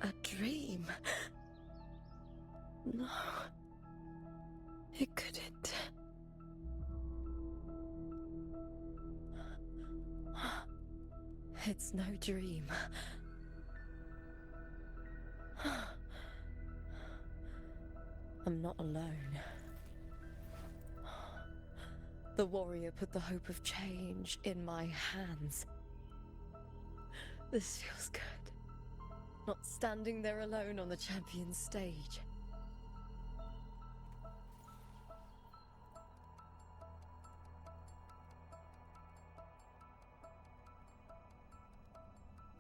A dream? No. It couldn't. It's no dream. I'm not alone. The warrior put the hope of change in my hands. This feels good. Not standing there alone on the champion's stage.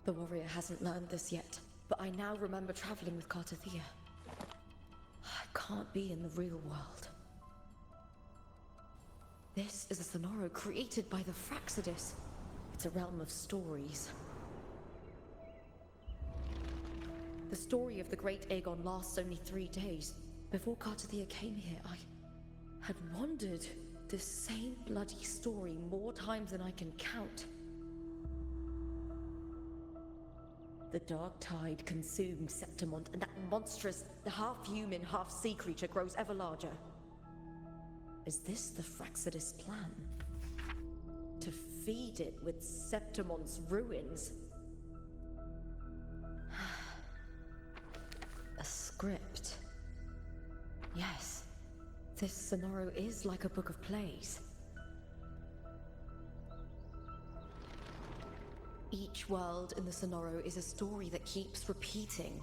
The warrior hasn't learned this yet, but I now remember traveling with Cartathea. I can't be in the real world. This is a Sonoro created by the Fleurdelys. It's a realm of stories. The story of the great Aegon lasts only 3 days. Before Cartathea came here, I had wandered this same bloody story more times than I can count. The dark tide consumed Septimont, and that monstrous, half-human, half-sea creature grows ever larger. Is this the Fleurdelys' plan? To feed it with Septimont's ruins? A script. Yes, this Sonoro is like a book of plays. Each world in the Sonoro is a story that keeps repeating,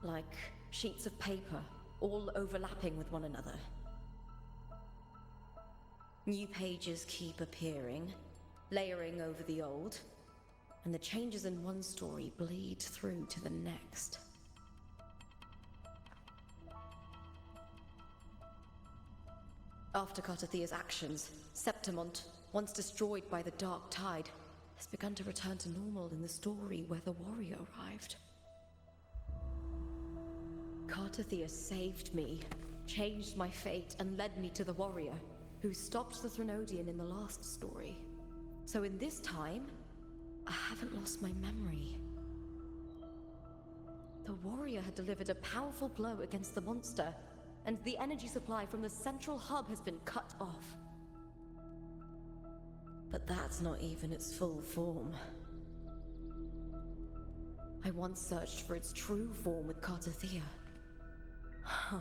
like sheets of paper, all overlapping with one another. New pages keep appearing, layering over the old, and the changes in one story bleed through to the next. After Cartathea's actions, Septimont, once destroyed by the dark tide, has begun to return to normal in the story where the warrior arrived. Cartathea saved me, changed my fate, and led me to the warrior, who stopped the Threnodian in the last story. So in this time, I haven't lost my memory. The warrior had delivered a powerful blow against the monster, and the energy supply from the central hub has been cut off. But that's not even its full form. I once searched for its true form with Cartathea. I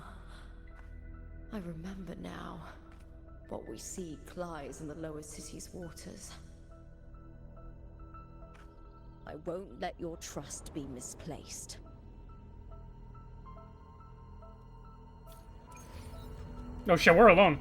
remember now. What we see lies in the lower city's waters. I won't let your trust be misplaced. Oh shit, we're alone.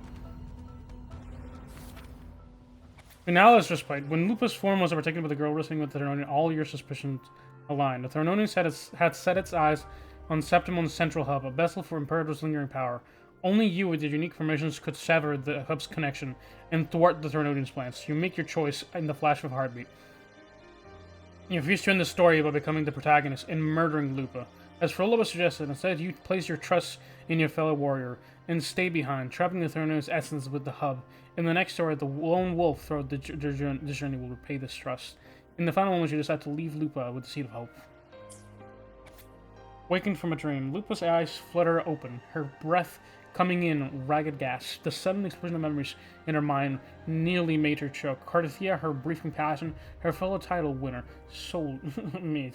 Finales just played. When Lupa's form was overtaken by the girl wrestling with the Threnodian, all your suspicions aligned. The Threnodians had set its eyes on Septimon's central hub, a vessel for Imperator's lingering power. Only you, with your unique formations, could sever the hub's connection and thwart the Threnodian's plans. You make your choice in the flash of a heartbeat. You refuse to end the story by becoming the protagonist and murdering Lupa. As Fleurdelys suggested, instead you place your trust in your fellow warrior and stay behind, trapping the Threnodian's essence with the hub. In the next story, the lone wolf throughout the journey will repay this trust. In the final moment, you decide to leave Lupa with the seed of hope. Waking from a dream, Lupa's eyes flutter open, her breath coming in ragged gasps. The sudden explosion of memories in her mind nearly made her choke. Cartathea, her brief compassion, her fellow title winner, soul me,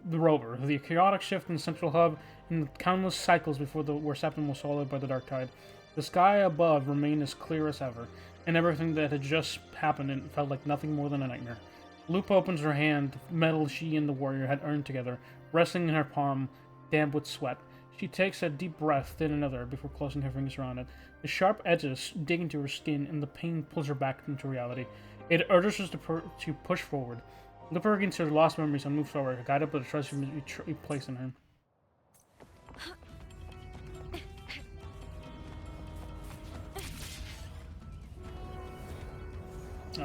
the rover, the chaotic shift in the central hub, and the countless cycles before where Septim was swallowed by the dark tide. The sky above remained as clear as ever, and everything that had just happened felt like nothing more than a nightmare. Lupa opens her hand, the medal she and the warrior had earned together, resting in her palm, damp with sweat. She takes a deep breath, then another, before closing her fingers around it. The sharp edges dig into her skin, and the pain pulls her back into reality. It urges her to push forward. Lupa regains her lost memories and moves forward, guided by the trust you place in her.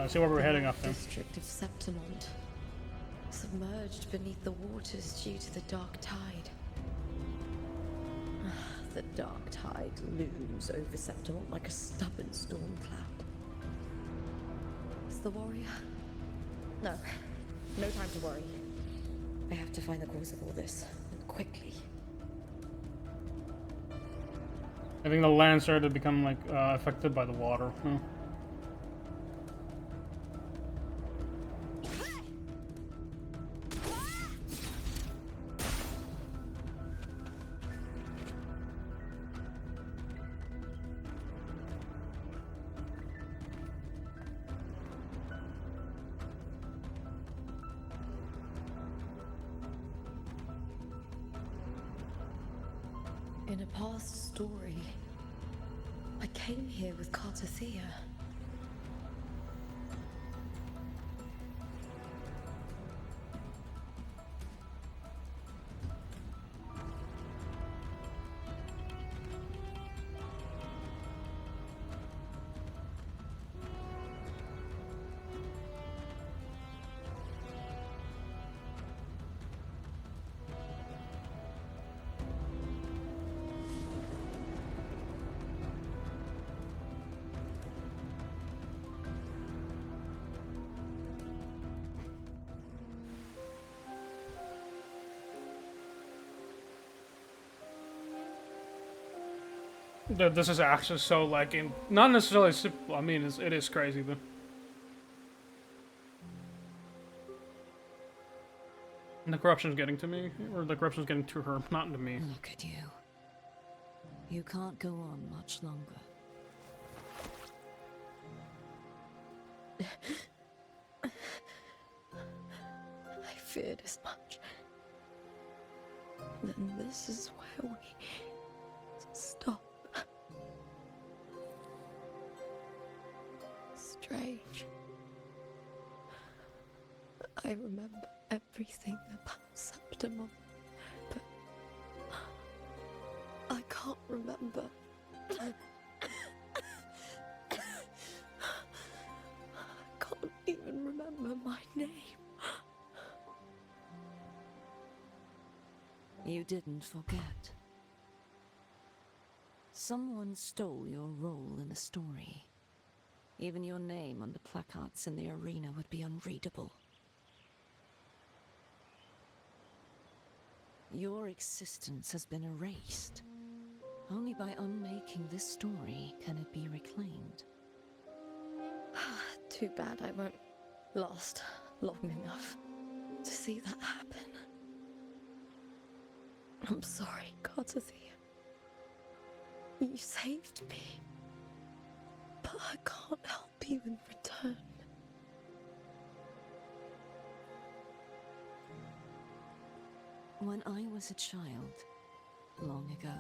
See where we're heading up there. District of Septimont, submerged beneath the waters due to the dark tide. The dark tide looms over Septimont like a stubborn storm cloud. Is the warrior? No time to worry. I have to find the cause of all this, and quickly. I think the land started to become like affected by the water. In a past story, I came here with Cartathea. Dude, this is actually so like not necessarily simple. I mean, it is crazy, but the corruption's getting to me, or the corruption's getting to her, not to me. Look at you. You can't go on much longer. I feared as much. Then this is where we stop. Strange. I remember everything about Septimon, but I can't remember. I can't even remember remember my name. You didn't forget. Someone stole your role in the story. Even your name on the placards in the arena would be unreadable. Your existence has been erased. Only by unmaking this story can it be reclaimed. Too bad I won't last long enough to see that happen. I'm sorry, Courtesy. You saved me. But I can't help you in return. When I was a child, long ago,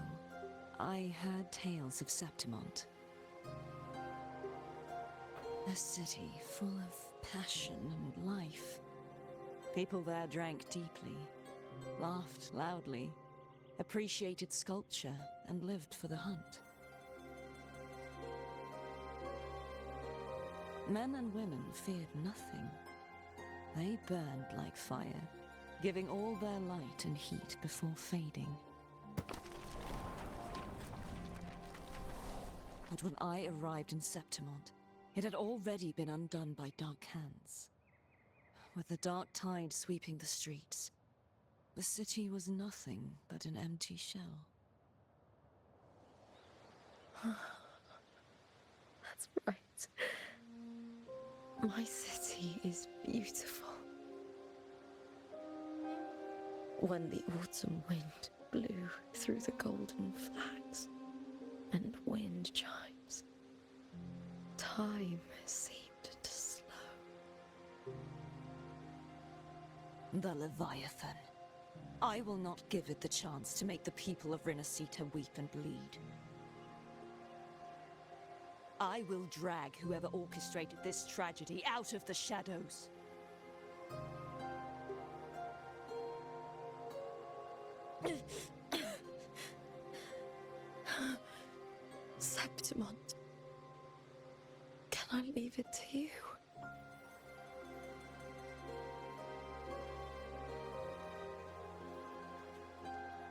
I heard tales of Septimont. A city full of passion and life. People there drank deeply, laughed loudly, appreciated sculpture, and lived for the hunt. Men and women feared nothing. They burned like fire, giving all their light and heat before fading. But when I arrived in Septimont, it had already been undone by dark hands. With the dark tide sweeping the streets, the city was nothing but an empty shell. That's right. My city is beautiful. When the autumn wind blew through the golden flags and wind chimes, time seemed to slow. The Leviathan. I will not give it the chance to make the people of Rinascita weep and bleed. I will drag whoever orchestrated this tragedy out of the shadows. Septimont, can I leave it to you?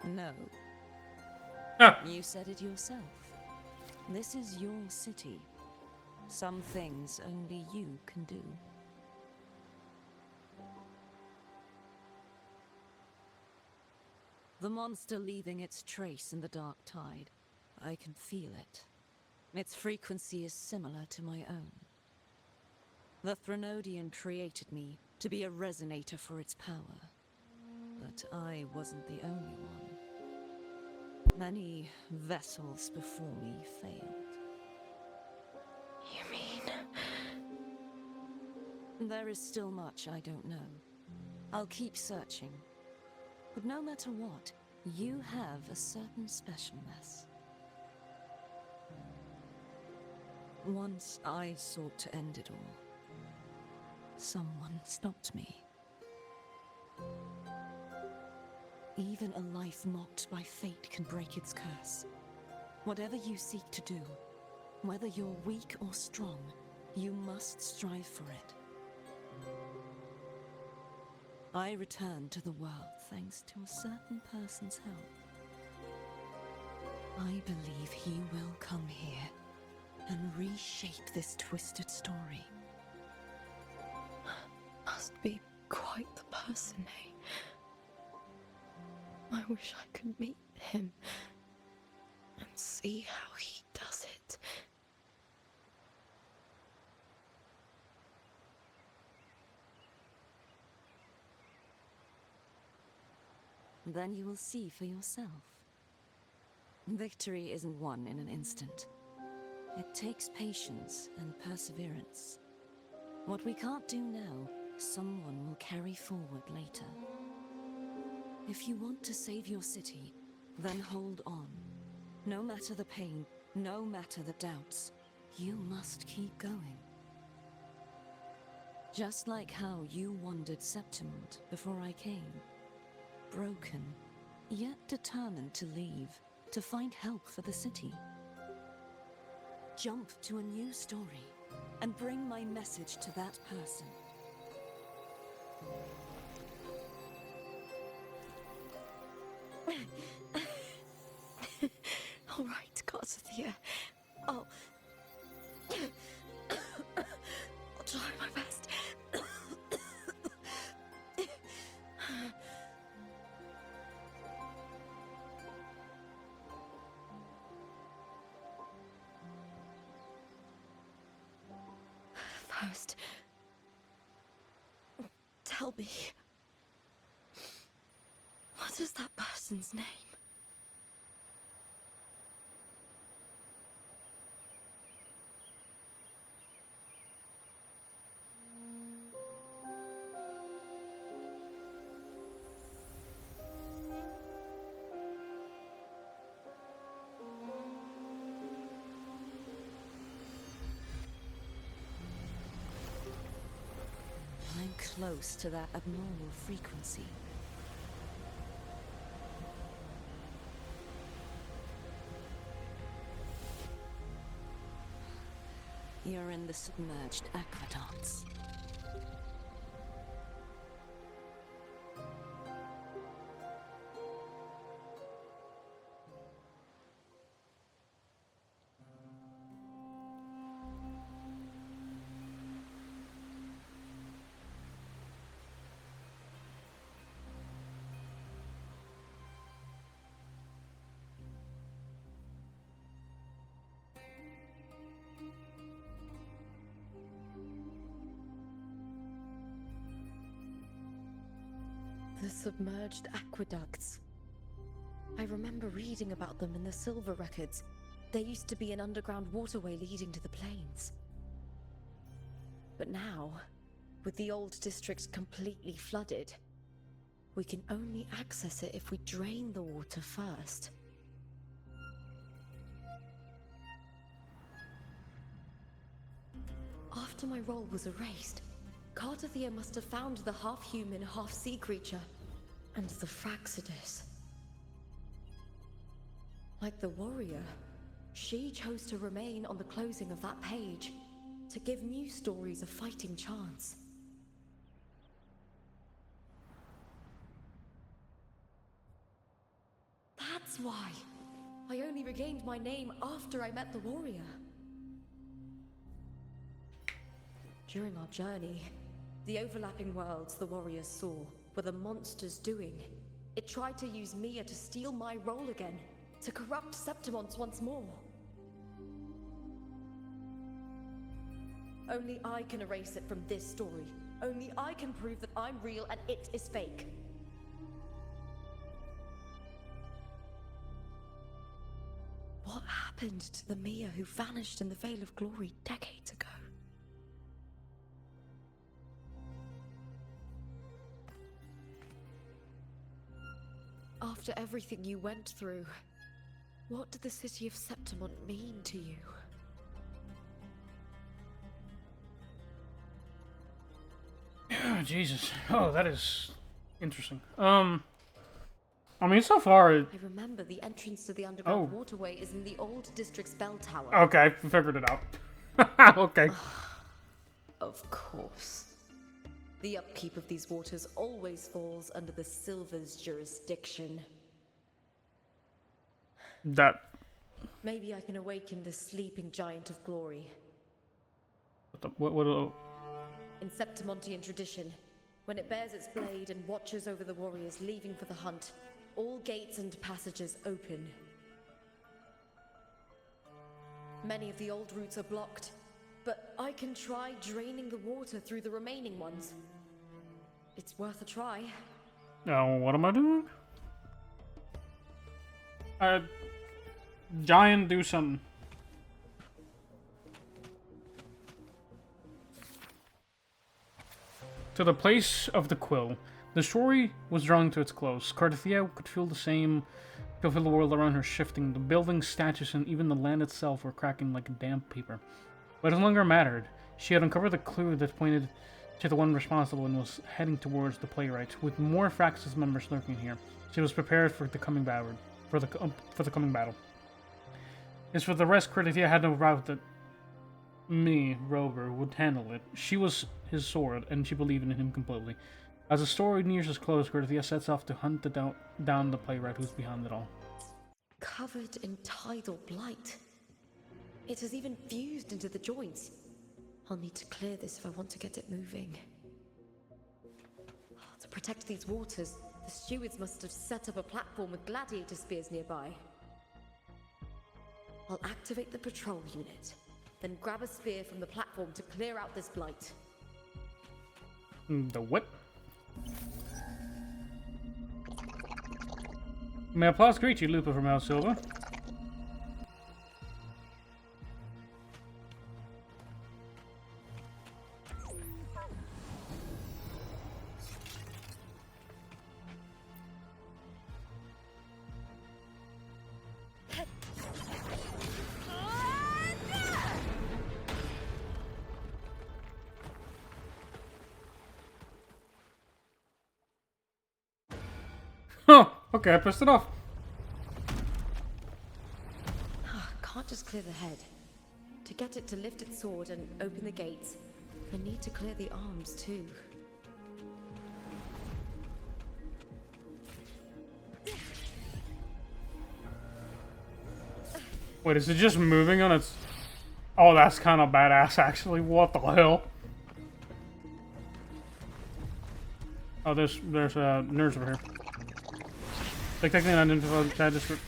No. You said it yourself. This is your city. Some things only you can do. The monster leaving its trace in the dark tide. I can feel it. Its frequency is similar to my own. The Threnodian created me to be a resonator for its power. But I wasn't the only one. Many vessels before me failed. You mean? There is still much I don't know. I'll keep searching. But no matter what, you have a certain specialness. Once I sought to end it all. Someone stopped me. Even a life mocked by fate can break its curse. Whatever you seek to do, whether you're weak or strong, you must strive for it. I return to the world thanks to a certain person's help. I believe he will come here and reshape this twisted story. Must be quite the person, eh? I wish I could meet him and see how he does it. Then you will see for yourself. Victory isn't won in an instant. It takes patience and perseverance. What we can't do now, someone will carry forward later. If you want to save your city, then hold on. No matter the pain, no matter the doubts, you must keep going. Just like how you wandered Septimont before I came. Broken, yet determined to leave, to find help for the city. Jump to a new story, and bring my message to that person. All right, Garcia. I'll try my best. First, tell me, what is that person's name? I'm close to that abnormal frequency. You're in the submerged aqueducts. The submerged aqueducts. I remember reading about them in the Silver records. There used to be an underground waterway leading to the plains. But now, with the old district completely flooded, we can only access it if we drain the water first. After my role was erased, Cartathea must have found the half-human, half-sea creature, and the Fraxidus. Like the warrior, she chose to remain on the closing of that page, to give new stories a fighting chance. That's why I only regained my name after I met the warrior. During our journey, the overlapping worlds the warriors saw were the monsters doing. It tried to use Mia to steal my role again, to corrupt Septimons once more. Only I can erase it from this story. Only I can prove that I'm real and it is fake. What happened to the Mia who vanished in the Veil of Glory decades ago? After everything you went through, what did the city of Septimon mean to you? Jesus. Oh, that is interesting. I mean, so far... I remember the entrance to the underground waterway is in the old district's bell tower. Okay, I figured it out. Okay. Of course. The upkeep of these waters always falls under the Silver's jurisdiction. That... Maybe I can awaken the sleeping giant of glory. What In Septimontian tradition, when it bears its blade and watches over the warriors leaving for the hunt, all gates and passages open. Many of the old routes are blocked, but I can try draining the water through the remaining ones. It's worth a try. What am I doing? Giant, do something. To the place of the quill. The story was drawing to its close. Cartathea could feel the world around her shifting. The buildings, statues, and even the land itself were cracking like damp paper. But it no longer mattered. She had uncovered the clue that pointed to the one responsible and was heading towards the playwright. With more Fraxis members lurking here, she was prepared for the coming battle. For the coming battle. As for the rest, Cartathea had no doubt that me, Rover, would handle it. She was his sword, and she believed in him completely. As the story nears its close, Gerthia sets off to hunt down the playwright who's behind it all. Covered in tidal blight. It has even fused into the joints. I'll need to clear this if I want to get it moving. To protect these waters, the stewards must have set up a platform with gladiator spears nearby. I'll activate the patrol unit, then grab a spear from the platform to clear out this blight. The what? May applause greet you, Lupa from El Silva. Huh, okay, I pressed it off. Can't just clear the head. To get it to lift its sword and open the gates, I need to clear the arms too. Wait, is it just moving on its... Oh, that's kind of badass, actually. What the hell? Oh, there's nerves over here. Like, technically unidentified chat description.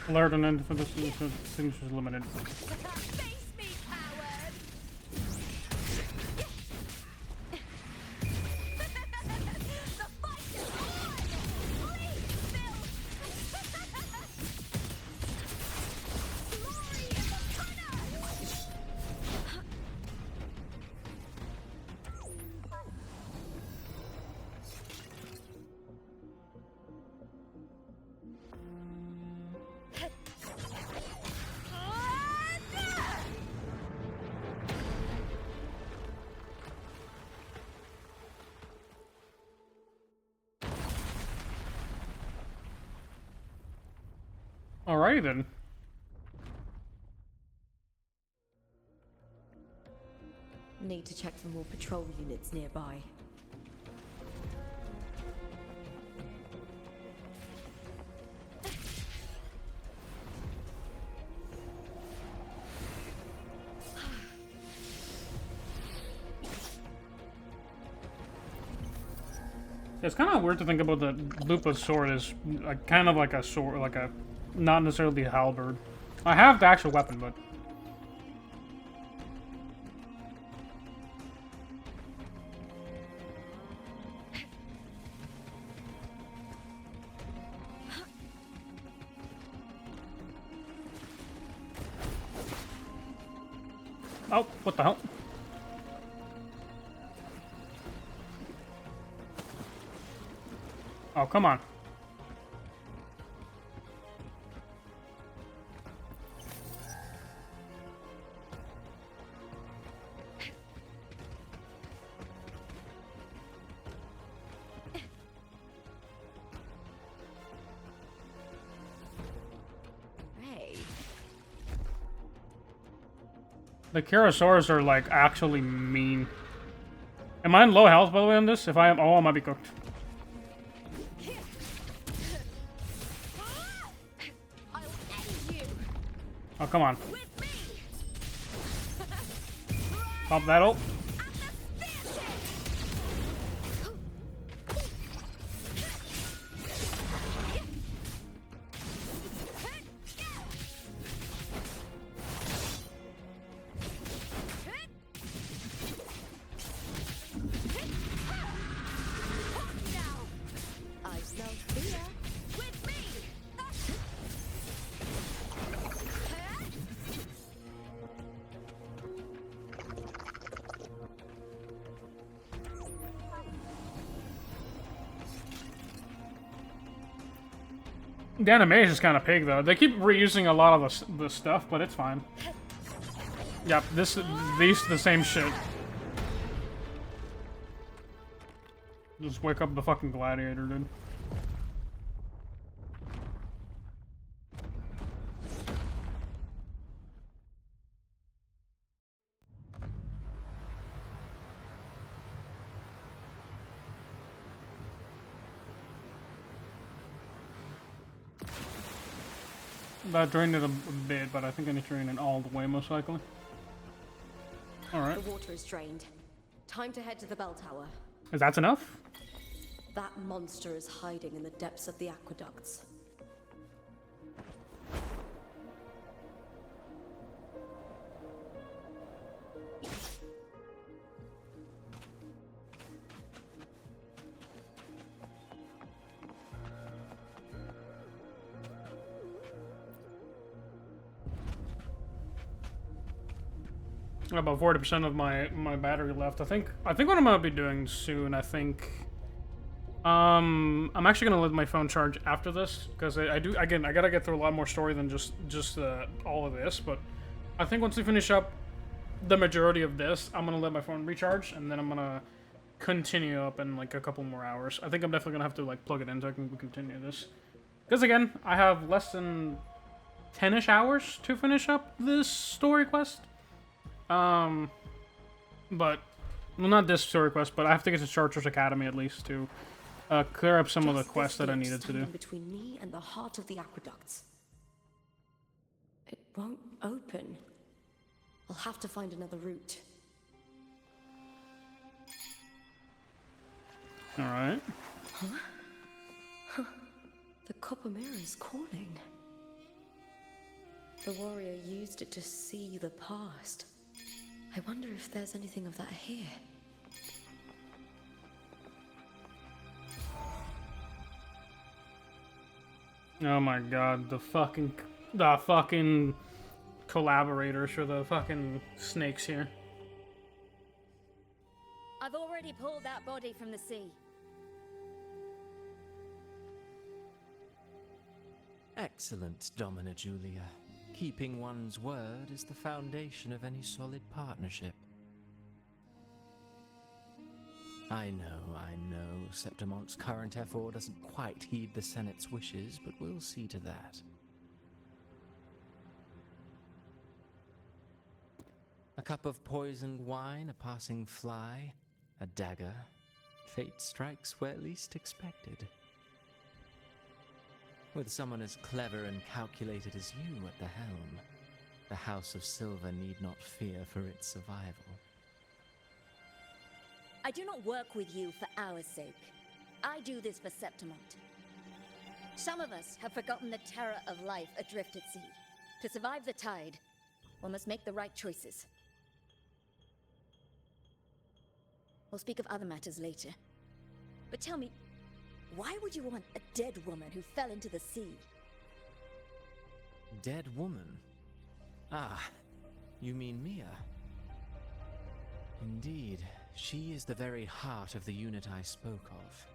Alert and end for this signature is limited. Alrighty then. Need to check for more patrol units nearby. It's kind of weird to think about that Lupa's sword is kind of like a sword, like a not necessarily a halberd. I have the actual weapon, but oh, what the hell? Oh, come on. The Karasaurs are like actually mean. Am I in low health by the way on this? If I am, oh, I might be cooked. Oh, come on. Pop that ult. The animation is kind of pig though. They keep reusing a lot of the stuff, but it's fine. Yep, these the same shit. Just wake up the fucking gladiator, dude. That drained it a bit, but I think I need to drain it all the way, most likely. Alright. The water is drained. Time to head to the bell tower. Is that enough? That monster is hiding in the depths of the aqueducts. About 40% of my battery left. I think what I'm gonna be doing soon. I'm actually gonna let my phone charge after this because I gotta get through a lot more story than just all of this. But I think once we finish up the majority of this, I'm gonna let my phone recharge and then I'm gonna continue up in like a couple more hours. I think I'm definitely gonna have to like plug it in so I can continue this. Because again, I have less than 10-ish hours to finish up this story quest. But, well, not this story quest, but I have to get to Chartreuse Academy at least to clear up some of the quests that I needed to do. Between me and the heart of the aqueducts. It won't open. I'll have to find another route. Alright. Huh? Huh. The copper mirror is calling. The warrior used it to see the past. I wonder if there's anything of that here. Oh my god, the fucking collaborators for the fucking snakes here. I've already pulled that body from the sea. Excellent, Domina Julia. Keeping one's word is the foundation of any solid partnership. I know, Septimonte's current effort doesn't quite heed the Senate's wishes, but we'll see to that. A cup of poisoned wine, a passing fly, a dagger. Fate strikes where least expected. With someone as clever and calculated as you at the helm, the House of Silver need not fear for its survival. I do not work with you for our sake. I do this for Septimont. Some of us have forgotten the terror of life adrift at sea. To survive the tide, one must make the right choices. We'll speak of other matters later. But tell me, why would you want a dead woman who fell into the sea? Dead woman? Ah, you mean Mia? Indeed, she is the very heart of the unit I spoke of.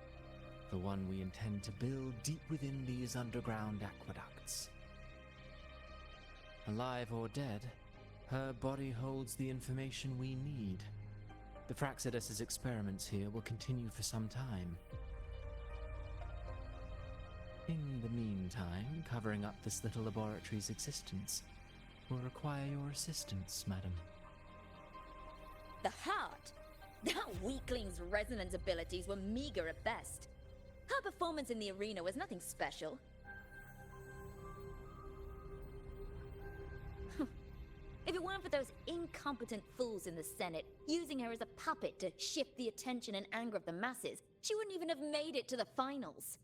The one we intend to build deep within these underground aqueducts. Alive or dead, her body holds the information we need. The Fraxidus' experiments here will continue for some time. In the meantime, covering up this little laboratory's existence will require your assistance, madam. The heart? That weakling's resonance abilities were meager at best. Her performance in the arena was nothing special. If it weren't for those incompetent fools in the Senate, using her as a puppet to shift the attention and anger of the masses, she wouldn't even have made it to the finals.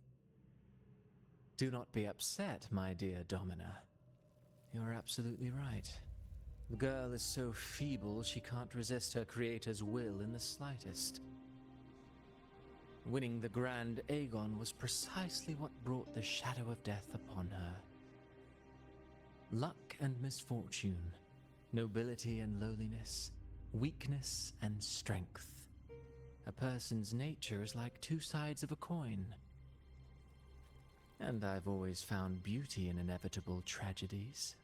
Do not be upset, my dear Domina. You're absolutely right. The girl is so feeble she can't resist her creator's will in the slightest. Winning the Grand Aegon was precisely what brought the shadow of death upon her. Luck and misfortune, nobility and lowliness, weakness and strength. A person's nature is like two sides of a coin. And I've always found beauty in inevitable tragedies.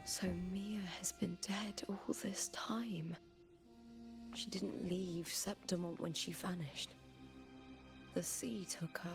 So Mia has been dead all this time. She didn't leave Septimont when she vanished. The sea took her.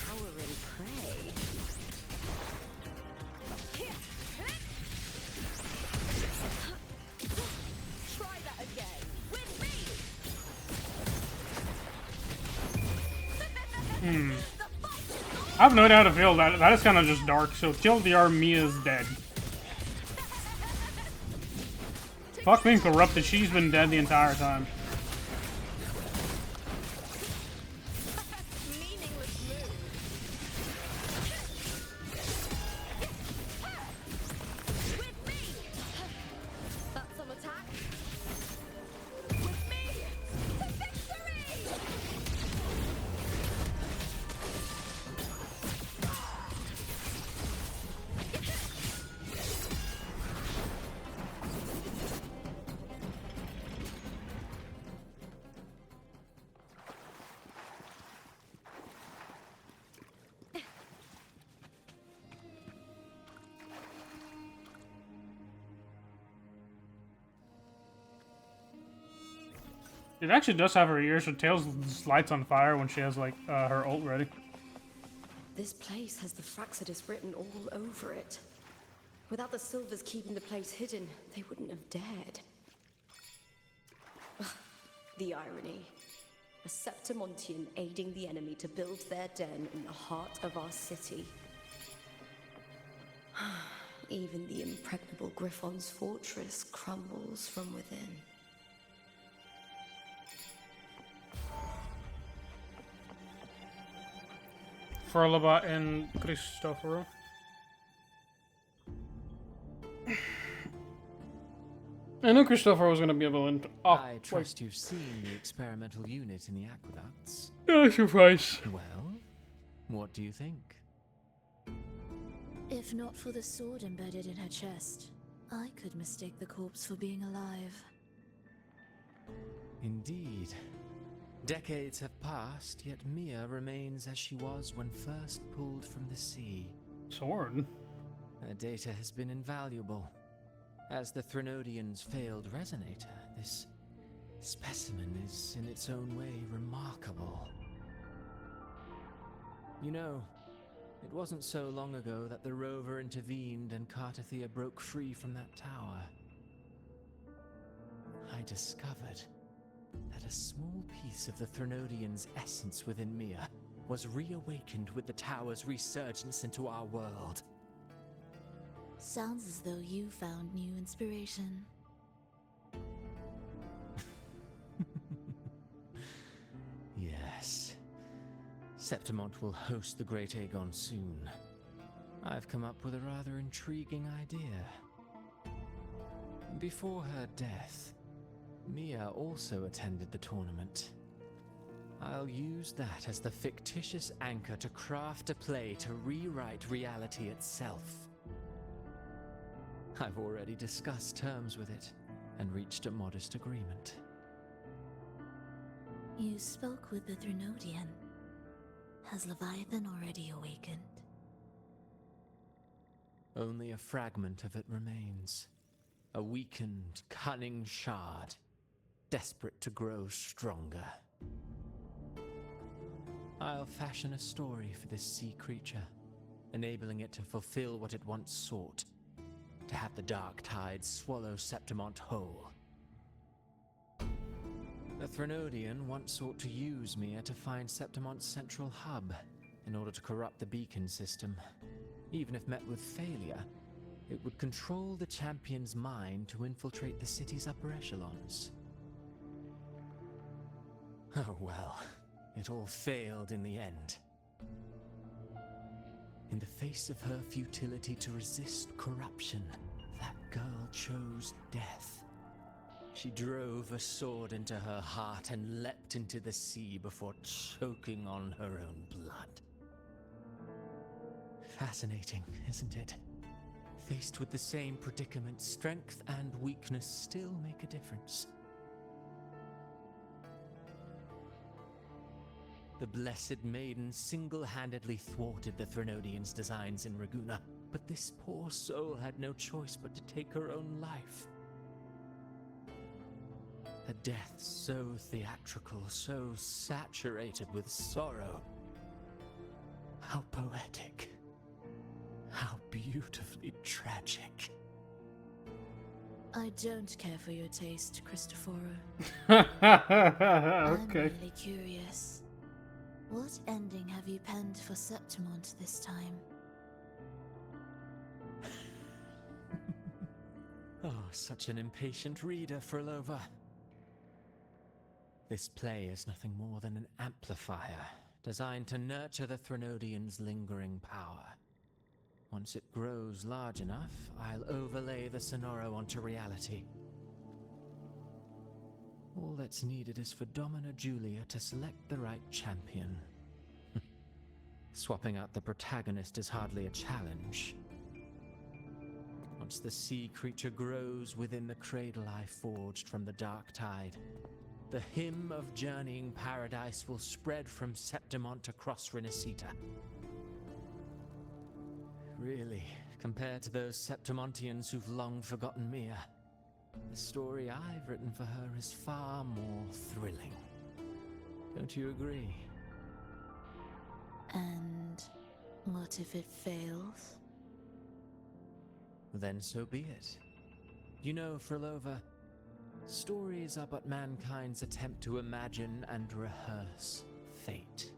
Cowering prey. Try that again. With me. I have no idea how to feel. That is kind of just dark. So TLDR, Mia's dead. Fuck being corrupted. She's been dead the entire time. It actually does have her ears. Her tail lights on fire when she has, like, her ult ready. This place has the Fraxidus written all over it. Without the Silvers keeping the place hidden, they wouldn't have dared. The irony. A Septimontian aiding the enemy to build their den in the heart of our city. Even the impregnable Griffon's fortress crumbles from within. Fleurdelys and Cristoforo. I knew Cristoforo was going to be able to... Oh, I trust you've seen the experimental unit in the aqueducts. No surprise. Well, what do you think? If not for the sword embedded in her chest, I could mistake the corpse for being alive. Indeed. Decades have passed, yet Mia remains as she was when first pulled from the sea. Sword? Her data has been invaluable. As the Threnodian's failed resonator, this specimen is in its own way remarkable. You know, it wasn't so long ago that the rover intervened and Cartathea broke free from that tower. I discovered that a small piece of the Threnodian's essence within Mia was reawakened with the tower's resurgence into our world. Sounds as though you found new inspiration. Yes. Septimont will host the Great Aegon soon. I've come up with a rather intriguing idea. Before her death, Mia also attended the tournament. I'll use that as the fictitious anchor to craft a play to rewrite reality itself. I've already discussed terms with it and reached a modest agreement. You spoke with the Threnodian. Has Leviathan already awakened? Only a fragment of it remains. A weakened, cunning shard, desperate to grow stronger. I'll fashion a story for this sea creature, enabling it to fulfill what it once sought. To have the dark tides swallow Septimont whole. The Threnodian once sought to use Mia to find Septimont's central hub in order to corrupt the beacon system. even if met with failure, it would control the champion's mind to infiltrate the city's upper echelons. Oh well, it all failed in the end. In the face of her futility to resist corruption, that girl chose death. She drove a sword into her heart and leapt into the sea before choking on her own blood. Fascinating, isn't it? Faced with the same predicament, strength and weakness still make a difference. The Blessed Maiden single-handedly thwarted the Threnodians' designs in Raguna, but this poor soul had no choice but to take her own life. A death so theatrical, so saturated with sorrow. How poetic. How beautifully tragic. I don't care for your taste, Cristoforo. I'm really curious. What ending have you penned for Septimont this time? Oh, such an impatient reader, Fleurdelys. This play is nothing more than an amplifier, designed to nurture the Threnodians' lingering power. Once it grows large enough, I'll overlay the Sonoro onto reality. All that's needed is for Domina Julia to select the right champion. Swapping out the protagonist is hardly a challenge. Once the sea creature grows within the cradle I forged from the dark tide, the hymn of journeying paradise will spread from Septimont across Rinascita. Really, compared to those Septimontians who've long forgotten Mia, the story I've written for her is far more thrilling. Don't you agree? And what if it fails? Then so be it. You know, Fleurdelys, stories are but mankind's attempt to imagine and rehearse fate.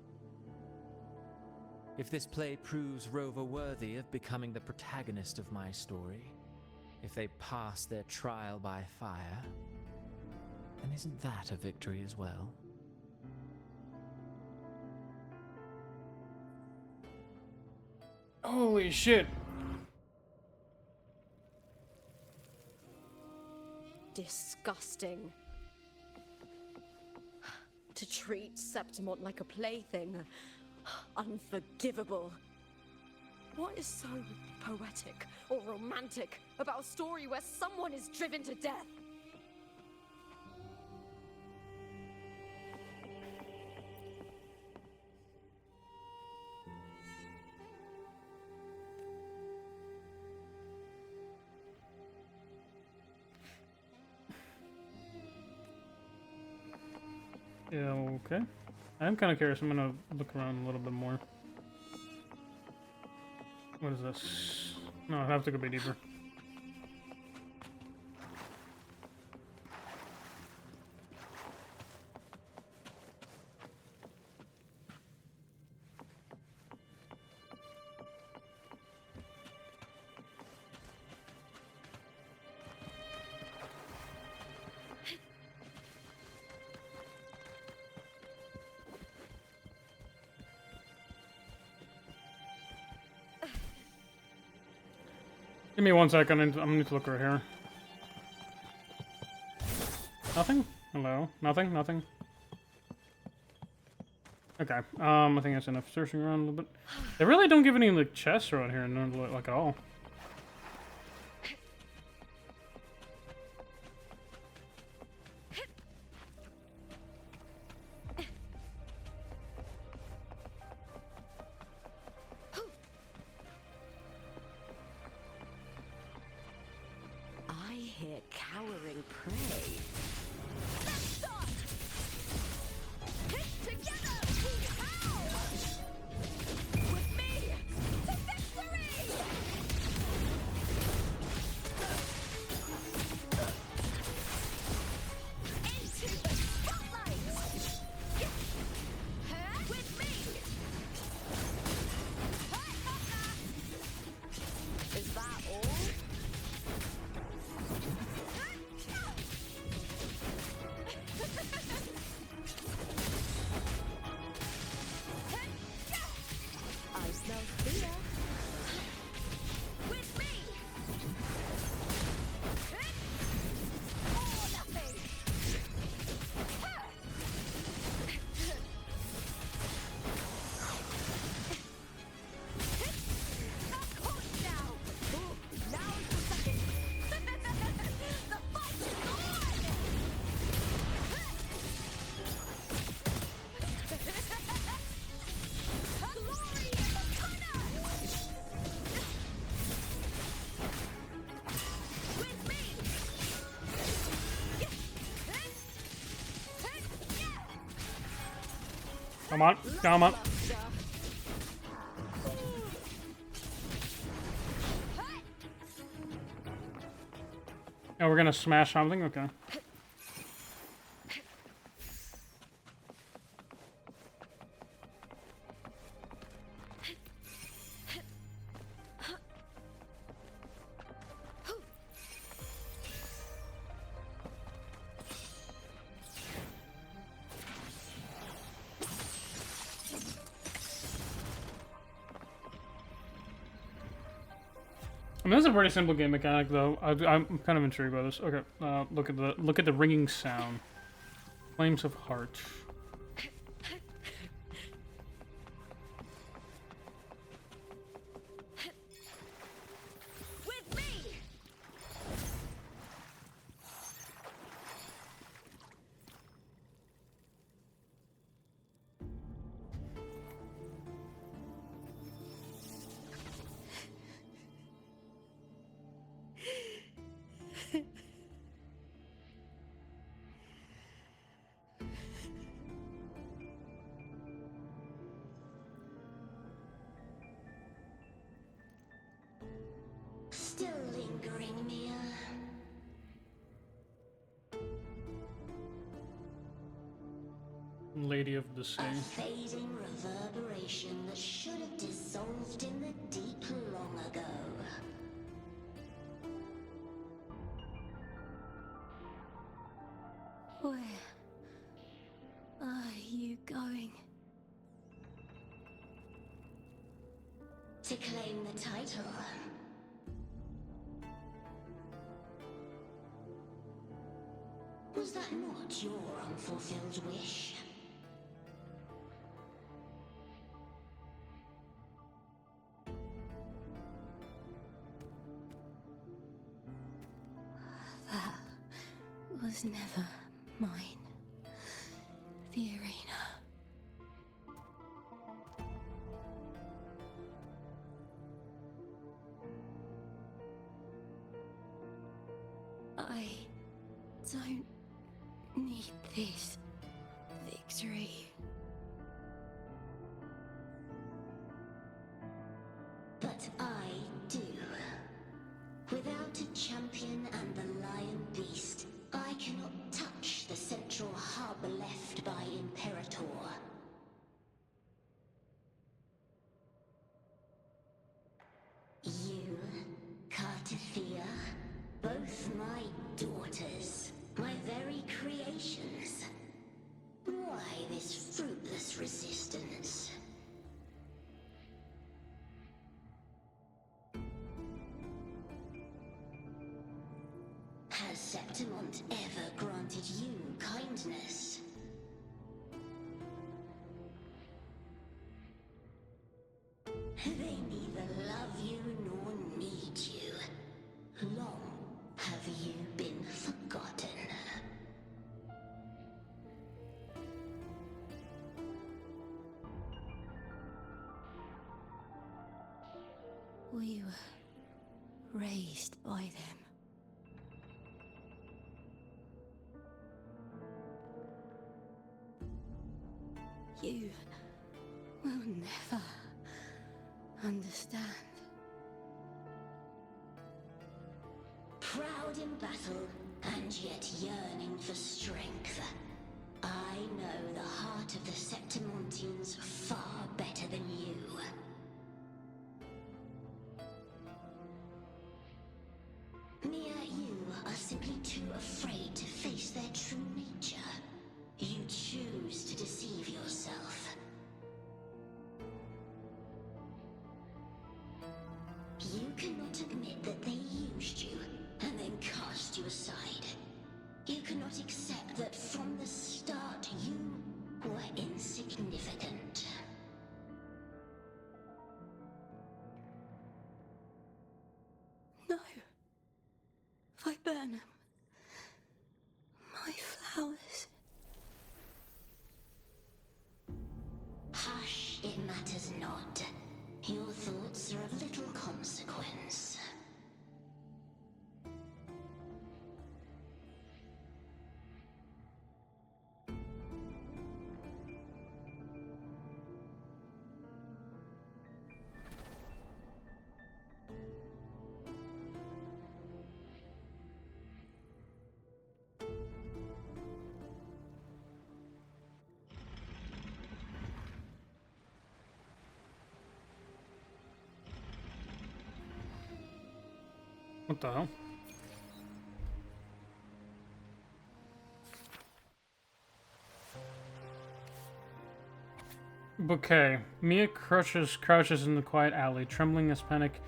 If this play proves Rover worthy of becoming the protagonist of my story, if they pass their trial by fire, then isn't that a victory as well? Holy shit. Disgusting. To treat Septimont like a plaything. Unforgivable. What is so poetic or romantic about a story where someone is driven to death? Yeah, okay. I'm kind of curious. I'm gonna look around a little bit more. What is this? No, I have to go a bit deeper. Give me 1 second, I'm gonna need to look right here. Nothing? Hello? Nothing? Nothing? Okay, I think that's enough searching around a little bit. They really don't give any, like, chests around here, like, at all. Cowering prey. Together we howl! With me to victory! Come on, come on. Oh, we're gonna smash something? Okay. I mean, that's a pretty simple game mechanic, though. I'm kind of intrigued by this. Okay, look at the ringing sound. Flames of Heart. With me. Still lingering, Mia. Lady of the Sea. A fading reverberation that should have dissolved in the deep long ago. Where are you going? To claim the title. Was that not your unfulfilled wish? That was never mine. The arena. I don't need this victory. But I do. Without a champion and the lion beast, I cannot touch the central hub left by Imperator. You, Cartathea, both my daughters, my very creations. Why this fruitless resistance? Has Septimont ever granted you kindness? They neither love you nor need you. Long have you been forgotten. We were raised by them. You will never understand. Proud in battle, and yet yearning for strength. I know the heart of the Septimontians far better than you. Mia, you are simply too afraid to face their true nature. You choose to deceive yourself. You cannot admit that they used you and then cast you aside. You cannot accept that from the start you were insignificant. No. Viburnum. My flowers. Hush, it matters not. Your thoughts are of little consequence. What the hell? Bouquet. Mia crouches in the quiet alley, trembling as panic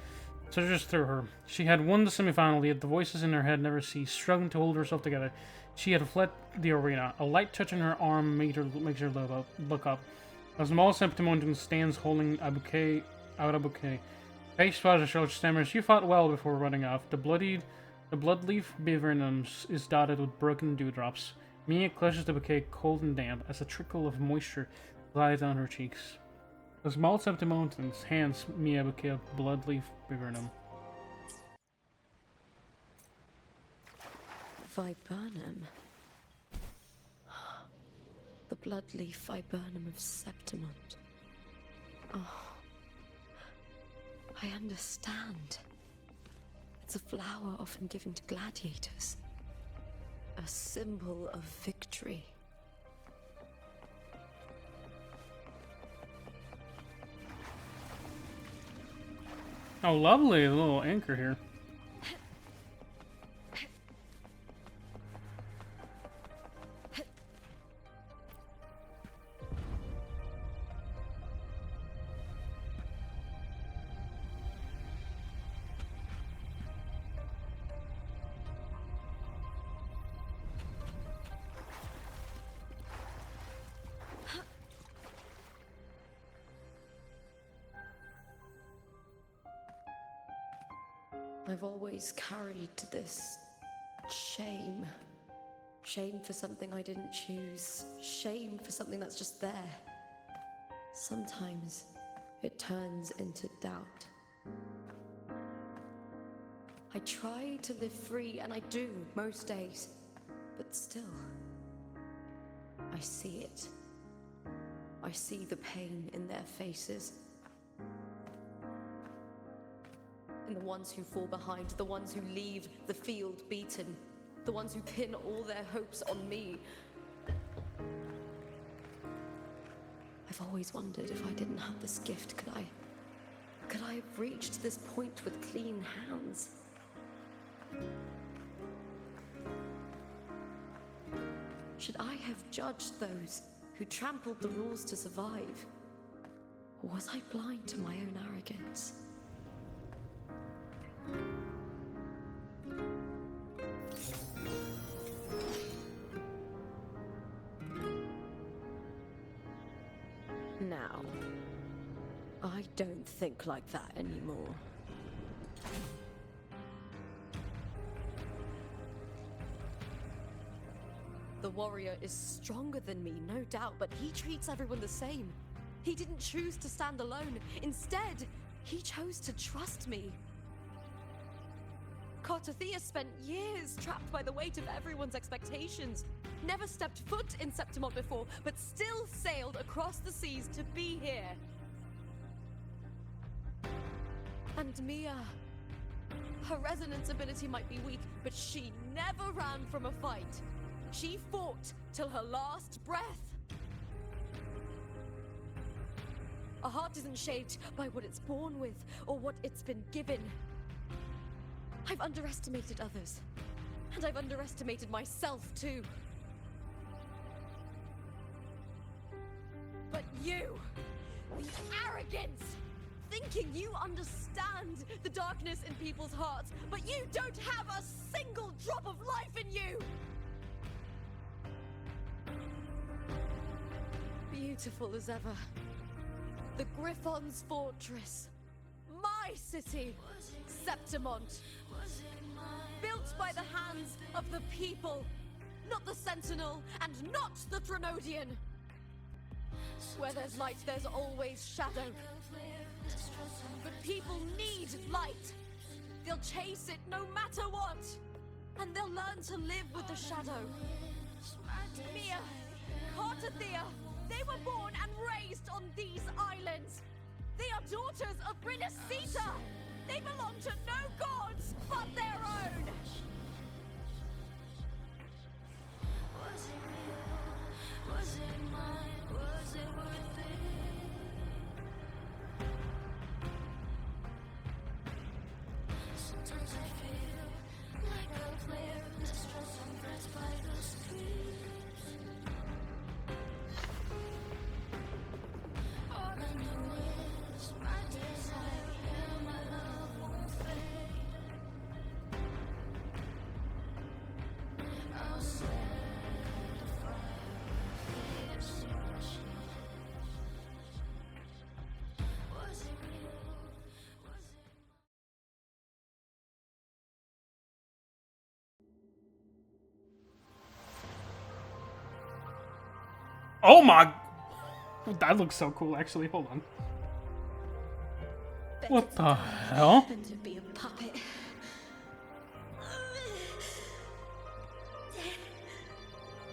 surges through her. She had won the semifinal, yet the voices in her head never ceased, struggling to hold herself together. She had fled the arena. A light touch on her arm makes her look up. A small Septimontan stands holding a bouquet. Face spot shows stammers, "You fought well before running off. The bloodleaf viburnum is dotted with broken dewdrops." Mia clutches the bouquet cold and damp as a trickle of moisture glides down her cheeks. The small Septimontan hands Mia a bouquet of bloodleaf viburnum. Viburnum. The bloodleaf viburnum of Septimont. Oh. I understand. It's a flower often given to gladiators. A symbol of victory. Oh, lovely, a little anchor here. I've always carried this shame. Shame for something I didn't choose. Shame for something that's just there. Sometimes it turns into doubt. I try to live free, and I do most days. But still, I see it. I see the pain in their faces. And the ones who fall behind, the ones who leave the field beaten, the ones who pin all their hopes on me. I've always wondered if I didn't have this gift, could I have reached this point with clean hands? Should I have judged those who trampled the rules to survive? Or was I blind to my own arrogance? Now, I don't think like that anymore. The warrior is stronger than me, no doubt, but he treats everyone the same. He didn't choose to stand alone. Instead, he chose to trust me. Cartothea spent years trapped by the weight of everyone's expectations. Never stepped foot in Septimont before, but still sailed across the seas to be here. And Mia, her resonance ability might be weak, but she never ran from a fight. She fought till her last breath. A heart isn't shaped by what it's born with or what it's been given. I've underestimated others, and I've underestimated myself too. But you, the arrogance, thinking you understand the darkness in people's hearts, but you don't have a single drop of life in you! Beautiful as ever. The Griffon's fortress. My city, Septimont. Built by the hands of the people. Not the Sentinel, and not the Threnodian. Where there's light, there's always shadow. But people need light. They'll chase it no matter what. And they'll learn to live with the shadow. Mia, Cartothea, they were born and raised on these islands. They are daughters of Rinascita. They belong to no gods but their own. Was it real? Was it mine? Was it worth it? Sometimes I feel Oh my... That looks so cool, actually. Hold on. What the hell? To be a puppet.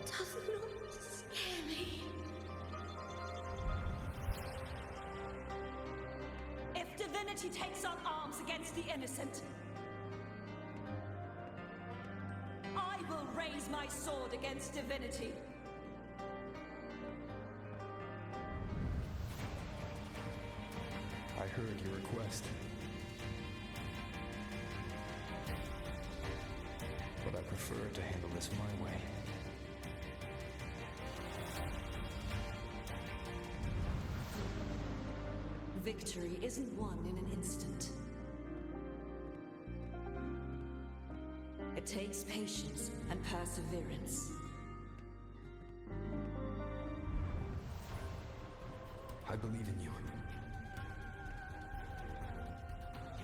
Does not scare me. If divinity takes on arms against the innocent, I will raise my sword against divinity. I heard your request. But I prefer to handle this my way. Victory isn't won in an instant. It takes patience and perseverance. I believe in you.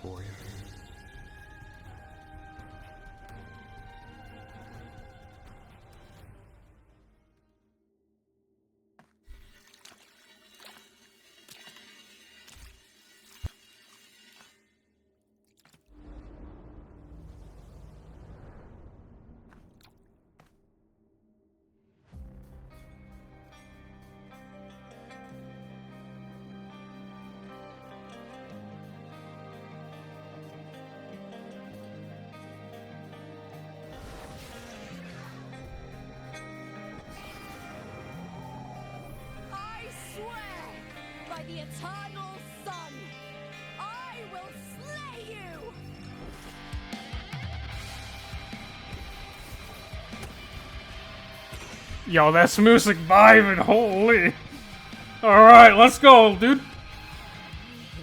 Warrior. By the eternal sun, I will slay you! Yo, that's music vibing, holy. Alright, let's go, dude.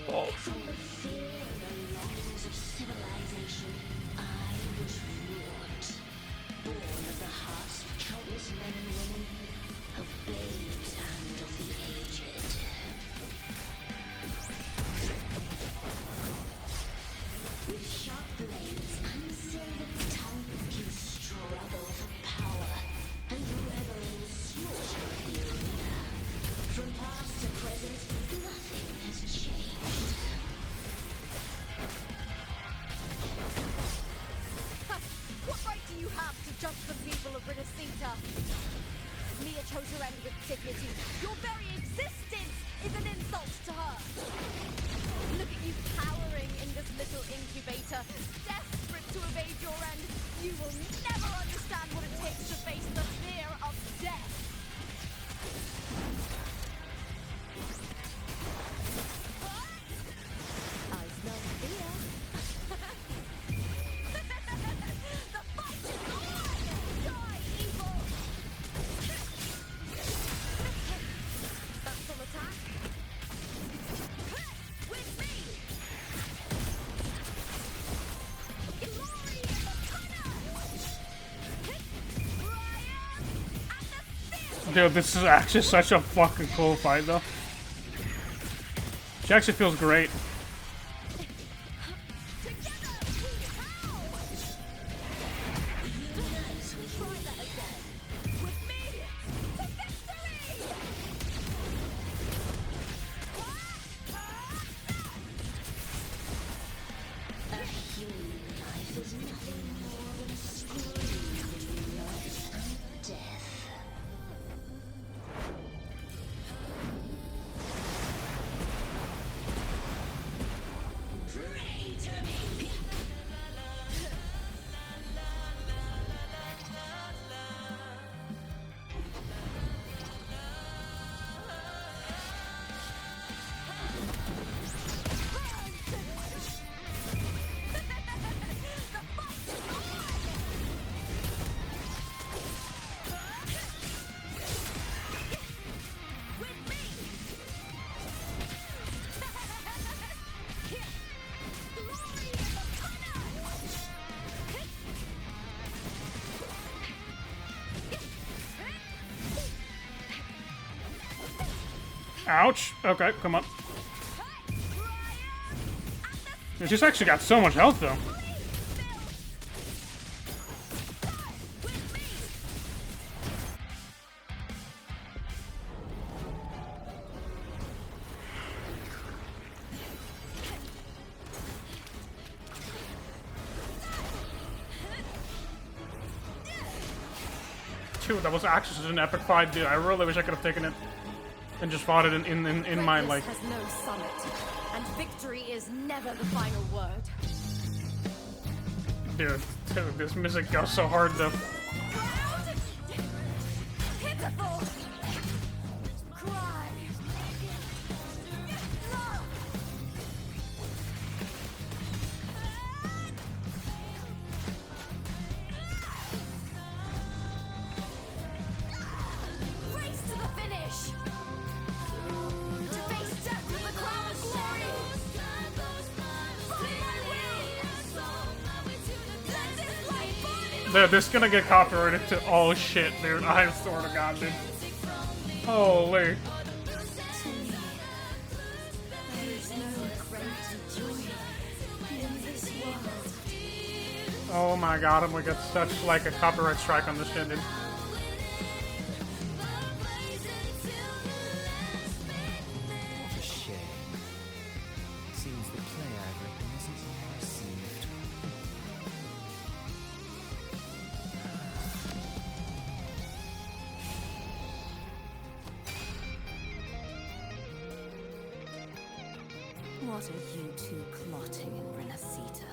Oh. What right do you have to judge the people of Rinascita? Mia chose her end with dignity. Your very existence is an insult to her. Look at you cowering in this little incubator, desperate to evade your end. You will never understand what it takes to face the fear of death. I smell fear. The fight is on! Die, evil! That's on attack. With me! Glory in the corner! Dude, this is actually such a fucking cool fight, though. She actually feels great. Ouch. Okay, come on. She's actually got so much health, though. Dude, that was actually such an epic fight, dude. I really wish I could have taken it and just fought it in my, like... Greatness has no summit, and victory is never the final word. Dude, this music goes so hard, though. Pitiful! Cry! Love! Race to the finish! To face death with the crown of glory! Follow my will! Let this light burn in Dude, this is gonna get copyrighted to oh shit, dude. I swear to God, dude. Holy. There's no greater joy in this world. Oh my God, I'm gonna get such like a copyright strike on this shit, dude. What a shame. Seems the play I've written isn't well received. What are you two plotting in Rinascita?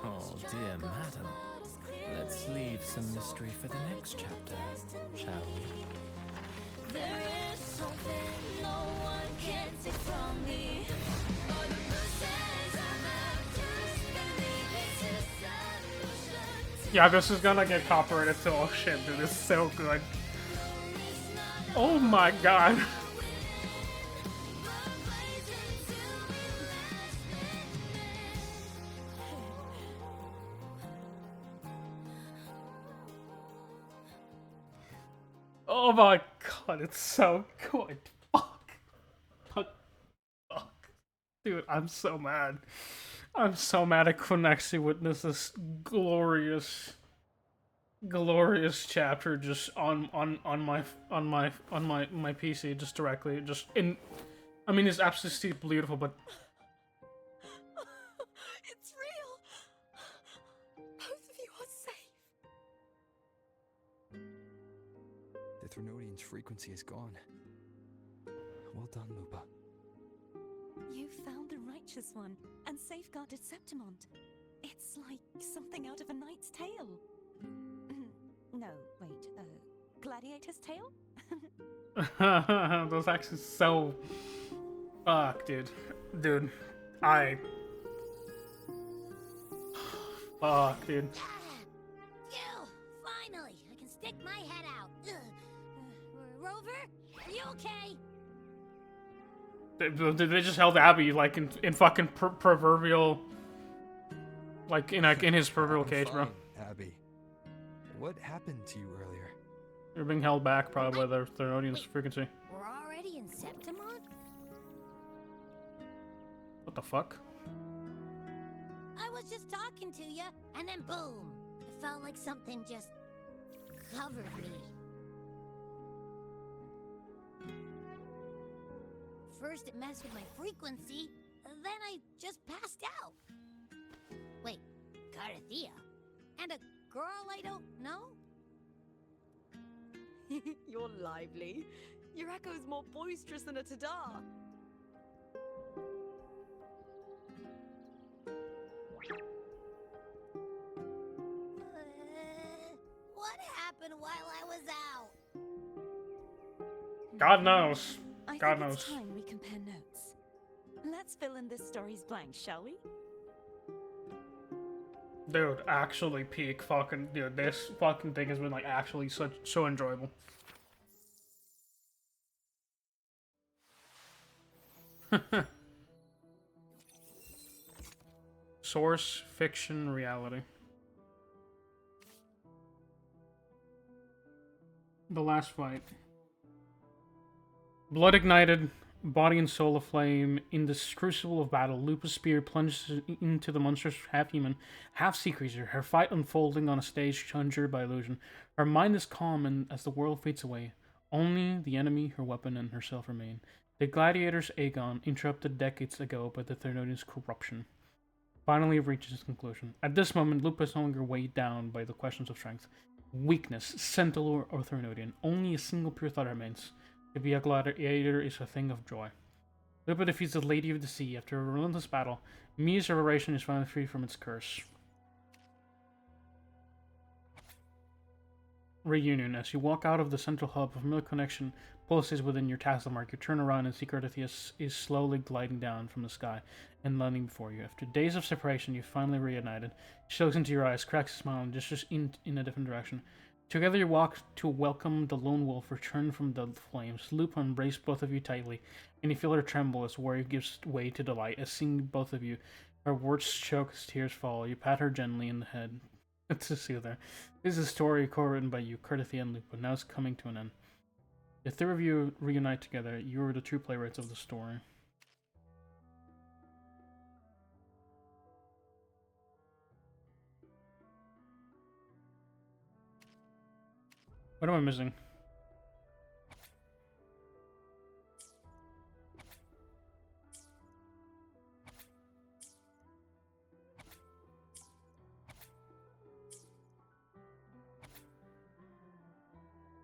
Oh, dear madam. Let's leave some mystery for the next chapter, shall we? There is something no one can take from me. Yeah, this is gonna get copyrighted to oh shit, dude. It's so good. Oh my God. Oh my God, it's so good. Fuck. Fuck. Fuck. Dude, I'm so mad. I'm so mad I couldn't actually witness this glorious chapter just on my PC just directly. Just in I mean it's absolutely beautiful, but It's real! Both of you are safe. The Threnodian's frequency is gone. Well done, Lupa. You found the righteous one and safeguarded Septimont. It's like something out of a knight's tale. No, wait, gladiator's tale? those actually so fuck, dude. Dude, fuck, dude. Phew! Finally, I can stick my head out. Rover, are you okay? They just held Abby like in fucking proverbial, like in his proverbial cage, bro. Abby, what happened to you earlier? You're being held back probably by the Threnodian's frequency. We're already in Septimont? What the fuck? I was just talking to you, and then boom! It felt like something just covered me. First it messed with my frequency, then I just passed out. Wait, Carthea? And a girl I don't know? You're lively. Your echo's more boisterous than a tada. What happened while I was out? God knows. I God think knows. it's time we compare notes. Let's fill in this story's blanks, shall we? Dude, actually peak fucking dude, this fucking thing has been like actually so enjoyable. Source, fiction, reality. The last fight. Blood ignited, body and soul aflame, in this crucible of battle, Lupa's spear plunges into the monstrous half-human, half-sea creature, her fight unfolding on a stage conjured by illusion. Her mind is calm, and as the world fades away, only the enemy, her weapon, and herself remain. The gladiator's agon, interrupted decades ago by the Threnodian's corruption, finally reaches its conclusion. At this moment, Lupa is no longer weighed down by the questions of strength. Weakness, Sentinel or Threnodian. Only a single pure thought remains. To be a gladiator is a thing of joy. Lupa defeats the Lady of the Sea. After a relentless battle, Mia's revelation is finally free from its curse. Reunion. As you walk out of the central hub of Mill Connection pulses within your tassel mark, you turn around and see Cardathia is slowly gliding down from the sky and landing before you. After days of separation, you finally reunited. She looks into your eyes, cracks a smile, and gestures in a different direction. Together you walk to welcome the lone wolf returned from the flames. Lupa embraced both of you tightly, and you feel her tremble as worry gives way to delight. As seeing both of you, her words choke as tears fall. You pat her gently in the head. To soothe her. This is a story co-written by you, Cardathia and Lupa. Now it's coming to an end. The three of you reunite together. You are the true playwrights of the story. What am I missing?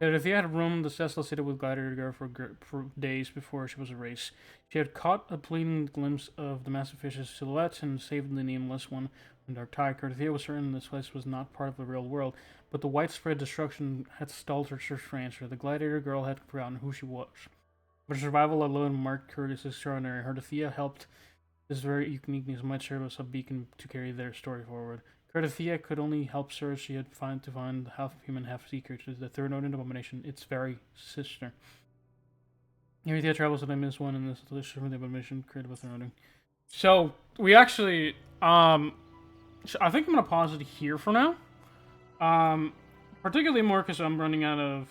Cardathia had roamed the Cecil City with Gladiator Girl for days before she was erased. She had caught a fleeting glimpse of the massive fish's silhouette and saved the nameless one from Dark Tide. Cardathia was certain this place was not part of the real world, but the widespread destruction had stalled her search for answer. The Gladiator Girl had forgotten who she was. But her survival alone marked her as extraordinary. Cardathia helped this very uniqueness might serve as a beacon to carry their story forward. Cardathia could only help search. She had to find the half-human, half-sea creatures, the third Odin abomination, its very sister. Cardathia travels to the Miss One in this delicious from the abomination created with Odin. So, we actually, I think I'm going to pause it here for now. Particularly more because I'm running out of,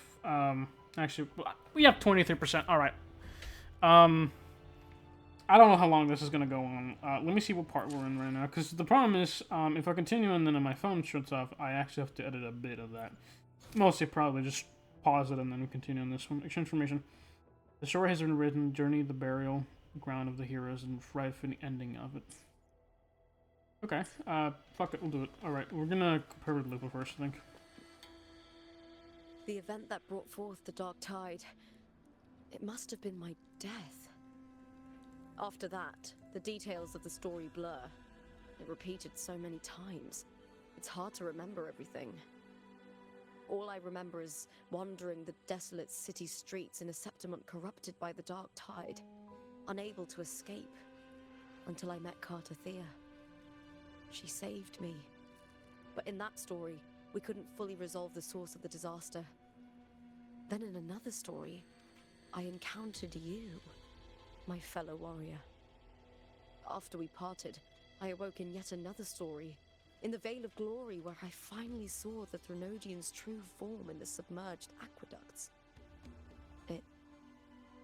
actually, we have 23%, alright. I don't know how long this is going to go on. Let me see what part we're in right now. Because the problem is, if I continue and then my phone shuts off, I actually have to edit a bit of that. Mostly probably just pause it and then we continue on this one. Extra information. The story has been written, Journey, the burial ground of the heroes, and right for the ending of it. Okay, fuck it, we'll do it. Alright, we're going to compare with Lupa first, I think. The event that brought forth the Dark Tide, it must have been my death. After that, the details of the story blur. It repeated so many times. It's hard to remember everything. All I remember is wandering the desolate city streets in a Septimont corrupted by the Dark Tide, unable to escape, until I met Cardathia. She saved me. But in that story, we couldn't fully resolve the source of the disaster. Then in another story, I encountered you, my fellow warrior. After we parted, I awoke in yet another story, in the Vale of Glory, where I finally saw the Threnodian's true form in the submerged aqueducts. It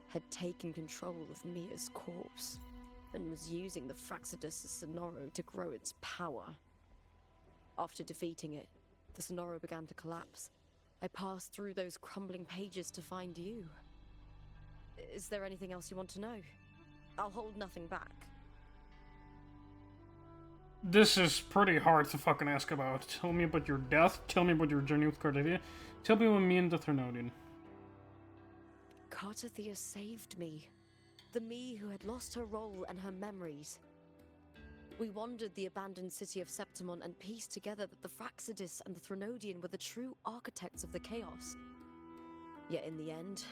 had taken control of Mia's corpse, and was using the Fraxidus Sonoro to grow its power. After defeating it, the Sonoro began to collapse. I passed through those crumbling pages to find you. Is there anything else you want to know? I'll hold nothing back. This is pretty hard to fucking ask about. Tell me about your death. Tell me about your journey with Cardathia. Tell me about me and the Threnodian. Cardathia saved me. The me who had lost her role and her memories. We wandered the abandoned city of Septimont and pieced together that the Fraxidus and the Threnodian were the true architects of the chaos. Yet in the end,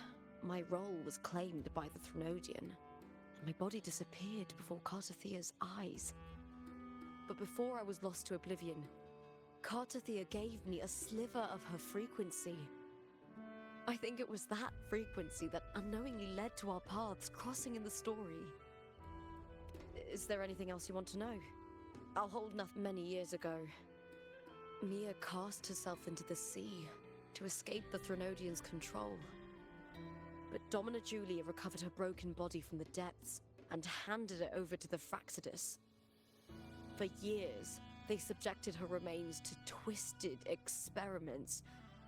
my role was claimed by the Threnodian, and my body disappeared before Cardathia's eyes. But before I was lost to oblivion, Cardathia gave me a sliver of her frequency. I think it was that frequency that unknowingly led to our paths crossing in the story. Is there anything else you want to know? I'll hold nothing. Many years ago, Mia cast herself into the sea to escape the Threnodian's control. But Domina Julia recovered her broken body from the depths and handed it over to the Fraxidus. For years, they subjected her remains to twisted experiments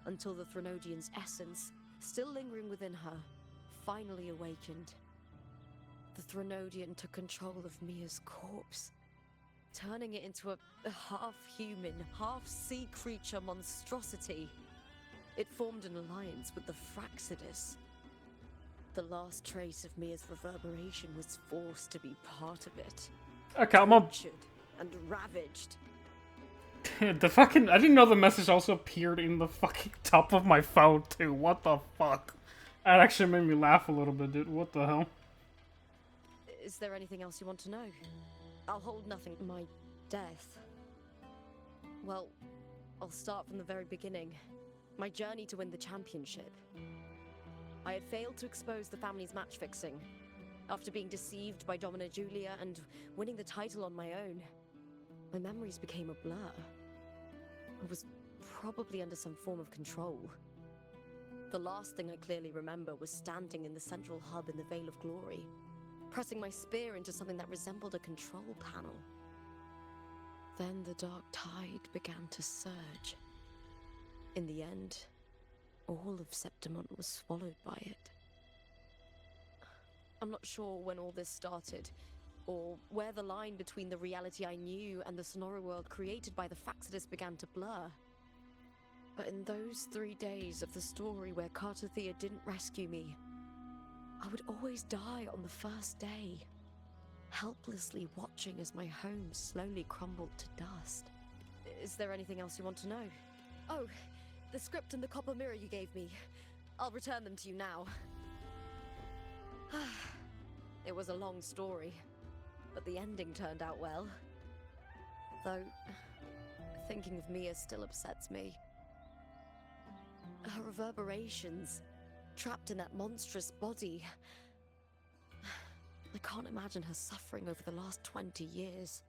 until the Threnodian's essence, still lingering within her, finally awakened. The Threnodian took control of Mia's corpse, turning it into a half-human, half-sea creature monstrosity. It formed an alliance with the Fraxidus. The last trace of Mia's reverberation was forced to be part of it. Okay, I'm up. Tortured and ravaged. The fucking... I didn't know the message also appeared in the fucking top of my phone, too. What the fuck? That actually made me laugh a little bit, dude. What the hell? Is there anything else you want to know? I'll hold nothing. My death. Well, I'll start from the very beginning. My journey to win the championship. I had failed to expose the family's match fixing. After being deceived by Domina Julia and winning the title on my own, my memories became a blur. I was probably under some form of control. The last thing I clearly remember was standing in the central hub in the Veil of Glory, pressing my spear into something that resembled a control panel. Then the dark tide began to surge. In the end, all of Septimont was swallowed by it. I'm not sure when all this started, or where the line between the reality I knew and the Sonora world created by the Fraxidus began to blur. But in those 3 days of the story where Cartothea didn't rescue me, I would always die on the first day, helplessly watching as my home slowly crumbled to dust. Is there anything else you want to know? Oh, the script and the copper mirror you gave me. I'll return them to you now. It was a long story, but the ending turned out well. Though, thinking of Mia still upsets me. Her reverberations, trapped in that monstrous body. I can't imagine her suffering over the last 20 years.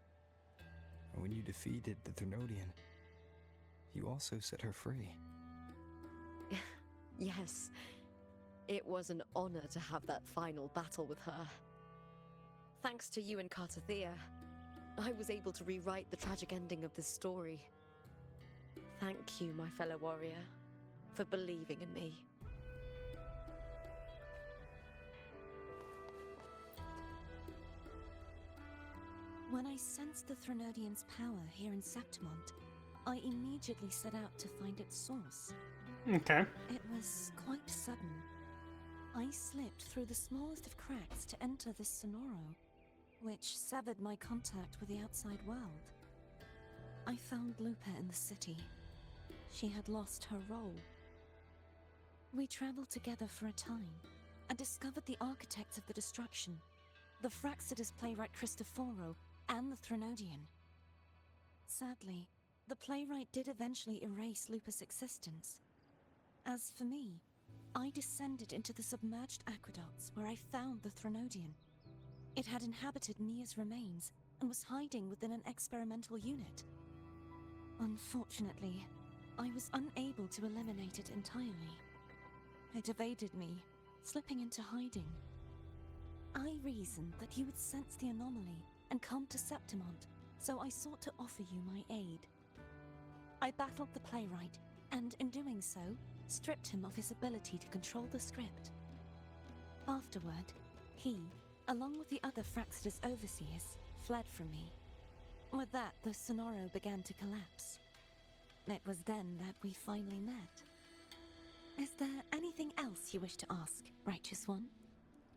When you defeated the Threnodian, you also set her free. Yes, it was an honor to have that final battle with her. Thanks to you and Cartothea, I was able to rewrite the tragic ending of this story. Thank you, my fellow warrior, for believing in me. When I sensed the Threnodian's power here in Septimont, I immediately set out to find its source. Okay. It was quite sudden. I slipped through the smallest of cracks to enter this Sonoro, which severed my contact with the outside world. I found Lupa in the city. She had lost her role. We traveled together for a time, and discovered the architects of the destruction, the Fraxidus playwright Cristoforo, and the Threnodian. Sadly, the playwright did eventually erase Lupa's existence. As for me, I descended into the submerged aqueducts where I found the Threnodian. It had inhabited Mia's remains and was hiding within an experimental unit. Unfortunately, I was unable to eliminate it entirely. It evaded me, slipping into hiding. I reasoned that you would sense the anomaly and come to Septimont, so I sought to offer you my aid. I battled the playwright, and in doing so, stripped him of his ability to control the script. Afterward, he, along with the other Fraxidus overseers, fled from me. With that, the Sonoro began to collapse. It was then that we finally met. Is there anything else you wish to ask, Righteous One?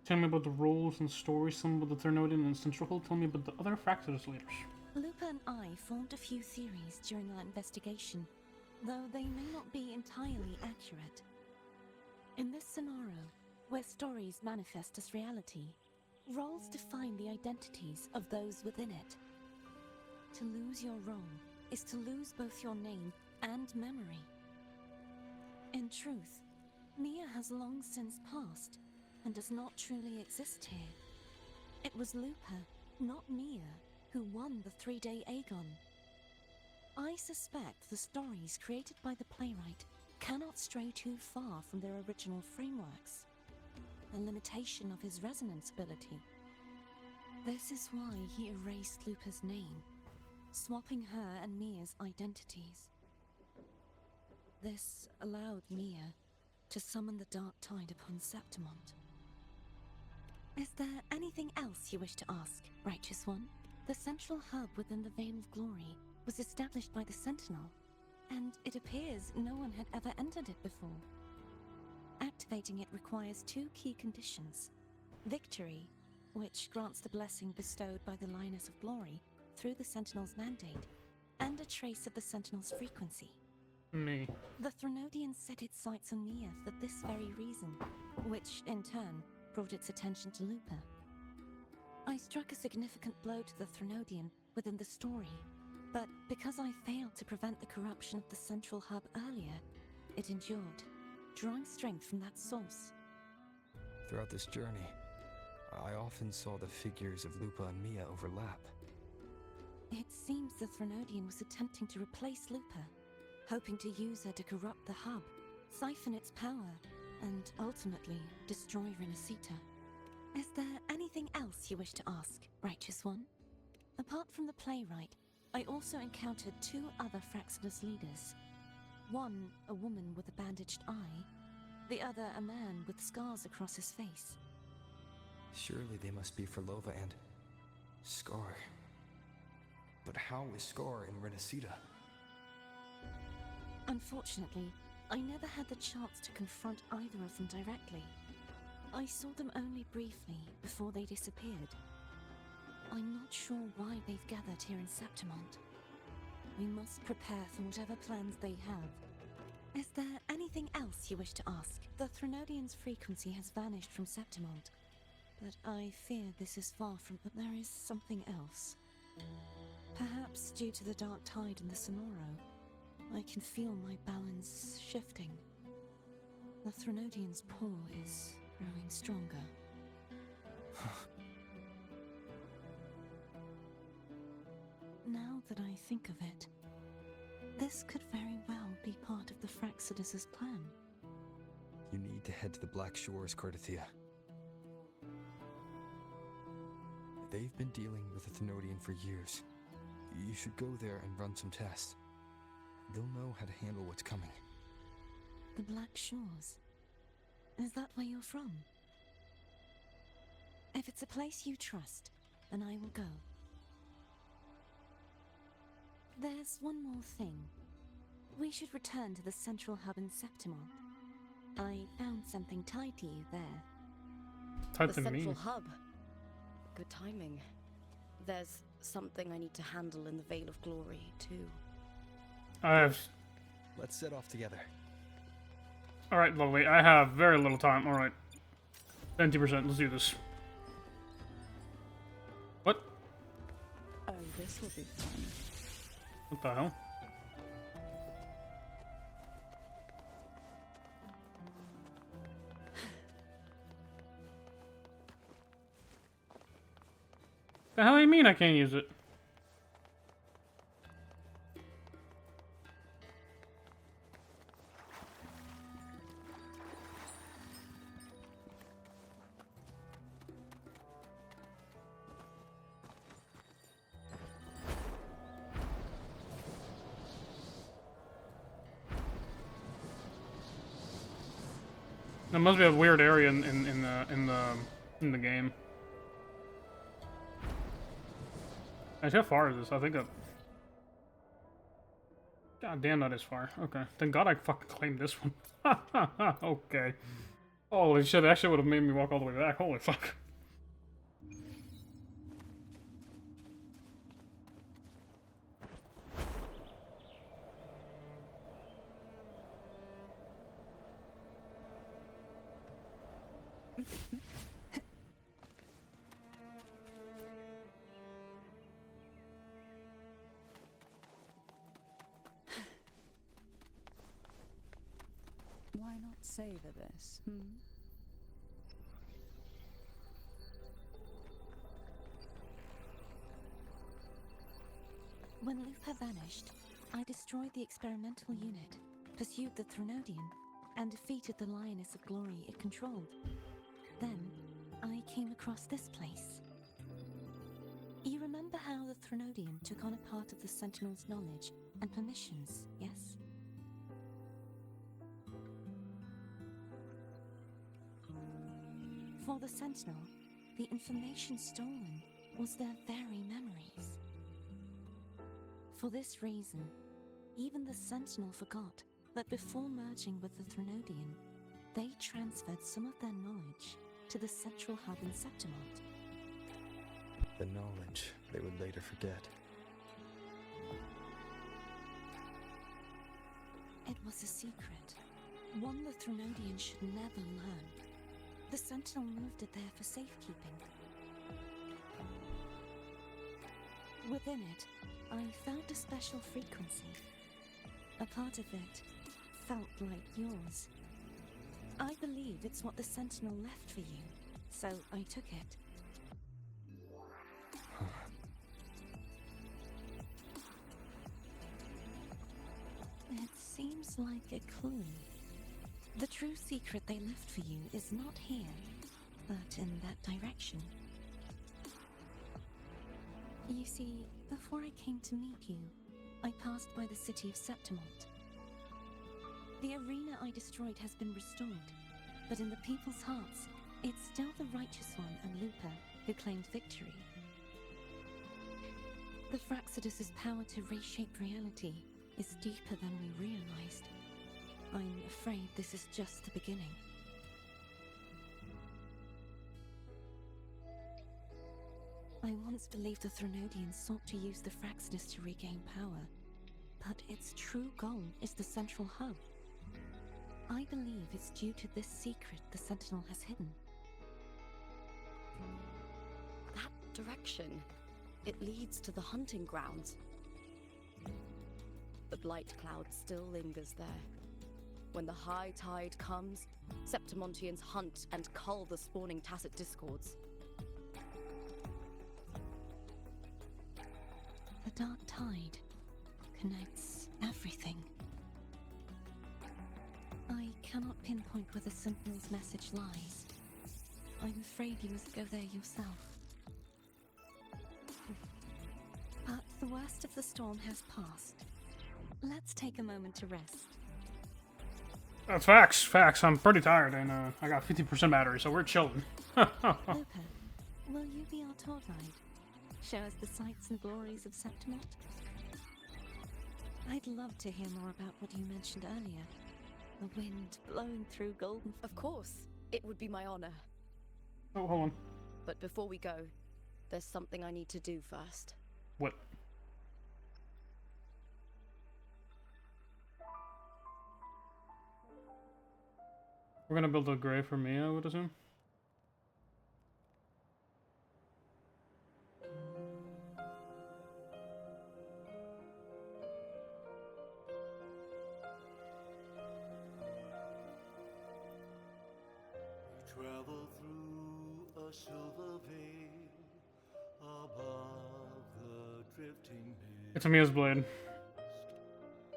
Tell me about the roles and stories, some of the Threnodian and Central. Tell me about the other Fraxidus leaders. Lupa and I formed a few theories during our investigation, though they may not be entirely accurate. In this Sonoro, where stories manifest as reality, roles define the identities of those within it. To lose your role is to lose both your name and memory. In truth, Mia has long since passed, and does not truly exist here. It was Lupa, not Mia, who won the 3-day Aegon. I suspect the stories created by the playwright cannot stray too far from their original frameworks, a limitation of his resonance ability. This is why he erased Lupa's name, swapping her and Mia's identities. This allowed Mia to summon the dark tide upon Septimont. Is there anything else you wish to ask, Righteous One? The central hub within the Veil of Glory was established by the Sentinel. and it appears no one had ever entered it before. Activating it requires 2 key conditions. Victory, which grants the blessing bestowed by the Lioness of Glory through the Sentinel's mandate, and a trace of the Sentinel's frequency. Me. The Threnodian set its sights on Mia for this very reason, which, in turn, brought its attention to Lupa. I struck a significant blow to the Threnodian within the story, but because I failed to prevent the corruption of the central hub earlier, it endured, drawing strength from that source. Throughout this journey, I often saw the figures of Lupa and Mia overlap. It seems the Threnodian was attempting to replace Lupa, hoping to use her to corrupt the hub, siphon its power, and ultimately destroy Rinascita. Is there anything else you wish to ask, Righteous One? Apart from the playwright, I also encountered 2 other Fraxidus leaders. One, a woman with a bandaged eye, the other a man with scars across his face. Surely they must be Fleurdelys and Scar. But how is Scar in Rinascita? Unfortunately, I never had the chance to confront either of them directly. I saw them only briefly before they disappeared. I'm not sure why they've gathered here in Septimont. We must prepare for whatever plans they have. Is there anything else you wish to ask? The Threnodian's frequency has vanished from Septimont, but I fear this is far from... But there is something else. Perhaps due to the dark tide in the Sonoro, I can feel my balance shifting. The Threnodian's pull is growing stronger. Now that I think of it, this could very well be part of the Fraxidus' plan. You need to head to the Black Shores, Cardathia. They've been dealing with the Thenodian for years. You should go there and run some tests. They'll know how to handle what's coming. The Black Shores? Is that where you're from? If it's a place you trust, then I will go. There's one more thing. We should return to the central hub in Septimont. I found something tied to you there. Tied The to central me? hub. Good timing. There's something I need to handle in the Veil of Glory, too. Let's set off together. Alright, lovely. I have very little time. Alright. 20%. Let's do this. What? Oh, this will be fun. What the hell? The hell do you mean I can't use it? There must be a weird area in the game. Actually, how far is this? I think God damn, that is far. Okay. Thank God I fucking claimed this one. Okay. Holy shit, that shit would have made me walk all the way back. Holy fuck. Why not savor this, When Lupa vanished, I destroyed the experimental unit, pursued the Threnodian, and defeated the Lioness of Glory it controlled. Then, I came across this place. You remember how the Threnodian took on a part of the Sentinel's knowledge and permissions, yes? For the Sentinel, the information stolen was their very memories. For this reason, Even the Sentinel forgot that before merging with the Threnodian, they transferred some of their knowledge to the central hub in Septimont. The knowledge they would later forget. It was a secret, one the Threnodian should never learn. The Sentinel moved it there for safekeeping. Within it, I found a special frequency. A part of it felt like yours. I believe it's what the Sentinel left for you, so I took it. It seems like a clue. The true secret they left for you is not here, but in that direction. You see, before I came to meet you, I passed by the city of Septimont. The arena I destroyed has been restored, but in the people's hearts, it's still the Righteous One and Lupa who claimed victory. The Fraxidus' power to reshape reality is deeper than we realized. I'm afraid this is just the beginning. I once believed the Threnodians sought to use the Fraxidus to regain power, but its true goal is the central hub. I believe it's due to this secret the Sentinel has hidden. That direction, it leads to the hunting grounds. The blight cloud still lingers there. When the high tide comes, Septimontians hunt and cull the spawning Tacit Discords. The dark tide connects everything. I cannot pinpoint where the Sentinel's message lies. I'm afraid you must go there yourself. But the worst of the storm has passed. Let's take a moment to rest. That's facts. Facts. I'm pretty tired, and I got 50% battery, so we're chilling. Lupa, will you be our tour guide? Show us the sights and glories of Septimont? I'd love to hear more about what you mentioned earlier. The wind blowing through golden... Of course. It would be my honor. Oh, hold on. But before we go, there's something I need to do first. What? We're gonna build a grave for me, I would assume. Travel through a silver veil above the drifting mist. It's Mia's blade.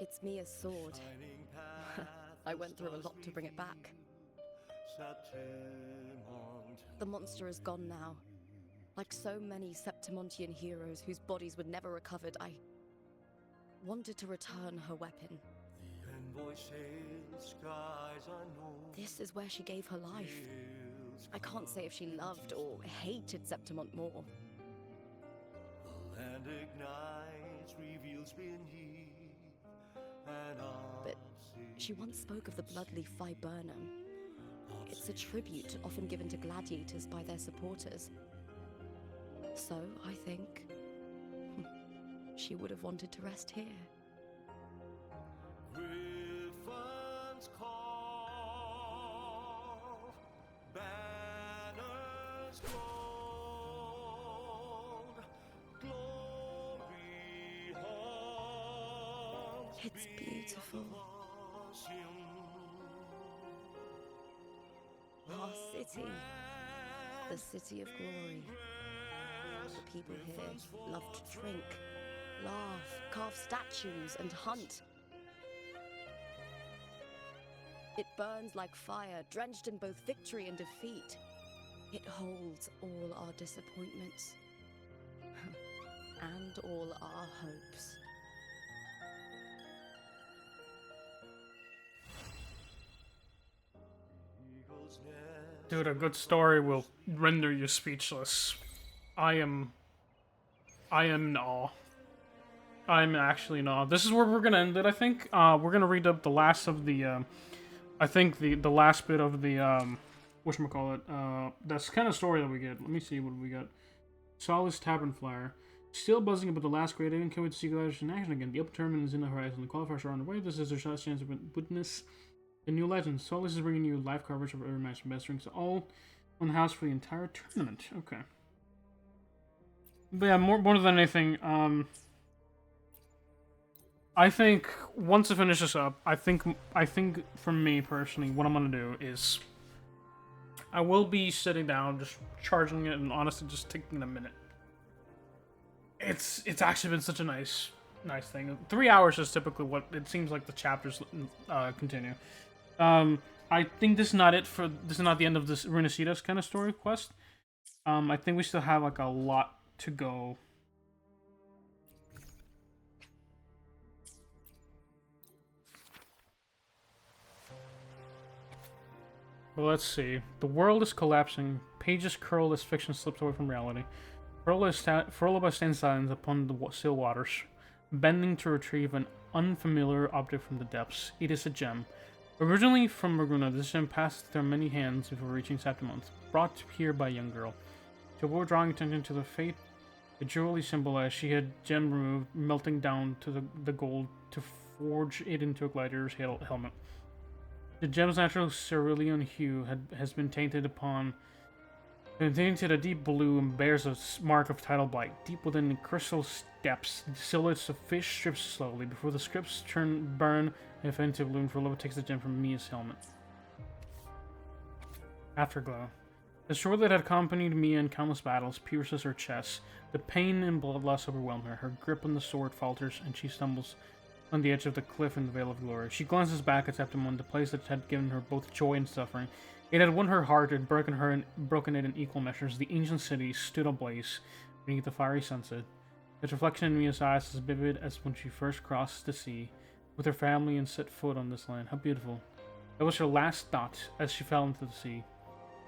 It's Mia's sword. I went through a lot to bring it back. The monster is gone now. Like so many Septimontian heroes whose bodies were never recovered, I wanted to return her weapon. This is where she gave her life. I can't say if she loved or hated Septimont more. The land ignites, reveals beneath, but she once spoke of the bloodleaf viburnum. It's a tribute often given to gladiators by their supporters. So, I think she would have wanted to rest here. Griffins call, banners gold, glory haunts. It's beautiful. Our city, the city of glory. The people here love to drink, laugh, carve statues, and hunt. It burns like fire, drenched in both victory and defeat. It holds all our disappointments and all our hopes. Dude, a good story will render you speechless. I am in awe. I'm actually not. This is where we're gonna end it, I think. We're gonna read up the last of the, I think the last bit of the, whatchamacallit, that's kind of story that we get. Let me see what we got. Solace Tavern Flyer. Still buzzing about the last great event, can't wait to see Gladiators in action again. The upper tournament is in the horizon. The qualifiers are on the way. This is their shot chance to witness the new legends. Solace is bringing you live coverage of every match and best rings, all on the house for the entire tournament. Okay. But yeah, more than anything, I think once I finish this up, I think for me personally, what I'm gonna do is I will be sitting down, just charging it, and honestly, just taking a minute. It's actually been such a nice thing. 3 hours is typically what it seems like the chapters continue. I think this is not the end of this Rinascita's kind of story quest. I think we still have like a lot to go. Well, let's see. The world is collapsing. Pages curl as fiction slips away from reality. Fleurdelys stands silent upon the still waters, bending to retrieve an unfamiliar object from the depths. It is a gem. Originally from Marguna, this gem passed through many hands before reaching Septimont, brought here by a young girl. To avoid drawing attention to the fate the jewelry symbolized, she had gem removed, melting down to the gold to forge it into a gladiator's helmet. The gem's natural cerulean hue has been tainted a deep blue and bears a mark of tidal blight. Deep within the crystal depths, the silhouettes of fish strip slowly before the scripts burn and fade into bloom. Fleurdelys takes the gem from Mia's helmet. Afterglow. The sword that had accompanied Mia in countless battles pierces her chest. The pain and bloodlust overwhelm her. Her grip on the sword falters, and she stumbles on the edge of the cliff in the Veil of Glory. She glances back at Septimont, the place that had given her both joy and suffering. It had won her heart and broken it in equal measures. The ancient city stood ablaze beneath the fiery sunset. Its reflection in Mia's eyes as vivid as when she first crossed the sea with her family and set foot on this land. How beautiful. That was her last thought as she fell into the sea.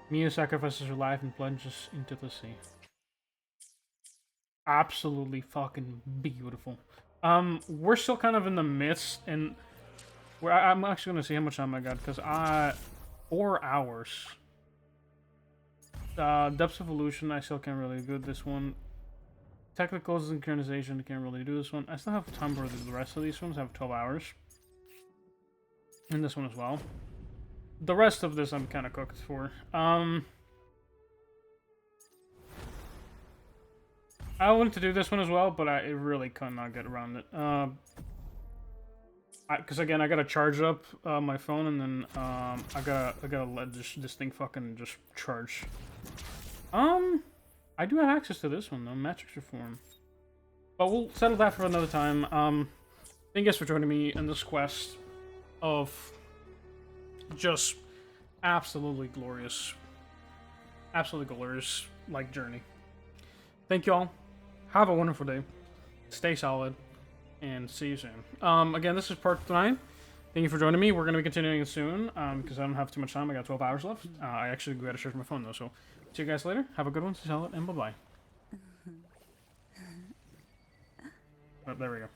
Mia sacrifices her life and plunges into the sea. Absolutely fucking beautiful. We're still kind of in the midst, and I'm actually gonna see how much time I got, because 4 hours. Depths of Evolution, I still can't really do this one. Technical Synchronization, I can't really do this one. I still have time for the rest of these ones. I have 12 hours. And this one as well. The rest of this I'm kind of cooked for. I wanted to do this one as well, but I really could not get around it. Because again, I gotta charge up my phone, and then I gotta let this thing fucking just charge. I do have access to this one though, Matrix Reform. But we'll settle that for another time. Thank you guys for joining me in this quest of just absolutely glorious, like journey. Thank you all. Have a wonderful day. Stay solid. And see you soon. Again, this is part 9. Thank you for joining me. We're going to be continuing it soon, because I don't have too much time. I got 12 hours left. I actually got to charge my phone, though, so see you guys later. Have a good one. Stay solid, and bye-bye. Oh, there we go.